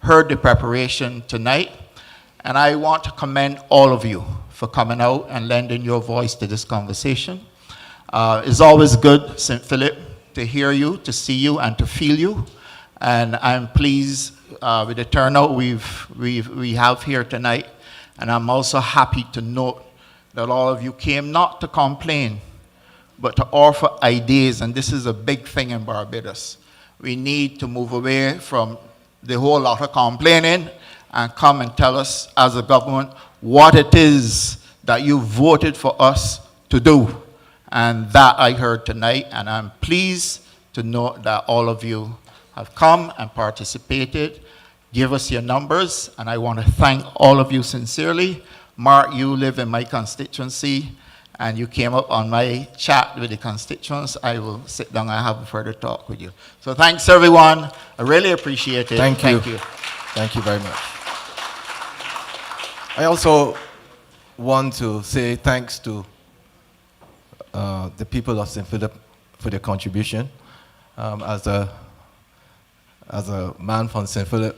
heard the preparation tonight, and I want to commend all of you for coming out and lending your voice to this conversation. It's always good, St. Philip, to hear you, to see you, and to feel you, and I'm pleased with the turnout we have here tonight, and I'm also happy to note that all of you came not to complain, but to offer ideas, and this is a big thing in Barbados. We need to move away from the whole lot of complaining and come and tell us as a government what it is that you voted for us to do. And that I heard tonight, and I'm pleased to note that all of you have come and participated. Give us your numbers, and I want to thank all of you sincerely. Mark, you live in my constituency, and you came up on my chat with the constituents. I will sit down and have a further talk with you. So thanks, everyone. I really appreciate it. Thank you. Thank you very much. I also want to say thanks to the people of St. Philip for their contribution. As a man from St. Philip,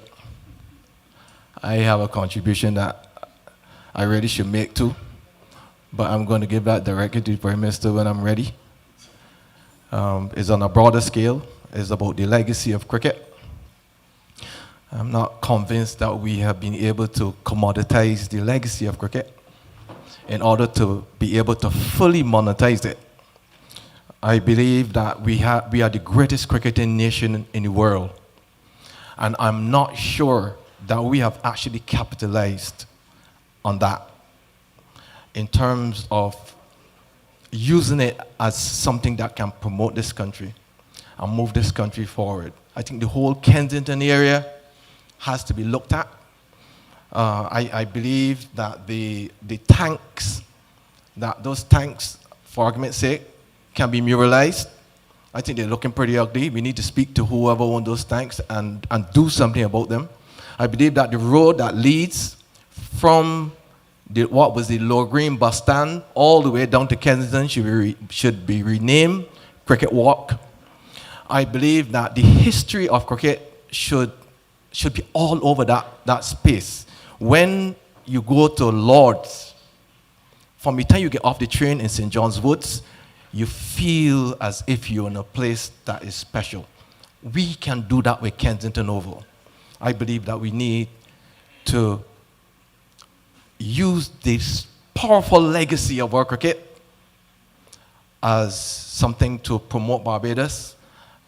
I have a contribution that I really should make too, but I'm going to give that directly to the Prime Minister when I'm ready. It's on a broader scale. It's about the legacy of cricket. I'm not convinced that we have been able to commoditize the legacy of cricket in order to be able to fully monetize it. I believe that we are the greatest cricketing nation in the world. And I'm not sure that we have actually capitalized on that in terms of using it as something that can promote this country and move this country forward. I think the whole Kensington area has to be looked at. I believe that the tanks, that those tanks, for argument's sake, can be muralized. I think they're looking pretty ugly. We need to speak to whoever owns those tanks and do something about them. I believe that the road that leads from what was the Lower Green bus stand all the way down to Kensington should be renamed Cricket Walk. I believe that the history of cricket should be all over that space. When you go to Lord's, from the time you get off the train in St. John's Woods, you feel as if you're in a place that is special. We can do that with Kensington Oval. I believe that we need to use this powerful legacy of our cricket as something to promote Barbados.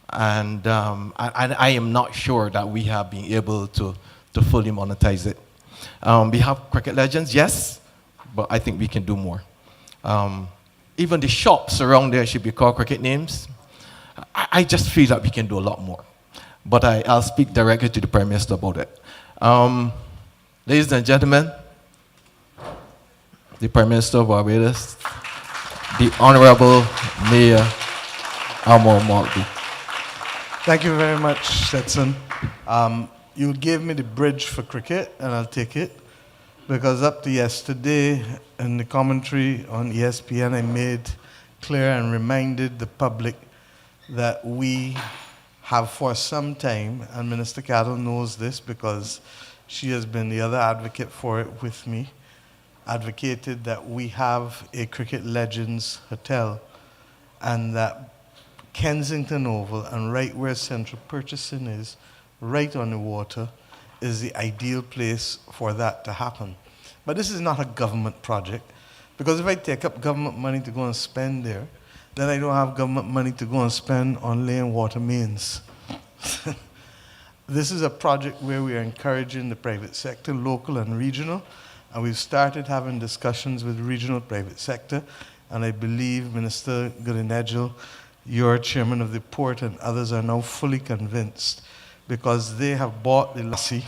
And I am not sure that we have been able to fully monetize it. We have cricket legends, yes, but I think we can do more. Even the shops around there should be called cricket names. I just feel that we can do a lot more. but I'll speak directly to the Prime Minister about it. Ladies and gentlemen, the Prime Minister of Barbados, the Honorable Mayor Amor Maltby. Thank you very much, Stetson. You gave me the bridge for cricket, and I'll take it, because up to yesterday, in the commentary on ESPN, I made clear and reminded the public that we have for some time, and Minister Cattle knows this because she has been the other advocate for it with me, advocated that we have a Cricket Legends Hotel, and that Kensington Oval, and right where Central Purchasing is, right on the water, is the ideal place for that to happen. But this is not a government project, because if I take up government money to go and spend there, then I don't have government money to go and spend on laying water mains. This is a project where we are encouraging the private sector, local and regional, and we've started having discussions with regional private sector, and I believe Minister Gullinegel, your chairman of the port, and others are now fully convinced, because they have bought the lassie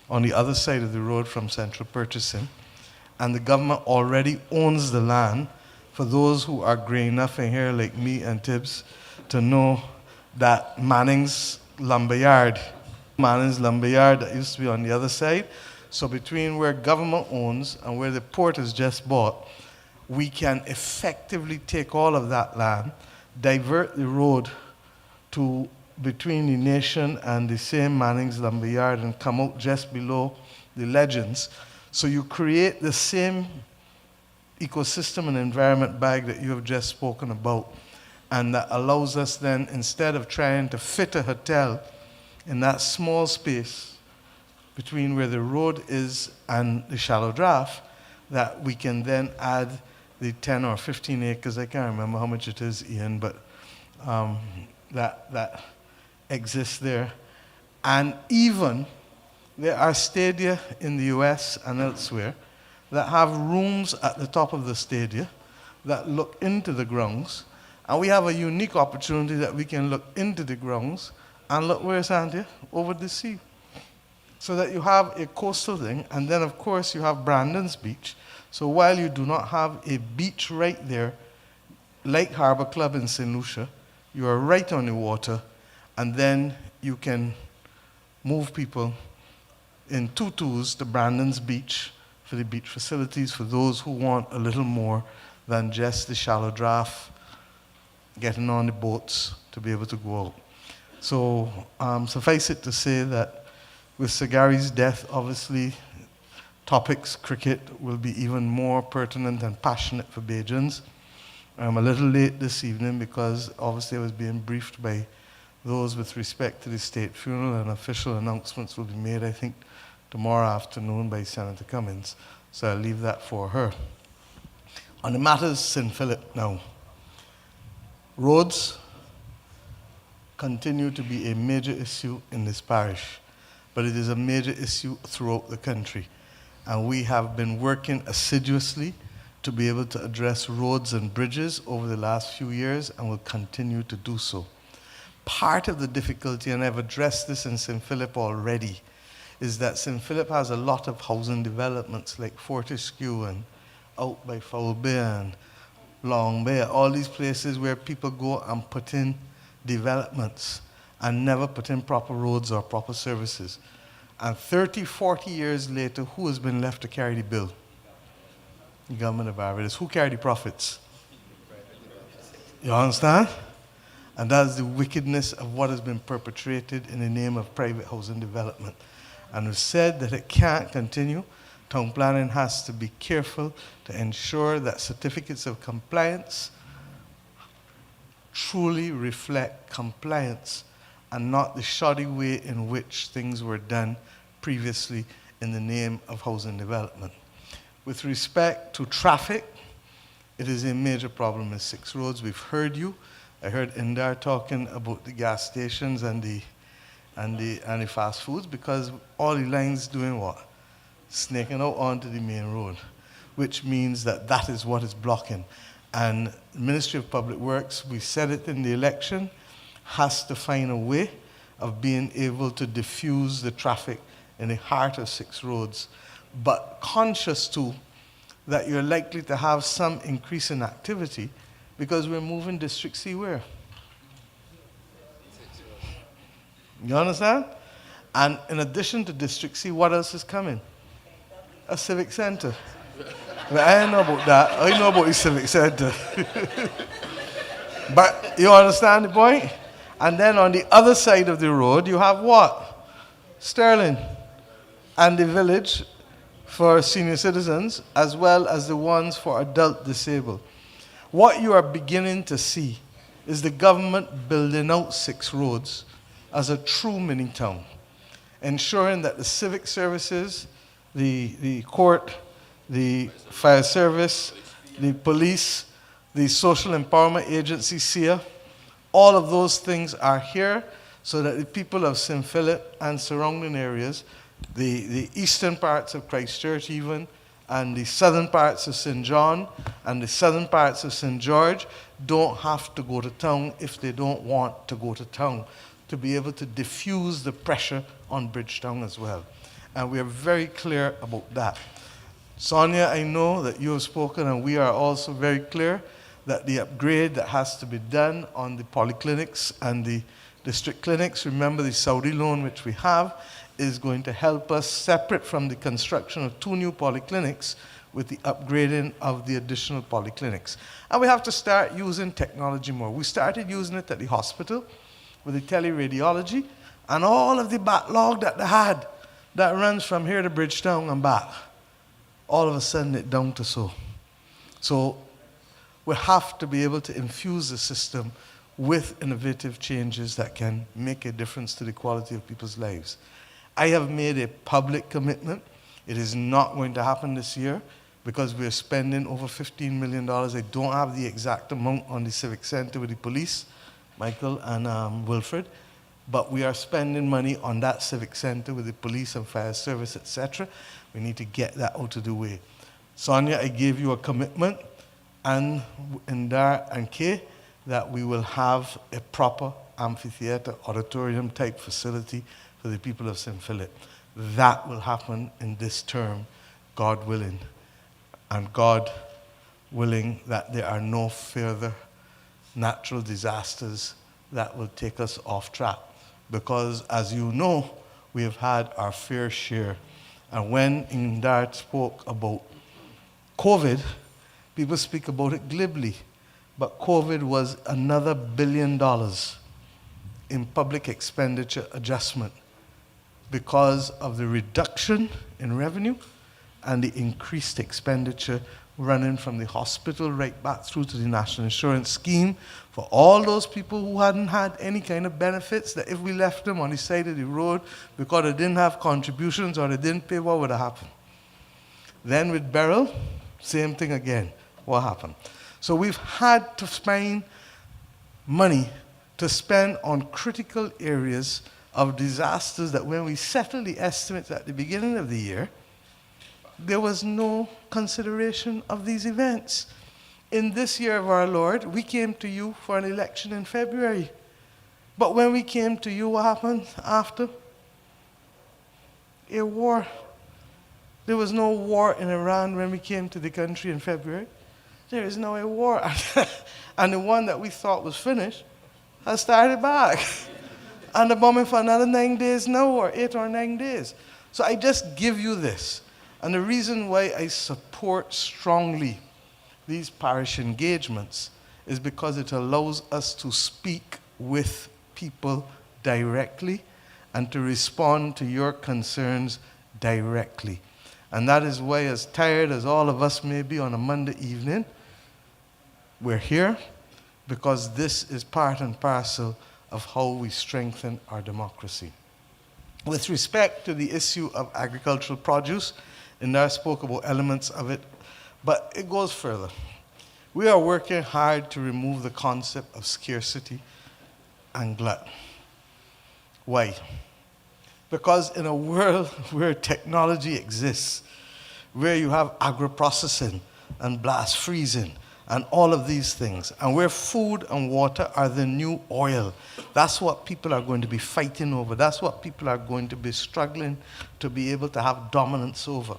on the other side of the road from Central Purchasing, and the government already owns the land. For those who are grey enough in here, like me and Tibbs, to know that Manning's Lumberyard that used to be on the other side, so between where government owns and where the port is just bought, we can effectively take all of that land, divert the road to between the nation and the same Manning's Lumberyard, and come out just below the Legends. So you create the same ecosystem and environment bag that you have just spoken about, and that allows us then, instead of trying to fit a hotel in that small space between where the road is and the shallow draft, that we can then add the 10 or 15 acres, I can't remember how much it is, Ian, but that exists there. And even there are stadia in the US and elsewhere that have rooms at the top of the stadia that look into the grounds, and we have a unique opportunity that we can look into the grounds and look where it's at here, over the sea. So that you have a coastal thing, and then of course you have Brandon's Beach. So while you do not have a beach right there, like Harbor Club in St. Lucia, you are right on the water, and then you can move people in tutus to Brandon's Beach for the beach facilities for those who want a little more than just the shallow draft, getting on the boats to be able to go out. So suffice it to say that with Sagari's death, obviously, topics cricket will be even more pertinent and passionate for Bajans. I'm a little late this evening because obviously I was being briefed by those with respect to the state funeral, and official announcements will be made, I think, tomorrow afternoon by Senator Cummins. So I'll leave that for her. On the matters St. Philip now, roads continue to be a major issue in this parish, but it is a major issue throughout the country. And we have been working assiduously to be able to address roads and bridges over the last few years, and will continue to do so. Part of the difficulty, and I've addressed this in St. Philip already, is that St. Philip has a lot of housing developments like Fortescue and out by Foul Bay and Long Bay, all these places where people go and put in developments and never put in proper roads or proper services. And 30, 40 years later, who has been left to carry the bill? The government of Barbados. Who carry the profits? You understand? And that's the wickedness of what has been perpetrated in the name of private housing development. And we've said that it can't continue. Town planning has to be careful to ensure that certificates of compliance truly reflect compliance and not the shoddy way in which things were done previously in the name of housing development. With respect to traffic, it is a major problem in 6 roads. We've heard you. I heard Indar talking about the gas stations and the fast foods, because all the lines doing what? Snaking out onto the main road, which means that that is what is blocking. And the Ministry of Public Works, we said it in the election, has to find a way, of being able to diffuse the traffic in the heart of 6 roads, but conscious too that you're likely to have some increase in activity because we're moving District C where? You understand? And in addition to District C, what else is coming? A civic center. Well, I don't know about that. I know about the civic center. But you understand the point? And then on the other side of the road, you have what? Sterling and the village for senior citizens, as well as the ones for adult disabled. What you are beginning to see is the government building out 6 roads as a true mini town, ensuring that the civic services, the court, the fire service, the police, the social empowerment agency, SEA, all of those things are here so that the people of St. Philip and surrounding areas, the eastern parts of Christchurch even, and the southern parts of St. John and the southern parts of St. George don't have to go to town if they don't want to go to town, to be able to diffuse the pressure on Bridgetown as well. And we are very clear about that. Sonia, I know that you have spoken, and we are also very clear that the upgrade that has to be done on the polyclinics and the district clinics, remember the Saudi loan which we have, is going to help us separate from the construction of 2 new polyclinics with the upgrading of the additional polyclinics. And we have to start using technology more. We started using it at the hospital with the teleradiology and all of the backlog that they had that runs from here to Bridgetown and back. All of a sudden it down to so. So we have to be able to infuse the system with innovative changes that can make a difference to the quality of people's lives. I have made a public commitment. It is not going to happen this year because we're spending over $15 million. I don't have the exact amount on the Civic Center with the police, Michael and Wilfred, but we are spending money on that Civic Center with the police and fire service, etc. We need to get that out of the way. Sonia, I gave you a commitment, and Indar and Kay, that we will have a proper amphitheater, auditorium type facility for the people of St. Philip. That will happen in this term, God willing. And God willing that there are no further natural disasters that will take us off track. Because as you know, we have had our fair share. And when Indar spoke about COVID, people speak about it glibly. But COVID was another $1 billion in public expenditure adjustment because of the reduction in revenue and the increased expenditure running from the hospital right back through to the National Insurance Scheme for all those people who hadn't had any kind of benefits, that if we left them on the side of the road because they didn't have contributions or they didn't pay, what would have happened? Then with Beryl, same thing again. What happened? So we've had to find money to spend on critical areas of disasters that when we settled the estimates at the beginning of the year, there was no consideration of these events. In this year of our Lord, we came to you for an election in February. But when we came to you, what happened after? A war. There was no war in Iran when we came to the country in February. There is now a war. And the one that we thought was finished has started back. And the bombing for another 9 days now, or 8 or 9 days. So I just give you this. And the reason why I support strongly these parish engagements is because it allows us to speak with people directly and to respond to your concerns directly. And that is why, as tired as all of us may be on a Monday evening, we're here because this is part and parcel of how we strengthen our democracy. With respect to the issue of agricultural produce, and I spoke about elements of it, but it goes further. We are working hard to remove the concept of scarcity and glut. Why? Because in a world where technology exists, where you have agro-processing and blast freezing and all of these things, and where food and water are the new oil. That's what people are going to be fighting over. That's what people are going to be struggling to be able to have dominance over.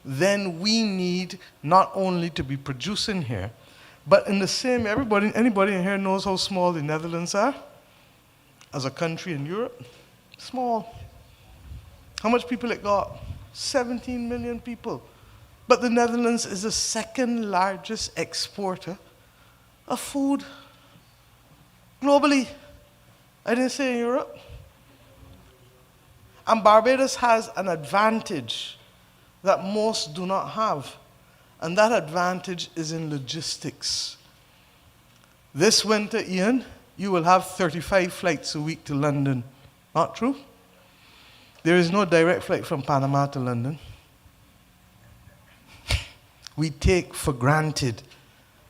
Then we need not only to be producing here, but in the same, anybody in here knows how small the Netherlands are as a country in Europe? Small. How much people it got? 17 million people. But the Netherlands is the second largest exporter of food globally. I didn't say in Europe. And Barbados has an advantage that most do not have. And that advantage is in logistics. This winter, Ian, you will have 35 flights a week to London. Not true? There is no direct flight from Panama to London. We take for granted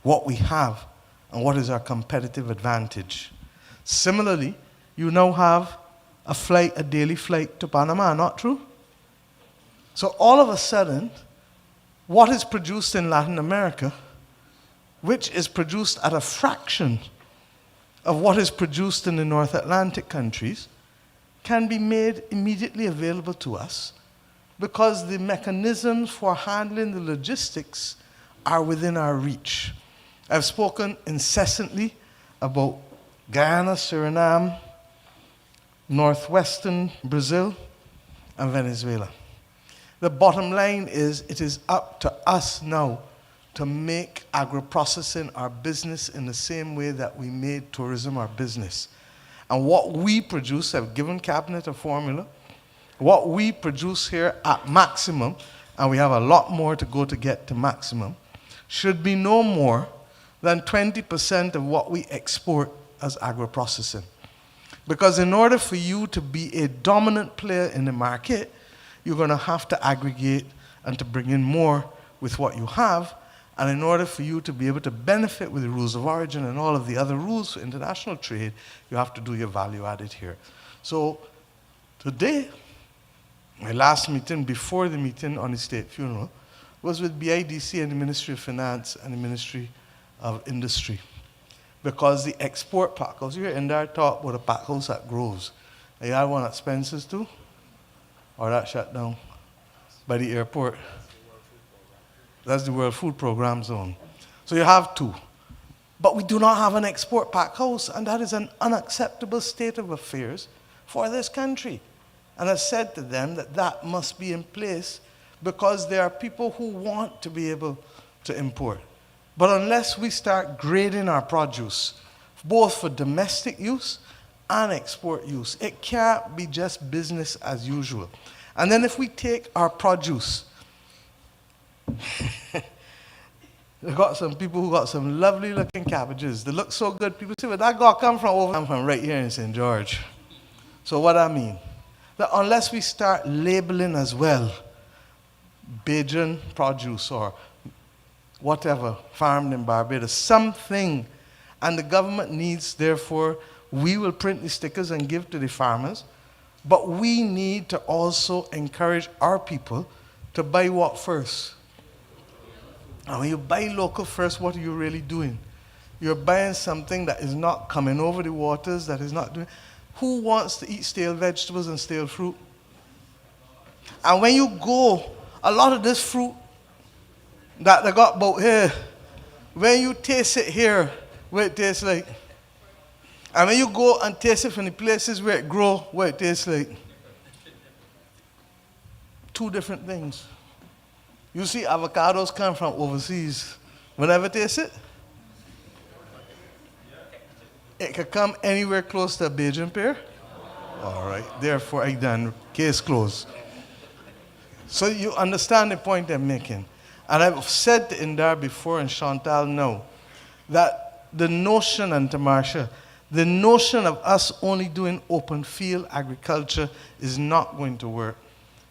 what we have and what is our competitive advantage. Similarly, you now have a daily flight to Panama, not true? So all of a sudden, what is produced in Latin America, which is produced at a fraction of what is produced in the North Atlantic countries, can be made immediately available to us because the mechanisms for handling the logistics are within our reach. I've spoken incessantly about Guyana, Suriname, northwestern Brazil, and Venezuela. The bottom line is it is up to us now to make agro-processing our business in the same way that we made tourism our business. And what we produce, I've given Cabinet a formula, what we produce here at maximum, and we have a lot more to go to get to maximum, should be no more than 20% of what we export as agro-processing. Because in order for you to be a dominant player in the market, you're going to have to aggregate and to bring in more with what you have. And in order for you to be able to benefit with the rules of origin and all of the other rules for international trade, you have to do your value added here. So today, my last meeting before the meeting on the state funeral was with BIDC and the Ministry of Finance and the Ministry of Industry. Because the export pack house, you hear Indar talk about a pack house that grows. You had one at Spencer's too? Or that shut down by the airport? That's the World Food Program Zone. So you have two. But we do not have an export pack house, and that is an unacceptable state of affairs for this country. And I said to them that that must be in place because there are people who want to be able to import. But unless we start grading our produce, both for domestic use and export use, it can't be just business as usual. And then if we take our produce, we've got some people who got some lovely looking cabbages. They look so good. People say, well, that got come from over. I'm from right here in St. George. So what I mean, that unless we start labeling as well Bajan produce or whatever farmed in Barbados, something, and the government needs, therefore, we will print the stickers and give to the farmers, but we need to also encourage our people to buy what first? And when you buy local first, what are you really doing? You're buying something that is not coming over the waters, that is not doing. Who wants to eat stale vegetables and stale fruit? And when you go, a lot of this fruit that they got about here, when you taste it here, what it tastes like. And when you go and taste it from the places where it grows, what it tastes like. Two different things. You see, avocados come from overseas. Whenever taste it, it could come anywhere close to a Bajan pear. All right, therefore, I done. Case closed. So you understand the point I'm making. And I've said to Indar before and Chantal now, that the notion, and to Marcia, the notion of us only doing open field agriculture is not going to work.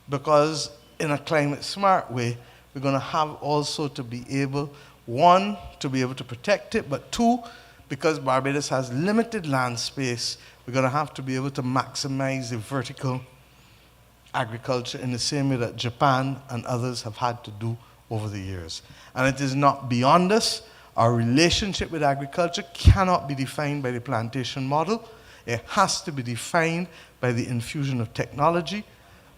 Because in a climate smart way, we're going to have also to be able, one, to be able to protect it, but two, because Barbados has limited land space, we're going to have to be able to maximize the vertical agriculture in the same way that Japan and others have had to do over the years. And it is not beyond us, Our relationship with agriculture cannot be defined by the plantation model. It has to be defined by the infusion of technology,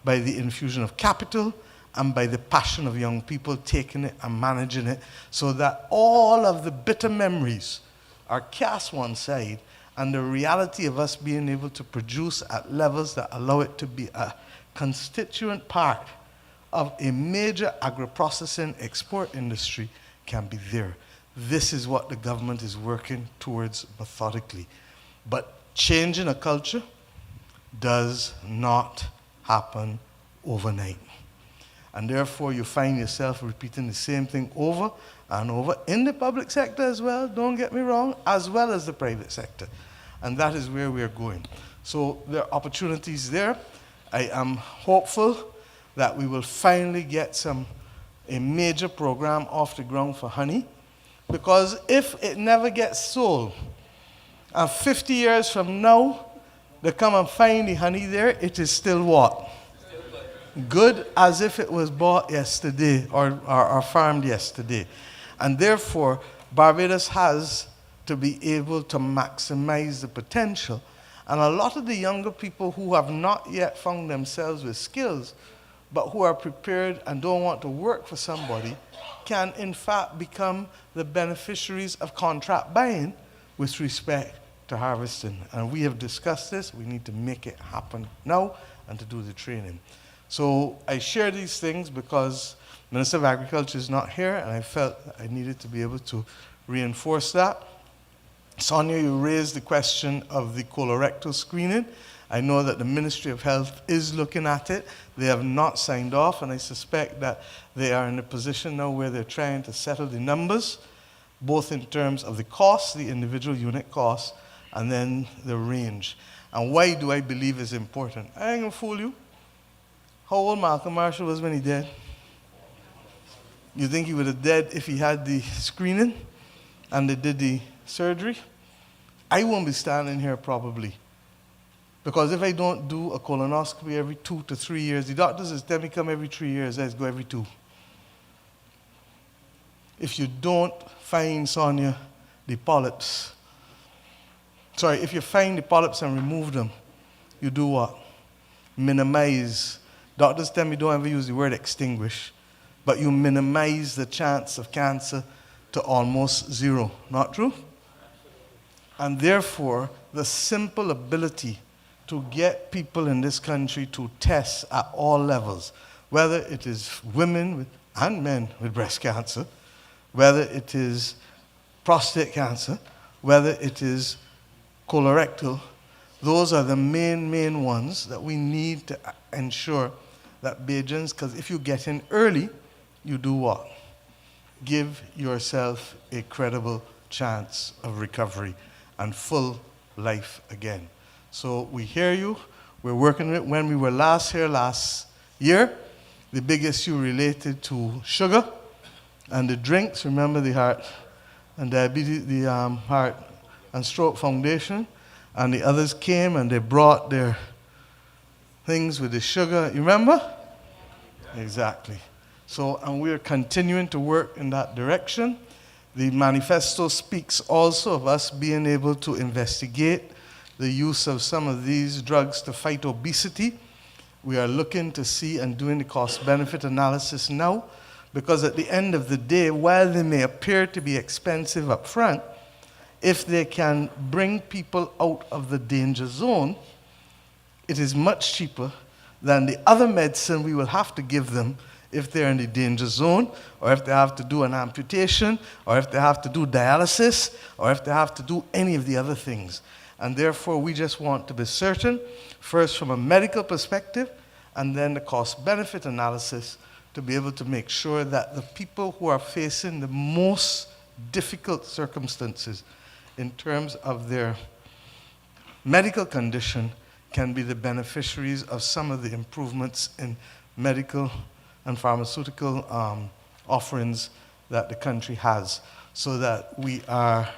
by the infusion of capital, and by the passion of young people taking it and managing it, so that all of the bitter memories are cast one side, and the reality of us being able to produce at levels that allow it to be a constituent part of a major agro-processing export industry can be there. This is what the government is working towards methodically. But changing a culture does not happen overnight. And therefore, you find yourself repeating the same thing over and over in the public sector as well, don't get me wrong, as well as the private sector. And that is where we're going. So there are opportunities there. I am hopeful that we will finally get a major program off the ground for honey, because if it never gets sold, and 50 years from now, they come and find the honey there, it is still what? Good as if it was bought yesterday or farmed yesterday. And therefore, Barbados has to be able to maximize the potential. And a lot of the younger people who have not yet found themselves with skills, but who are prepared and don't want to work for somebody, can in fact become the beneficiaries of contract buying with respect to harvesting. And we have discussed this. We need to make it happen now and to do the training. So I share these things because Minister of Agriculture is not here, and I felt I needed to be able to reinforce that. Sonia, you raised the question of the colorectal screening. I know that the Ministry of Health is looking at it. They have not signed off, and I suspect that they are in a position now where they're trying to settle the numbers, both in terms of the cost, the individual unit cost, and then the range. And why do I believe is important? I ain't gonna fool you. How old Malcolm Marshall was when he died? You think he would have died if he had the screening and they did the surgery? I won't be standing here probably. Because if I don't do a colonoscopy every 2 to 3 years, the doctors is tell me come every 3 years, I go every 2. If you don't find, Sonia, the polyps, if you find the polyps and remove them, you do what? Minimize. Doctors tell me don't ever use the word extinguish, but you minimize the chance of cancer to almost zero. Not true? And therefore, the simple ability to get people in this country to test at all levels, whether it is women and men with breast cancer, whether it is prostate cancer, whether it is colorectal, those are the main ones that we need to ensure that Bajans, because if you get in early, you do what? Give yourself a credible chance of recovery and full life again. So we hear you. We're working on it. When we were last here last year, the big issue related to sugar and the drinks. Remember the Heart and Diabetes, the Heart and Stroke Foundation, and the others came and they brought their things with the sugar. You remember? Exactly. So, and we're continuing to work in that direction. The manifesto speaks also of us being able to investigate the use of some of these drugs to fight obesity. We are looking to see and doing the cost-benefit analysis now, because at the end of the day, while they may appear to be expensive up front, if they can bring people out of the danger zone, it is much cheaper than the other medicine we will have to give them if they're in the danger zone, or if they have to do an amputation, or if they have to do dialysis, or if they have to do any of the other things. And therefore, we just want to be certain, first from a medical perspective, and then the cost-benefit analysis, to be able to make sure that the people who are facing the most difficult circumstances in terms of their medical condition can be the beneficiaries of some of the improvements in medical and pharmaceutical offerings that the country has, so that we are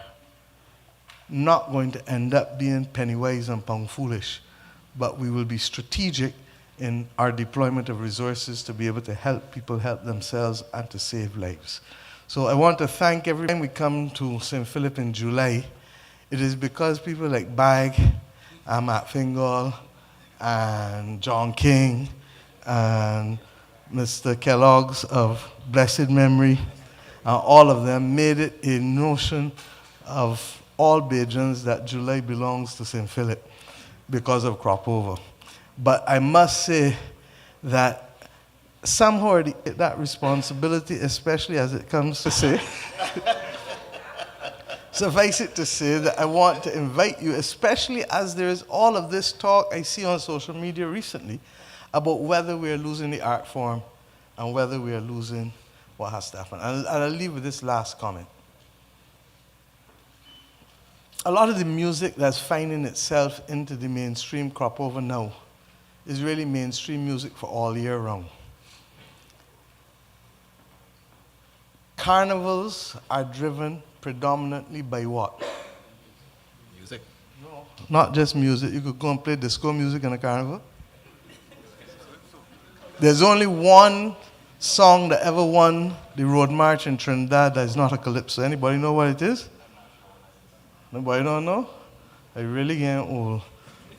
not going to end up being penny-wise and pound-foolish, but we will be strategic in our deployment of resources to be able to help people help themselves and to save lives. So I want to thank every time we come to St. Philip in July. It is because people like Bag, Matt Fingal, and John King, and Mr. Kellogg's of blessed memory, all of them made it a notion of all Bajans that July belongs to St. Philip because of crop over. But I must say that somehow that responsibility, especially as it comes to say, suffice it to say that I want to invite you, especially as there is all of this talk I see on social media recently about whether we are losing the art form and whether we are losing what has to happen. And I'll leave with this last comment. A lot of the music that's finding itself into the mainstream crop over now is really mainstream music for all year round. Carnivals are driven predominantly by what? Music. No. Not just music. You could go and play disco music in a carnival. There's only one song that ever won the Road March in Trinidad that is not a calypso. Anybody know what it is? Nobody don't know? I really getting old.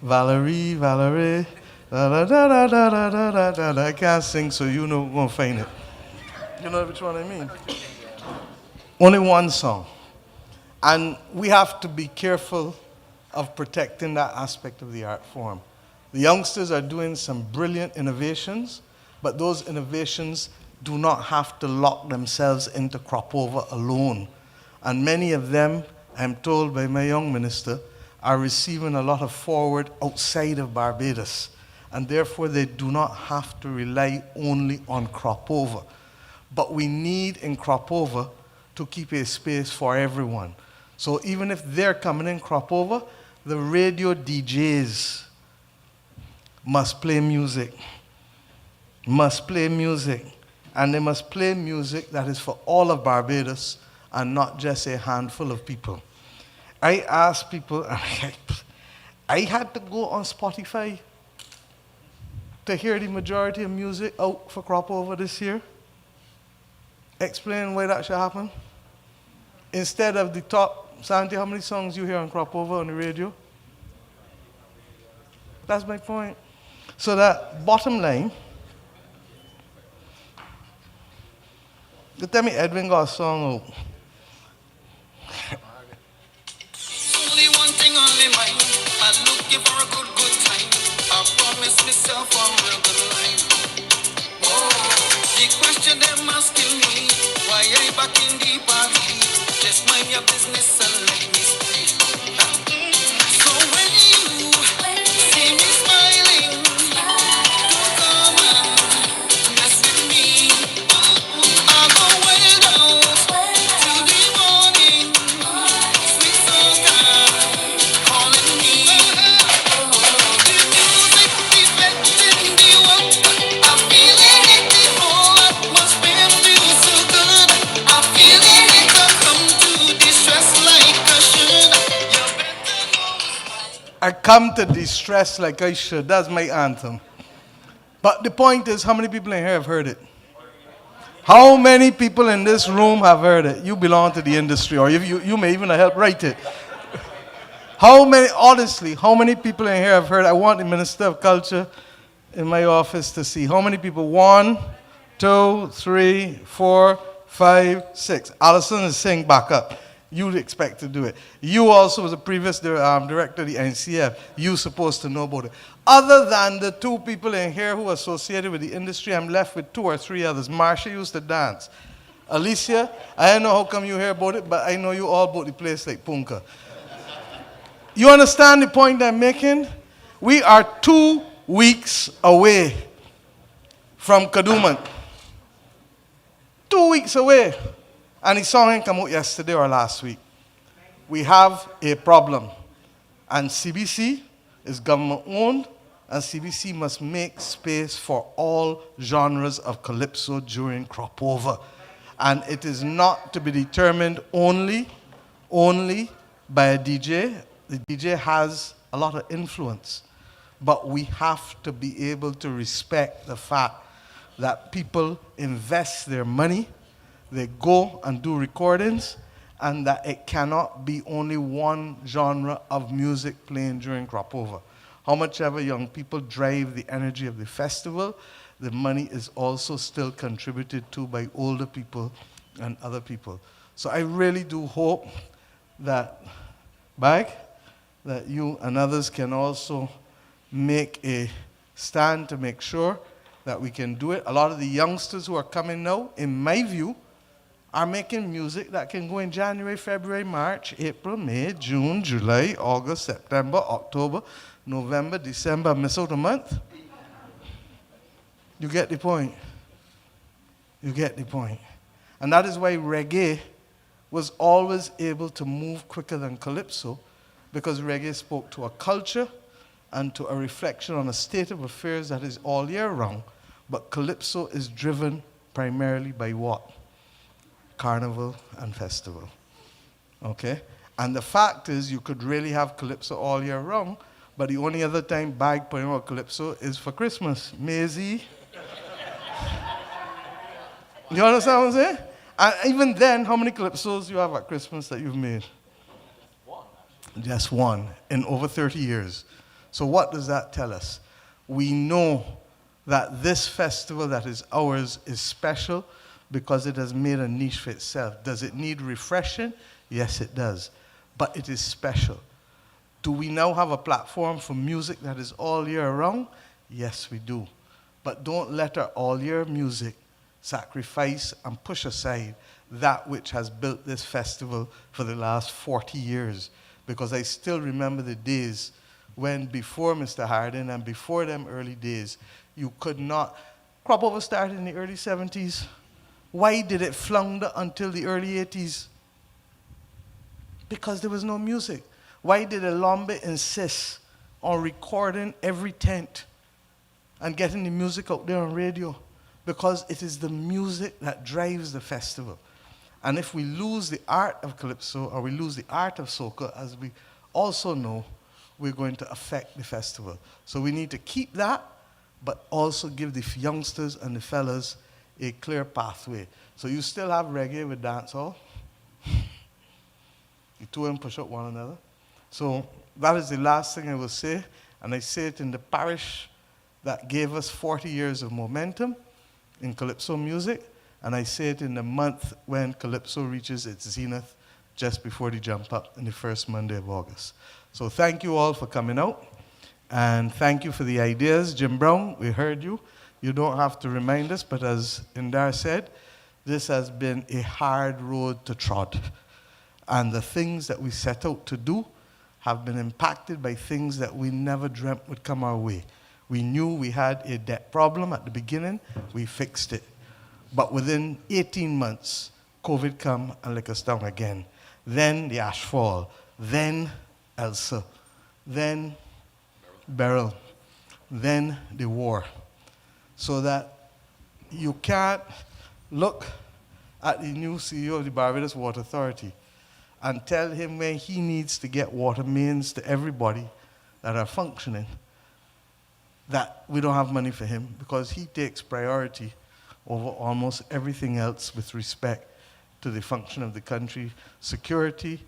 Valerie, Valerie, da da da da da da da da da. I can't sing, so you know we're gonna find it. You know which one I mean? Only one song. And we have to be careful of protecting that aspect of the art form. The youngsters are doing some brilliant innovations, but those innovations do not have to lock themselves into crop over alone. And many of them, I'm told by my young minister, are receiving a lot of forward outside of Barbados. And therefore, they do not have to rely only on crop over. But we need in crop over to keep a space for everyone. So even if they're coming in crop over, the radio DJs must play music. Must play music. And they must play music that is for all of Barbados and not just a handful of people. I asked people, I had to go on Spotify to hear the majority of music out for crop over this year. Explain why that should happen. Instead of the top, Santi, how many songs you hear on crop over on the radio? That's my point. So that bottom line, you tell me Edwin got a song out. Only one thing on my mind, I'm looking for a good time. I promise myself I'm real good life. Whoa, the question them asking me, why I back in the party? Just mind your business and let me speak. So when you see me smiling, don't come and mess with me. I'll go way down to the morning. Sweet soca calling me. The music reflecting the world. I'm feeling it, the whole atmosphere feels so good. I'm feeling it, I come to distress like I should. I come to distress like I should. That's my anthem. But the point is, how many people in here have heard it? How many people in this room have heard it? You belong to the industry, or you may even help write it. How many, honestly, how many people in here have heard? I want the Minister of Culture in my office to see. How many people? 1, 2, 3, 4, 5, 6. Alison is saying back up. You'd expect to do it. You also, was a previous director of the NCF, you're supposed to know about it. Other than the 2 people in here who are associated with the industry, I'm left with 2 or 3 others. Marsha used to dance. Alicia, I don't know how come you hear about it, but I know you all about the place like Punka. You understand the point I'm making? We are 2 weeks away from Kadooment. 2 weeks away. And the song ain't come out yesterday or last week. We have a problem. And CBC is government owned, and CBC must make space for all genres of calypso during crop over. And it is not to be determined only by a DJ. The DJ has a lot of influence. But we have to be able to respect the fact that people invest their money, they go and do recordings, and that it cannot be only one genre of music playing during crop over. How much ever young people drive the energy of the festival, the money is also still contributed to by older people and other people. So I really do hope that, that you and others can also make a stand to make sure that we can do it. A lot of the youngsters who are coming now, in my view, are making music that can go in January, February, March, April, May, June, July, August, September, October, November, December, miss out a month. You get the point. You get the point. And that is why reggae was always able to move quicker than calypso, because reggae spoke to a culture and to a reflection on a state of affairs that is all year round. But calypso is driven primarily by what? Carnival and festival. Okay? And the fact is, you could really have calypso all year round, but the only other time bag putting out calypso is for Christmas. Maisie. You understand what I'm saying? And even then, how many calypsos you have at Christmas that you've made? One. Just one in over 30 years. So what does that tell us? We know that this festival that is ours is special because it has made a niche for itself. Does it need refreshing? Yes, it does. But it is special. Do we now have a platform for music that is all year round? Yes, we do. But don't let our all year music sacrifice and push aside that which has built this festival for the last 40 years. Because I still remember the days when before Mr. Hardin and before them early days, you could not. Crop over started in the early 70s. Why did it flounder until the early 80s? Because there was no music. Why did Elombe insist on recording every tent and getting the music out there on radio? Because it is the music that drives the festival. And if we lose the art of calypso, or we lose the art of soca, as we also know, we're going to affect the festival. So we need to keep that, but also give the youngsters and the fellas a clear pathway. So you still have reggae with dancehall. The two of them push up one another. So that is the last thing I will say, and I say it in the parish that gave us 40 years of momentum in calypso music, and I say it in the month when calypso reaches its zenith, just before the jump up in the first Monday of August. So thank you all for coming out, and thank you for the ideas. Jim Brown, we heard you. You don't have to remind us, but as Indar said, this has been a hard road to trod. And the things that we set out to do have been impacted by things that we never dreamt would come our way. We knew we had a debt problem at the beginning. We fixed it. But within 18 months, COVID come and let us down again. Then the ash fall. Then Elsa. Then Beryl. Then the war. So that you can't look at the new CEO of the Barbados Water Authority and tell him when he needs to get water mains to everybody that are functioning, that we don't have money for him, because he takes priority over almost everything else with respect to the function of the country. Security,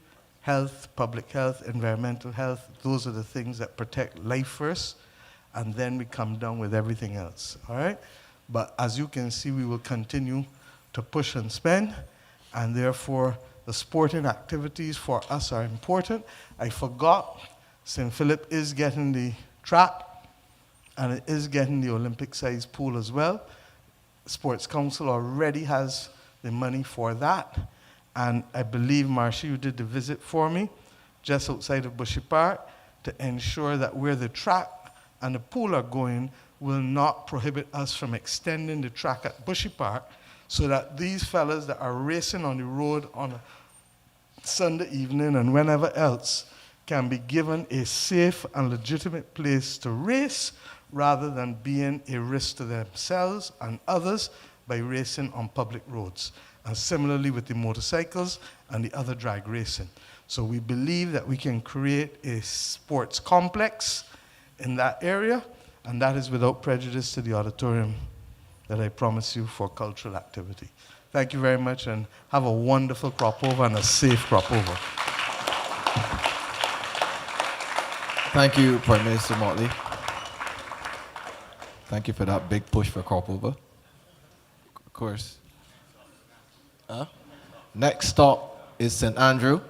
health, public health, environmental health, those are the things that protect life first, and then we come down with everything else, all right? But as you can see, we will continue to push and spend, and therefore the sporting activities for us are important. I forgot, St. Philip is getting the track, and it is getting the Olympic-sized pool as well. Sports Council already has the money for that, and I believe, Marcia, you did the visit for me, just outside of Bushy Park, to ensure that where the track and the pool are going will not prohibit us from extending the track at Bushy Park, so that these fellas that are racing on the road on a Sunday evening and whenever else can be given a safe and legitimate place to race, rather than being a risk to themselves and others by racing on public roads. And similarly with the motorcycles and the other drag racing. So we believe that we can create a sports complex in that area, and that is without prejudice to the auditorium that I promise you for cultural activity. Thank you very much, and have a wonderful crop over and a safe crop over. Thank you, Prime Minister Motley. Thank you for that big push for crop over. Of course. Next stop is St. Andrew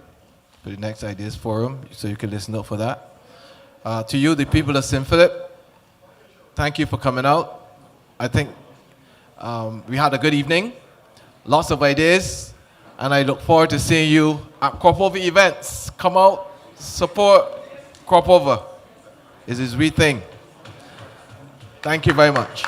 for the next Ideas Forum, so you can listen up for that. To you, the people of St. Philip, thank you for coming out. I think we had a good evening, lots of ideas, and I look forward to seeing you at crop over events. Come out, support crop over. It's his wee thing. Thank you very much.